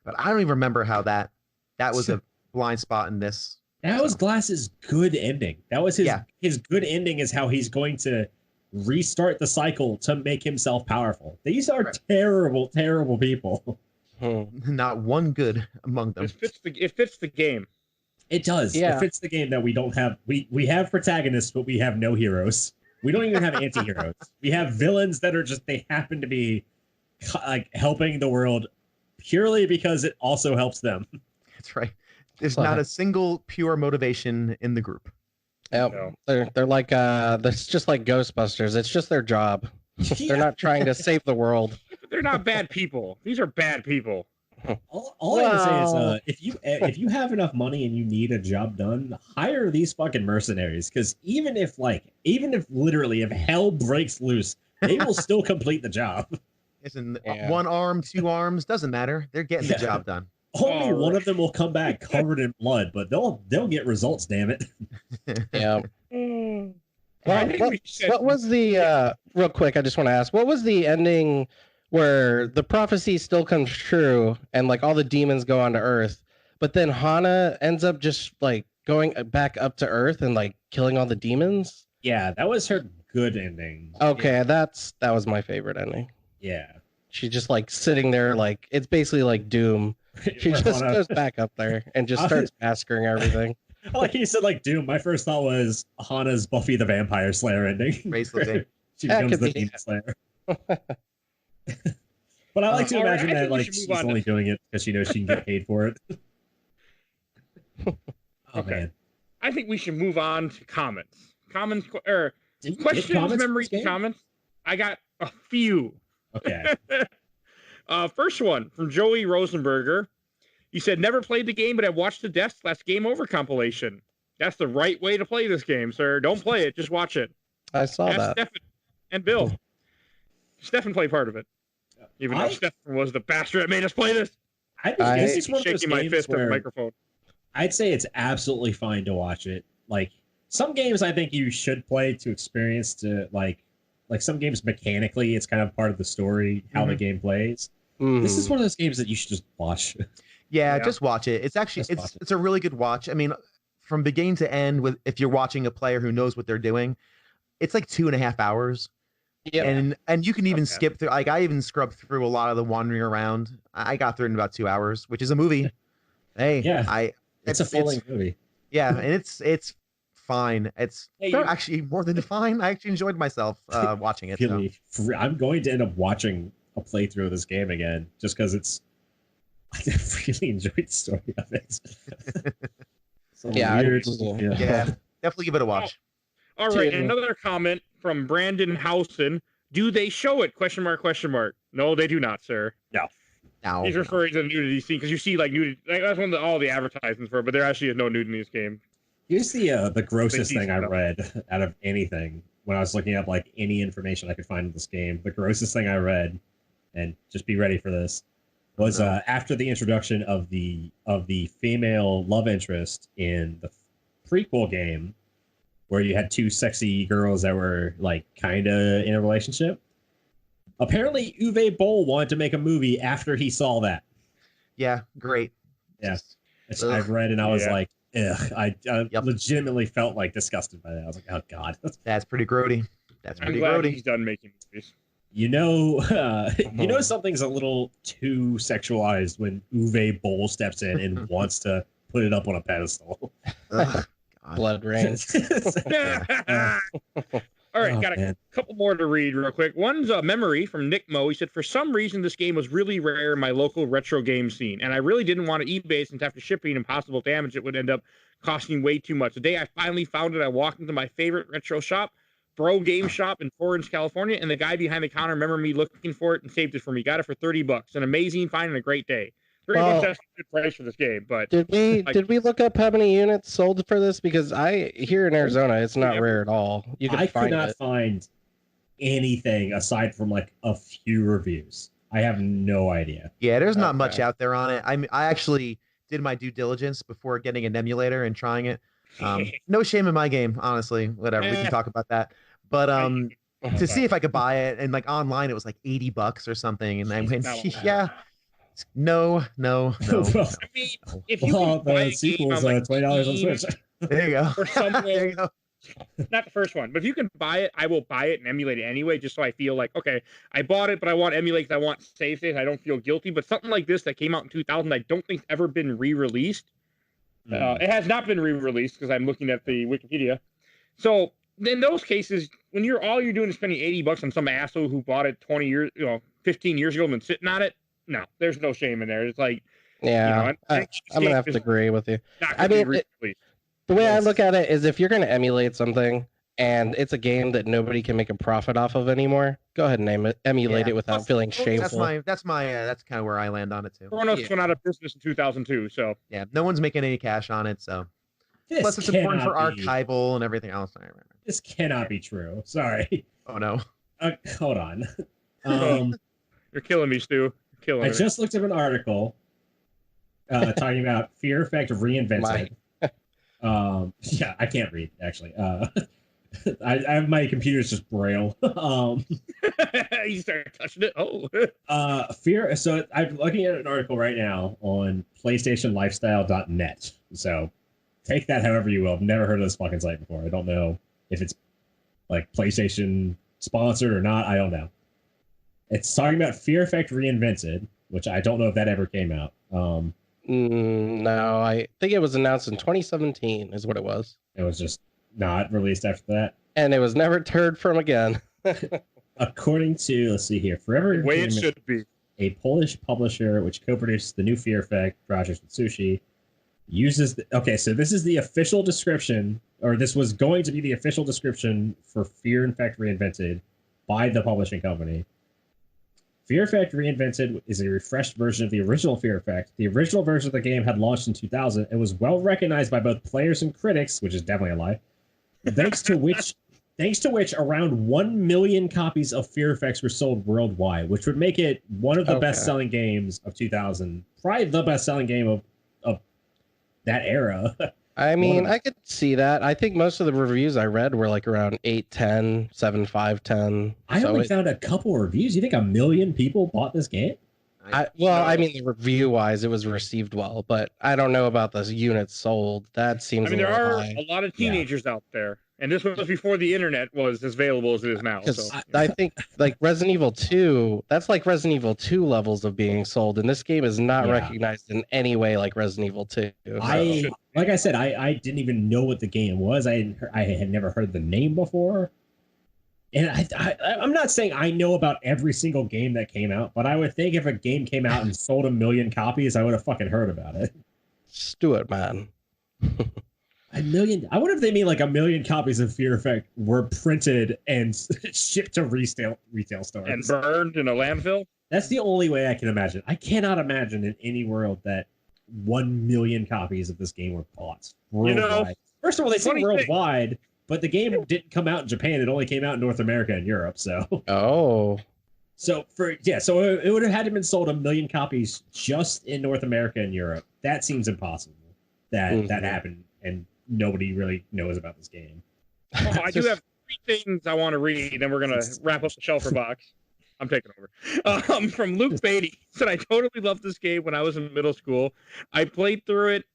But I don't even remember how that was a blind spot in this. That was Glass's good ending. That was his good ending is how he's going to restart the cycle to make himself powerful. These are terrible, terrible people. Not one good among them. It fits the game. It does. Yeah. It fits the game that we don't have. We have protagonists, but we have no heroes. We don't even have anti-heroes. We have villains that are just, they happen to be like helping the world purely because it also helps them. That's right. There's not a single pure motivation in the group. Yep. No. They're like that's just like Ghostbusters. It's just their job. They're not trying to save the world. They're not bad people. These are bad people. All I have to say is, if you have enough money and you need a job done, hire these fucking mercenaries. Because even if literally if hell breaks loose, they will still complete the job. Listen, 1 arm, 2 arms, doesn't matter. They're getting the job done. Only one of them will come back covered in blood, but they'll get results. Damn it. Yeah. What was the real quick? I just want to ask, what was the ending where the prophecy still comes true and like all the demons go onto Earth, but then Hana ends up just like going back up to Earth and like killing all the demons? Yeah, that was her good ending. Okay, yeah. that was my favorite ending. Yeah. She's just like sitting there, like it's basically like Doom. She just goes back up there and just starts massacring everything. Like you said, like Doom. My first thought was Hana's Buffy the Vampire Slayer ending. She becomes the Demon Slayer. But I like to imagine that like she's only doing it because she knows she can get paid for it. Man. I think we should move on to comments. Questions, memories, comments. I got a few. Okay. First one from Joey Rosenberger. He said, never played the game, but I watched the Death Slash Game Over compilation. That's the right way to play this game, sir. Don't play it. Just watch it. I saw that. Stefan and Bill. Stefan played part of it. Even though Stefan was the bastard that made us play this. I think this is one of those shaking my games fist at the where microphone. I'd say it's absolutely fine to watch it. Like, some games I think you should play to experience to, like some games mechanically, it's kind of part of the story, how the game plays. This is one of those games that you should just watch. Yeah, just watch it. It's actually it's a really good watch. I mean, from beginning to end, with if you're watching a player who knows what they're doing, it's like 2.5 hours. Yeah, and you can even skip through. Like, I even scrubbed through a lot of the wandering around. I got through it in about 2 hours, which is a movie. Hey, yeah, it's a full-length movie. Yeah, and it's fine. It's actually more than fine. I actually enjoyed myself watching it. So. I'm going to end up watching a playthrough of this game again, just because I really enjoyed the story of it. Yeah, definitely give it a watch. All right, and another comment from Brandon Housen. Do they show it? Question mark, question mark. No, they do not, sir. No. He's referring to the nudity scene because you see like nudity. Like, that's one of all the advertisements for it, but there actually is no nudity in this game. Here's the grossest thing I read out of anything when I was looking up like any information I could find in this game. The grossest thing I read, and just be ready for this, was after the introduction of the female love interest in the prequel game, where you had two sexy girls that were like kind of in a relationship. Apparently, Uwe Boll wanted to make a movie after he saw that. Yeah, great. Yeah, I've read and I was like, ugh. I legitimately felt like disgusted by that. I was like, oh god, that's pretty grody. I'm glad he's done making movies. You know something's a little too sexualized when Uwe Boll steps in and wants to put it up on a pedestal. Blood rain. All right, got a couple more to read real quick. One's a memory from Nick Mo. He said, for some reason, this game was really rare in my local retro game scene, and I really didn't want to eBay since after shipping and possible damage, it would end up costing way too much. The day I finally found it, I walked into my favorite retro shop, Bro Game Shop in Torrance, California, and the guy behind the counter remembered me looking for it and saved it for me. Got it for $30. An amazing find and a great day. $30 that's a good price for this game, but did we look up how many units sold for this? Because here in Arizona, it's not rare at all. I could not find anything aside from like a few reviews. I have no idea. Yeah, there's not much out there on it. I actually did my due diligence before getting an emulator and trying it. No shame in my game, honestly. Whatever, we can talk about that. But to see if I could buy it, and like online, it was like $80 or something, and I went, yeah. No. I mean, if you can buy a sequels, like $20 on Switch. There you go. Or there you go. Not the first one, but if you can buy it, I will buy it and emulate it anyway, just so I feel like, okay, I bought it, but I want to emulate because I want save states. I don't feel guilty. But something like this that came out in 2000, I don't think ever been re-released. It has not been re-released because I'm looking at the Wikipedia. So in those cases, when all you're doing is spending $80 on some asshole who bought it 15 years ago and been sitting on it. No, there's no shame in there. It's like, I'm gonna have to agree with you. I mean, the way I look at it is, if you're gonna emulate something and it's a game that nobody can make a profit off of anymore, go ahead and emulate it without feeling shameful. That's kind of where I land on it too. Kronos went out of business in 2002, so yeah, no one's making any cash on it. So plus, it's important for archival and everything else. This cannot be true. Sorry. Oh no. Hold on. You're killing me, Stu. I just looked up an article talking about Fear Effect Reinvented. Yeah, I can't read actually. I have my computer's just braille. You started touching it. Fear. So I'm looking at an article right now on PlayStationLifestyle.net. So take that however you will. I've never heard of this fucking site before. I don't know if it's like PlayStation sponsored or not. I don't know. It's talking about Fear Effect Reinvented, which I don't know if that ever came out. No, I think it was announced in 2017 is what it was. It was just not released after that. And it was never heard from again. According to, let's see here, Forever the way it should be. A Polish publisher which co-produced the new Fear Effect project with Sushi uses... so this is the official description, or this was going to be the official description for Fear Effect Reinvented by the publishing company. Fear Effect Reinvented is a refreshed version of the original Fear Effect. The original version of the game had launched in 2000 and was well recognized by both players and critics, which is definitely a lie. Thanks to which around 1 million copies of Fear Effects were sold worldwide, which would make it one of the best-selling games of 2000. Probably the best-selling game of that era. I mean, I could see that. I think most of the reviews I read were like around 8, 10, 7, 5, 10. I only found a couple of reviews. You think 1 million people bought this game? I mean, the review-wise, it was received well, but I don't know about the units sold. That seems. I mean, there are a lot of teenagers out there, and this was before the internet was as available as it is now. So I think like Resident Evil 2, that's like Resident Evil 2 levels of being sold, and this game is not recognized in any way like Resident Evil 2. Like I said, I didn't even know what the game was. I had never heard the name before. And I'm not saying I know about every single game that came out, but I would think if a game came out and sold 1 million copies, I would have fucking heard about it. Stuart, man. 1 million. I wonder if they mean like 1 million copies of Fear Effect were printed and shipped to retail stores and burned in a landfill. That's the only way I can imagine. I cannot imagine in any world that 1 million copies of this game were bought worldwide. First of all, they say worldwide. But the game didn't come out in Japan. It only came out in North America and Europe. So so it would have had to been sold 1 million copies just in North America and Europe. That seems impossible. That happened, and nobody really knows about this game. Oh, I do have 3 things I want to read, and we're gonna wrap up the Shelfer box. I'm taking over. From Luke Beatty said, I totally loved this game when I was in middle school. I played through it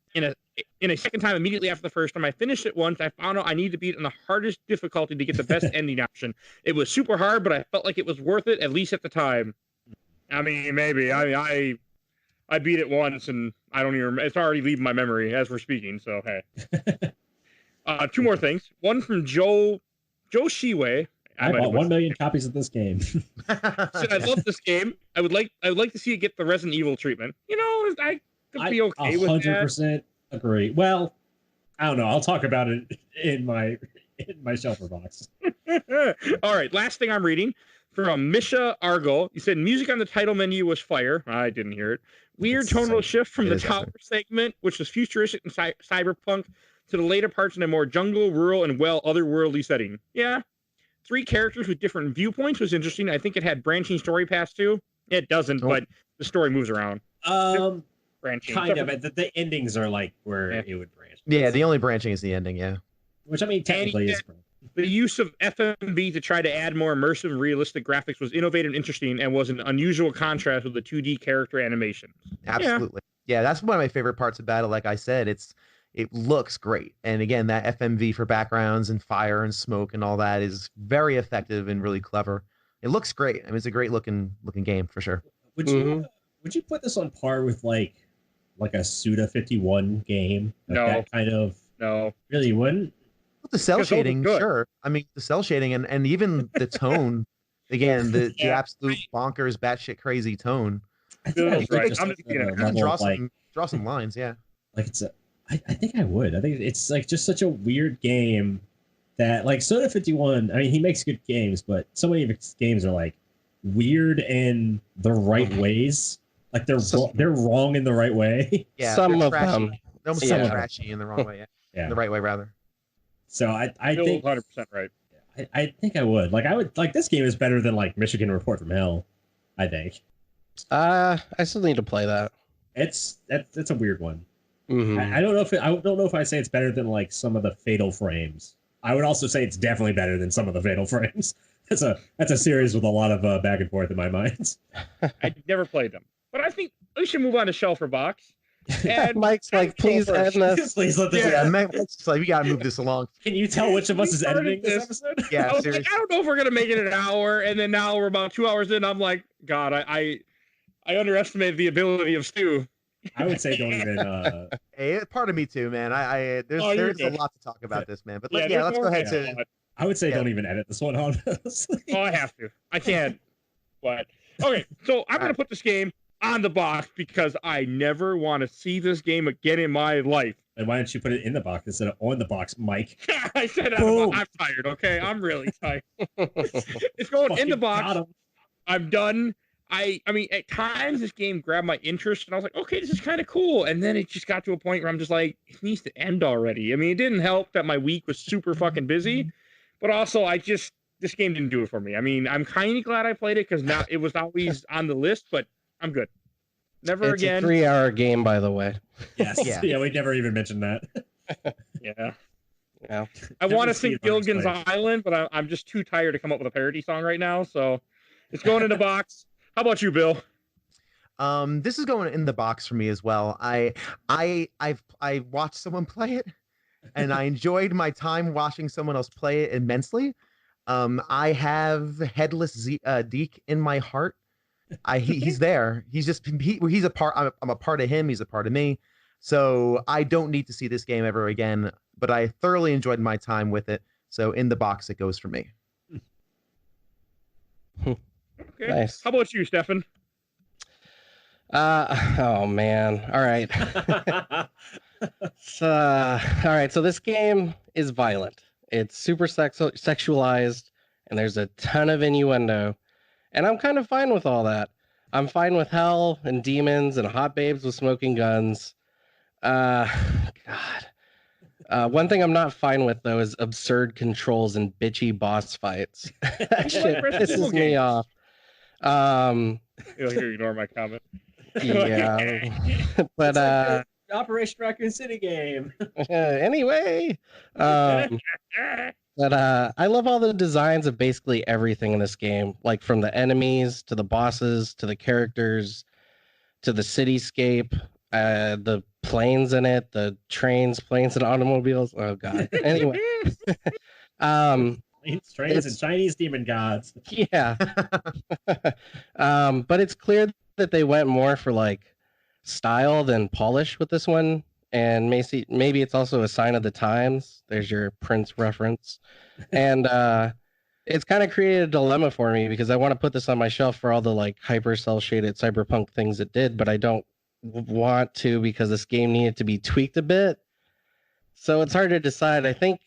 in a second time immediately after the first time. I finished it once. I found out I needed to beat it on the hardest difficulty to get the best ending option. It was super hard, but I felt like it was worth it, at least at the time. I mean, maybe. I beat it once, and I don't even remember. It's already leaving my memory as we're speaking, so hey. 2 more things. One from Joe Shiwei. I bought 1 million copies of this game. Said, I love this game. I would like to see it get the Resident Evil treatment. You know, I could be okay with that. 100% agree. Well, I don't know. I'll talk about it in my Shelfer box. All right. Last thing I'm reading from Misha Argo. He said music on the title menu was fire. I didn't hear it. Weird tonal shift from the tower segment, which was futuristic and cyberpunk, to the later parts in a more jungle, rural, and otherworldly setting. Yeah. 3 characters with different viewpoints was interesting. I think it had branching story paths too. It doesn't, but the story moves around. Branching. Kind of. The endings are like where it would branch. Yeah, the only branching is the ending, yeah. Which, I mean, technically is... The use of FMV to try to add more immersive and realistic graphics was innovative and interesting, and was an unusual contrast with the 2D character animation. Absolutely. Yeah, that's one of my favorite parts about it. Like I said, it looks great. And again, that FMV for backgrounds and fire and smoke and all that is very effective and really clever. It looks great. I mean, it's a great looking game for sure. Would you put this on par with like a Suda 51 game? Like no. That kind of... No. Really, you wouldn't? The cell shading, sure. I mean, the cell shading and even the tone, again, the absolute bonkers, batshit crazy tone. I think draw some lines, yeah. Like I think I would. I think it's like just such a weird game that like Soda 51. I mean, he makes good games, but so many of his games are like weird in the right ways. Like they're wrong in the right way. Yeah, some of them. They're almost trashy in the wrong way. Yeah, in the right way rather. So I think 100% right. I think I would. Like I would like this game is better than like Michigan Report from Hell, I think. I still need to play that. It's a weird one. Mm-hmm. I don't know if I say it's better than like some of the Fatal Frames. I would also say it's definitely better than some of the Fatal Frames. That's a series with a lot of back and forth in my mind. I never played them, but I think we should move on to Shelfer Box. And Mike's like, please end this. Please let this. Yeah, Mike's like, we gotta move this along. Can you tell which of us is editing this episode? Yeah, I don't know if we're gonna make it an hour, and then now we're about 2 hours in. I'm like, God, I underestimated the ability of Stu. I would say don't even. Hey, part of me too, man. There's a lot to talk about this, man. But let's go ahead to. I would say don't even edit this one on. Oh, I have to. I can't. But okay, so I'm gonna put this game on the box because I never want to see this game again in my life. And why don't you put it in the box instead of on the box, Mike? I said I'm tired. Okay, I'm really tired. It's going in the box. I'm done. I mean, at times this game grabbed my interest, and I was like, okay, this is kind of cool. And then it just got to a point where I'm just like, it needs to end already. I mean, it didn't help that my week was super fucking busy, but also this game didn't do it for me. I mean, I'm kind of glad I played it because now it was always on the list, but I'm good. Never It's again. a 3-hour game, by the way. Yes. Yeah. Yeah, we never even mentioned that. Yeah. Yeah. I want to Never sing seen it Gilligan's unexplained. Island, but I'm just too tired to come up with a parody song right now. So it's going in the box. How about you, Bill? This is going in the box for me as well. I watched someone play it, and I enjoyed my time watching someone else play it immensely. I have Headless Deke in my heart. He's there. He's a part. I'm a part of him. He's a part of me. So I don't need to see this game ever again. But I thoroughly enjoyed my time with it. So in the box it goes for me. Okay. Nice. How about you, Stefan? Oh man. All right. All right. So this game is violent. It's super sexualized, and there's a ton of innuendo. And I'm kind of fine with all that. I'm fine with hell and demons and hot babes with smoking guns. God. One thing I'm not fine with, though, is absurd controls and bitchy boss fights. That shit pisses me off. You'll ignore my comment. Yeah. But It's like the Operation Raccoon City game. anyway, but I love all the designs of basically everything in this game, like from the enemies to the bosses to the characters to the cityscape, the planes in it, the trains, planes, and automobiles. Oh god. Anyway, Trains and Chinese demon gods. yeah. But it's clear that they went more for like style than polish with this one, and maybe it's also a sign of the times. There's your Prince reference, and it's kind of created a dilemma for me because I want to put this on my shelf for all the like hyper cel shaded cyberpunk things it did, but I don't want to because this game needed to be tweaked a bit. So it's hard to decide. I think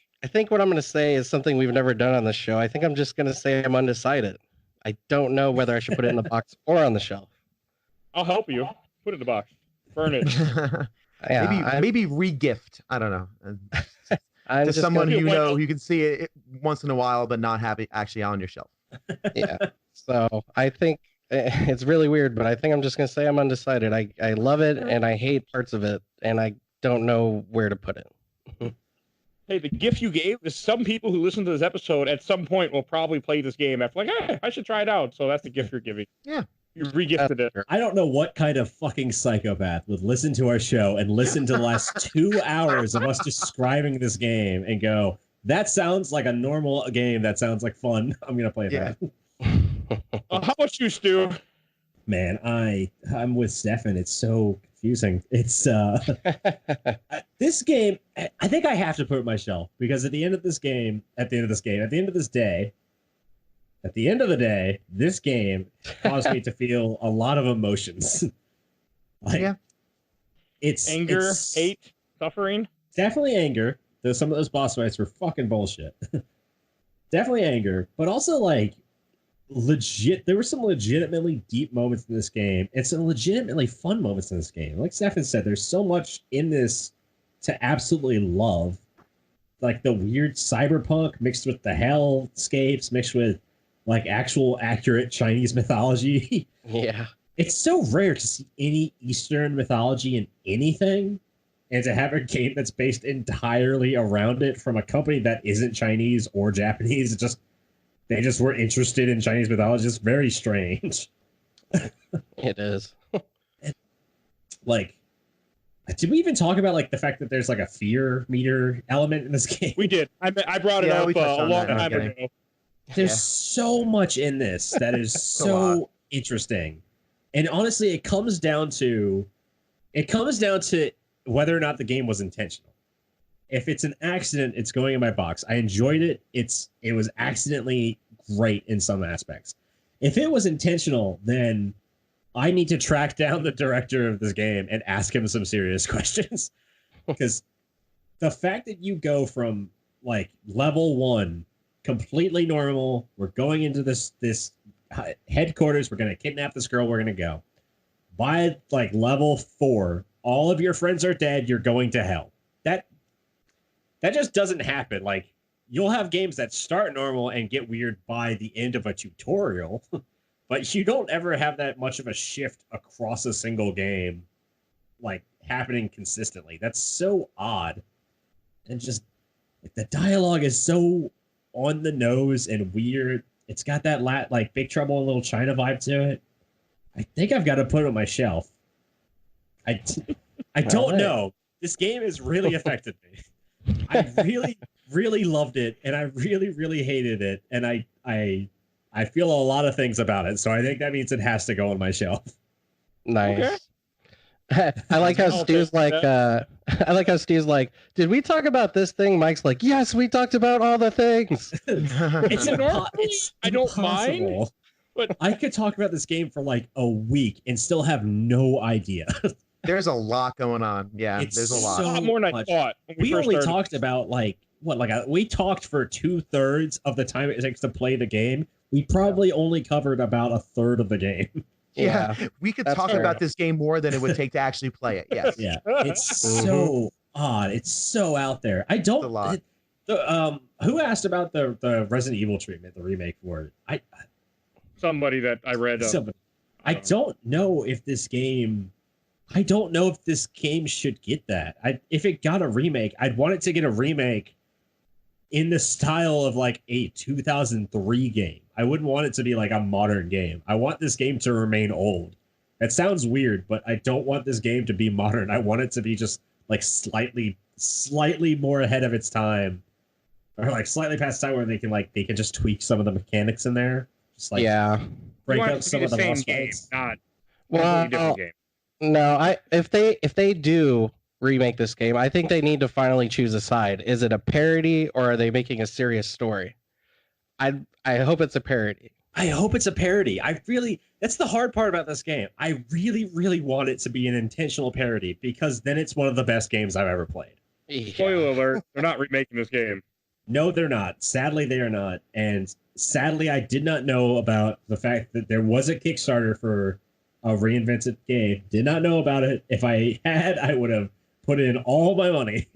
what I'm going to say is something we've never done on the show. I think I'm just going to say I'm undecided. I don't know whether I should put it in the box or on the shelf. I'll help you. Put it in the box. Burn it. Yeah, maybe re-gift. I don't know. I'm To just someone gonna- you know who can see it once in a while, but not have it actually on your shelf. Yeah. So I think it's really weird, but I think I'm just gonna say I'm undecided. I love it and I hate parts of it, and I don't know where to put it. Hey, the gift you gave is some people who listen to this episode at some point will probably play this game after like, hey, I should try it out. So that's the gift you're giving. Yeah. You re-gifted it. I don't know what kind of fucking psychopath would listen to our show and listen to the last 2 hours of us describing this game and go, that sounds like a normal game. That sounds like fun. I'm going to play Yeah. that. How about you, Stu? Man, I'm with Stefan. It's so confusing. It's this game, I think I have to put it on my shelf because at the end of this day, this game caused me to feel a lot of emotions. Like, Yeah. It's Anger, it's hate, suffering. definitely anger. Though some of those boss fights were fucking bullshit. Definitely anger, but also like legit. There were some legitimately deep moments in this game, and some legitimately fun moments in this game. Like Stefan said, there's so much in this to absolutely love. Like the weird cyberpunk mixed with the hellscapes, mixed with like actual accurate Chinese mythology. Yeah. It's so rare to see any Eastern mythology in anything, and to have a game that's based entirely around it from a company that isn't Chinese or Japanese. They just were interested in Chinese mythology. It's very strange. It is. Like, did we even talk about like the fact that there's like a fear meter element in this game? We did. I brought it Yeah, up we touched a on long that in the time beginning. ago. There's Yeah. so much in this that is a so interesting. And honestly, it comes down to whether or not the game was intentional. If it's an accident, it's going in my box. I enjoyed it. It was accidentally great in some aspects. If it was intentional, then I need to track down the director of this game and ask him some serious questions. Because the fact that you go from like level 1 completely normal, we're going into this headquarters. We're gonna kidnap this girl. We're gonna go. By like level 4, all of your friends are dead. You're going to hell. That just doesn't happen. Like, you'll have games that start normal and get weird by the end of a tutorial, but you don't ever have that much of a shift across a single game, like, happening consistently. That's so odd. And just, like, the dialogue is so on the nose and weird. It's got that like Big Trouble in Little China vibe to it. I think I've got to put it on my shelf. I don't know. This game has really affected me. I really, really loved it, and I really, really hated it, and I feel a lot of things about it. So I think that means it has to go on my shelf. Nice. Okay. I like how Stu's like, did we talk about this thing? Mike's like, yes, we talked about all the things. I don't mind, but I could talk about this game for like a week and still have no idea. There's a lot going on. Yeah, there's a lot. A lot more than I thought. We only talked about like we talked for 2/3 of the time it takes to play the game. We probably only covered about 1/3 of the game. Yeah, we could talk about this game more than it would take to actually play it. Yes. Yeah, it's so odd. It's so out there. I don't. A lot. Who asked about the Resident Evil treatment, the remake for it? Somebody that I read. Somebody. I don't know if this game. I don't know if this game should get that. If it got a remake, I'd want it to get a remake in the style of like a 2003 game. I wouldn't want it to be like a modern game. I want this game to remain old. That sounds weird, but I don't want this game to be modern. I want it to be just like slightly more ahead of its time, or like slightly past time where they can just tweak some of the mechanics in there. Just like break up some of the boss fights. Not well, different game. No, if they do remake this game, I think they need to finally choose a side. Is it a parody or are they making a serious story? I hope it's a parody. I hope it's a parody. That's the hard part about this game. I really, really want it to be an intentional parody because then it's one of the best games I've ever played. Yeah. Spoiler alert, they're not remaking this game. No, they're not. Sadly, they are not. And sadly, I did not know about the fact that there was a Kickstarter for a reinvented game. Did not know about it. If I had, I would have put in all my money.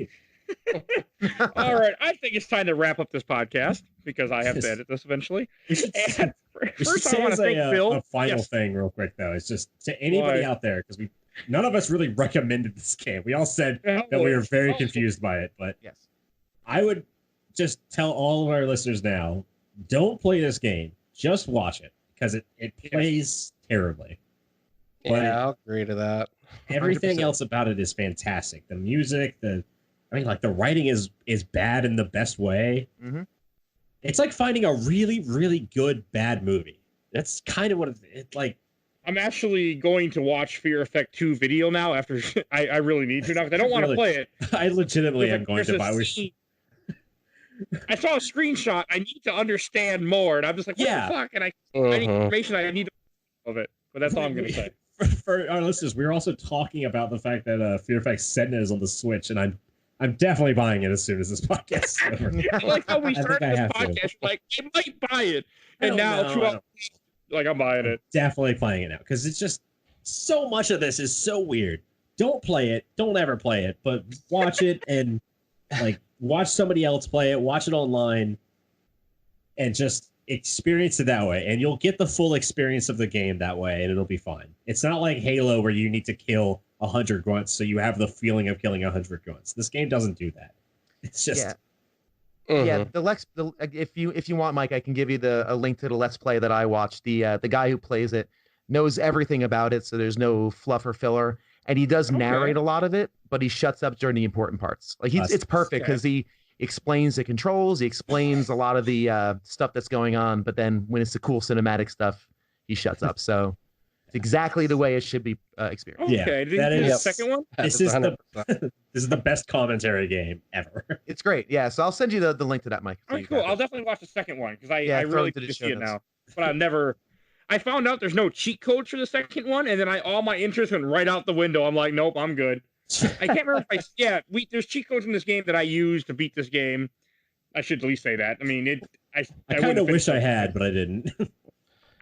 All right, I think it's time to wrap up this podcast because I have to edit this eventually. And first, I want to thank Phil. A final thing, real quick, though, is just to anybody out there, because none of us really recommended this game. We all said that we were very confused by it, but yes, I would just tell all of our listeners now: don't play this game. Just watch it because it plays terribly. Yeah, I'll agree to that. Everything 100%. else about it is fantastic. The music, the writing is bad in the best way. Mm-hmm. It's like finding a really, really good bad movie. That's kind of what it's like. I'm actually going to watch Fear Effect 2 video now after I really need to now because I don't want to play it. I legitimately am going to buy. I saw a screenshot. I need to understand more, and I'm just like, what the fuck? And I need information I need of it. But that's all I'm going to say. For our listeners, we were also talking about the fact that Fear Effect Senna is on the Switch, and I'm definitely buying it as soon as this podcast is over. I like how we started this podcast, like, I might buy it. And now, I'm buying it. Definitely playing it now, because it's just, so much of this is so weird. Don't play it. Don't ever play it, but watch it and, like, watch somebody else play it, watch it online, and just experience it that way. And you'll get the full experience of the game that way, and it'll be fine. It's not like Halo where you need to kill 100 grunts so you have the feeling of killing 100 grunts. This game doesn't do that. It's just yeah. If you want, Mike, I can give you a link to the Let's Play that I watched. The guy who plays it knows everything about it, so there's no fluff or filler, and he does narrate a lot of it, but he shuts up during the important parts. Like it's perfect because he explains the controls, he explains a lot of the stuff that's going on, but then when it's the cool cinematic stuff, he shuts up. So it's exactly the way it should be experienced. Okay, that is the second one. This is the best commentary game ever. It's great. Yeah, so I'll send you the link to that, Mike. All right, cool. I'll definitely watch the second one because I really need to see it now. But I found out there's no cheat codes for the second one, and then all my interest went right out the window. I'm like, nope, I'm good. I can't remember if there's cheat codes in this game that I used to beat this game. I should at least say that. I mean, I kind of wish I had, but I didn't.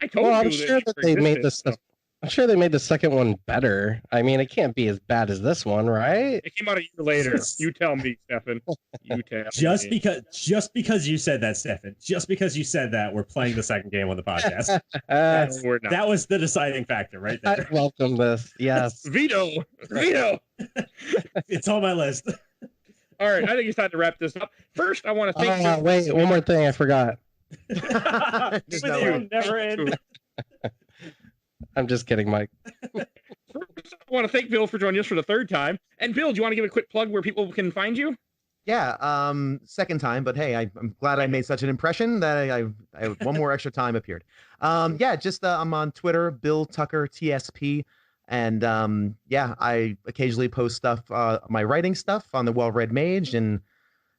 I told Well, I'm you sure that they made this. I'm sure they made the second one better. I mean, it can't be as bad as this one, right? It came out a year later. You tell me, Stefan. You tell Just me. because you said that, Stefan. Just because you said that, we're playing the second game on the podcast. No, we're not. That was the deciding factor right I there. welcome this. Yes. Veto. It's on my list. All right, I think it's time to wrap this up. First, I want to thank Wait, one more thing I forgot. There's With no you, way. never end. I'm just kidding, Mike. First, I want to thank Bill for joining us for the third time. And Bill, do you want to give a quick plug where people can find you? Yeah, second time, but hey, I'm glad I made such an impression that I one more extra time appeared. Yeah, just I'm on Twitter, Bill Tucker TSP, and yeah, I occasionally post stuff, my writing stuff on the Well Read Mage, and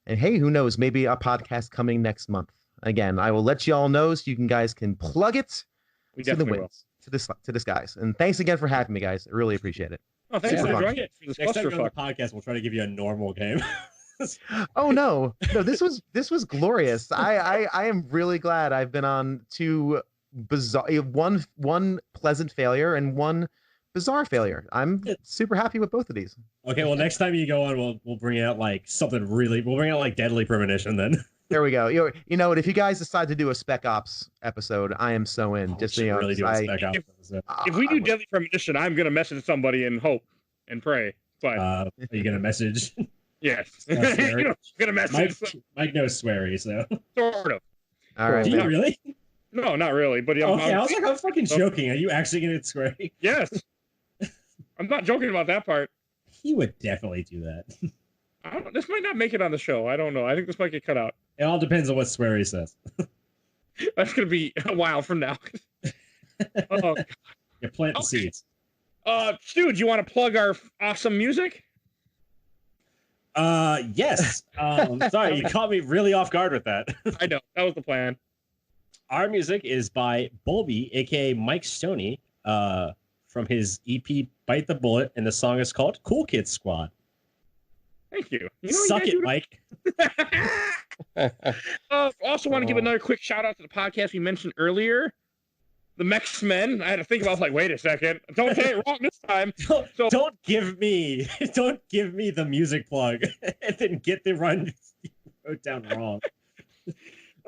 hey, who knows, maybe a podcast coming next month. Again, I will let you all know so you guys can plug it We to the definitely will. winds, to this guys. And thanks again for having me, guys. I really appreciate it. Oh, thanks Yeah. for joining us for this Next time you're on clusterfuck. the podcast, we'll try to give you a normal game. Oh no, this was glorious. I am really glad I've been on two bizarre, one pleasant failure and one bizarre failure. I'm super happy with both of these. Okay, well, next time you go on, we'll bring out like something really. We'll bring out like Deadly Premonition then. There we go. You know what? If you guys decide to do a Spec Ops episode, I am so in. Just We should really do a I, Spec Ops episode. If we do Deadly Premonition, I'm going to message somebody and hope and pray. But Are you gonna message? yes, Not I'm scary. going to message Mike knows sweary, so. sort of. all right. Do you man. really? No, not really. But Okay, I was like, I'm fucking joking. Are you actually gonna get sweary? yes. I'm not joking about that part. He would definitely do that. This might not make it on the show. I don't know. I think this might get cut out. It all depends on what sweary says. That's going to be a while from now. Oh, You're planting Okay. seeds. Stu, do you want to plug our awesome music? Yes. Sorry, you caught me really off guard with that. I know. That was the plan. Our music is by Bulby, aka Mike Stoney, from his EP Bite the Bullet, and the song is called Cool Kids Squad. Thank you. Suck it, Mike. Also want to give another quick shout out to the podcast we mentioned earlier, the Mex Men. I had to think about like, wait a second, don't say it wrong this time. Don't give me the music plug and then get the run you wrote down wrong.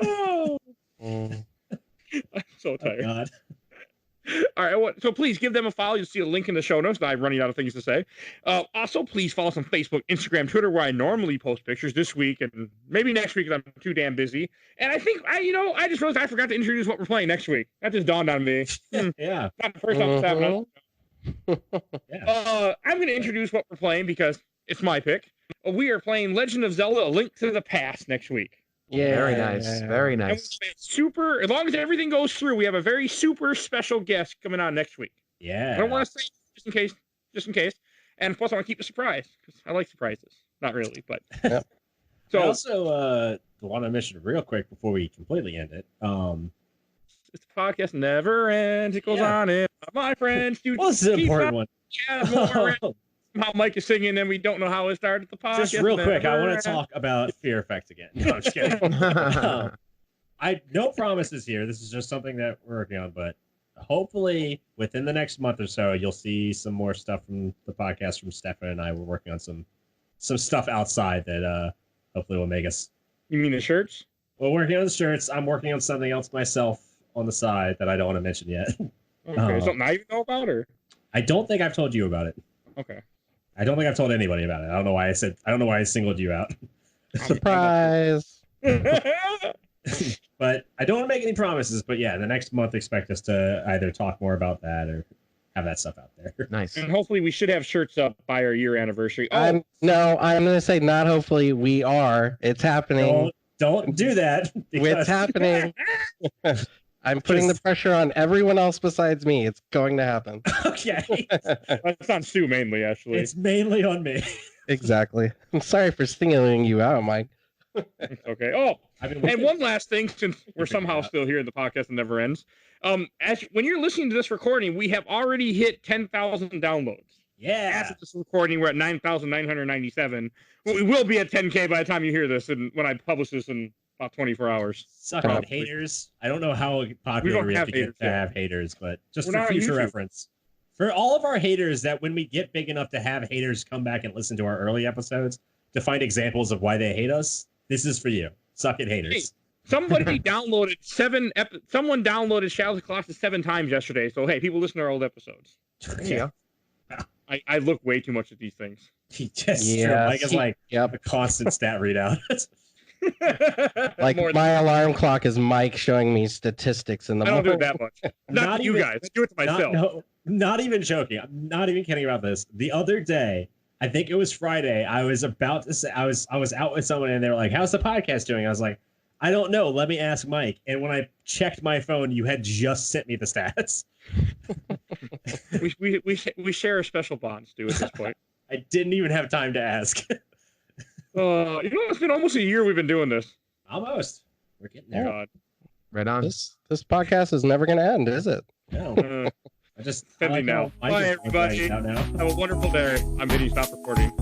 Oh, Mm. I'm so Oh, tired. God. All right, so please give them a follow. You'll see a link in the show notes. Now I'm running out of things to say. Also, please follow us on Facebook, Instagram, Twitter, where I normally post pictures this week and maybe next week because I'm too damn busy. And I think I just realized I forgot to introduce what we're playing next week. That just dawned on me. Yeah. Not the first time it's happened. Yeah. I'm going to introduce what we're playing because it's my pick. We are playing Legend of Zelda: A Link to the Past next week. Yeah. Very nice. Very And we nice. have a super, as long as everything goes through, we have a very super special guest coming on next week. Yeah. I don't want to say just in case. And plus, I want to keep a surprise because I like surprises. Not really, but Yep. I so also want to mention real quick before we completely end it. this podcast never ends. It goes Yeah. on and my friends do. Well, this is an keep important up. one. Yeah, more how Mike is singing, and we don't know how it started the podcast. Just real quick, I never want ends. to talk about Fear Effect again. No, I'm just kidding. I no promises here. This is just something that we're working on, but hopefully within the next month or so, you'll see some more stuff from the podcast from Stefan and I. We're working on some stuff outside that hopefully will make us. You mean the shirts? We're working on the shirts. I'm working on something else myself on the side that I don't want to mention yet. Okay, something I even know about, or I don't think I've told you about it. okay. I don't think I've told anybody about it. I don't know why I singled you out. Surprise. But I don't want to make any promises. But yeah, the next month, expect us to either talk more about that or have that stuff out there. Nice. And hopefully, we should have shirts up by our year anniversary. Oh, I'm gonna say not hopefully, we are. It's happening. Don't do that. It's happening. I'm putting the pressure on everyone else besides me. It's going to happen. Okay. that's on Stu mainly, actually. It's mainly on me. Exactly. I'm sorry for singling you out, Mike. It's okay. Oh, and one last thing, since we're somehow still here in the podcast and never ends. When you're listening to this recording, we have already hit 10,000 downloads. Yeah. As of this recording, we're at 9,997. We will be at 10K by the time you hear this, and when I publish this in about 24 hours. Suck on haters. I don't know how popular we have to get to have haters, but just for future reference. For all of our haters, that when we get big enough to have haters come back and listen to our early episodes to find examples of why they hate us, this is for you. Suck it, haters. Hey, somebody downloaded someone downloaded Shadows of Colossus 7 times yesterday. So hey, people listen to our old episodes. Yeah. I look way too much at these things. He just Mike is like a constant stat readout. Like my alarm clock is Mike showing me statistics in the morning. I don't do it that much. Not you guys. I do it to myself. Not even joking. I'm not even kidding about this. The other day, I think it was Friday, I was about to say I was out with someone and they were like, "How's the podcast doing?" I was like, "I don't know. Let me ask Mike." And when I checked my phone, you had just sent me the stats. we share a special bond, Stu, at this point. I didn't even have time to ask. It's been almost a year we've been doing this. Almost. We're getting there. God. Right on. This podcast is never going to end, is it? No. I now. Bye, everybody. Have a wonderful day. I'm hitting stop recording.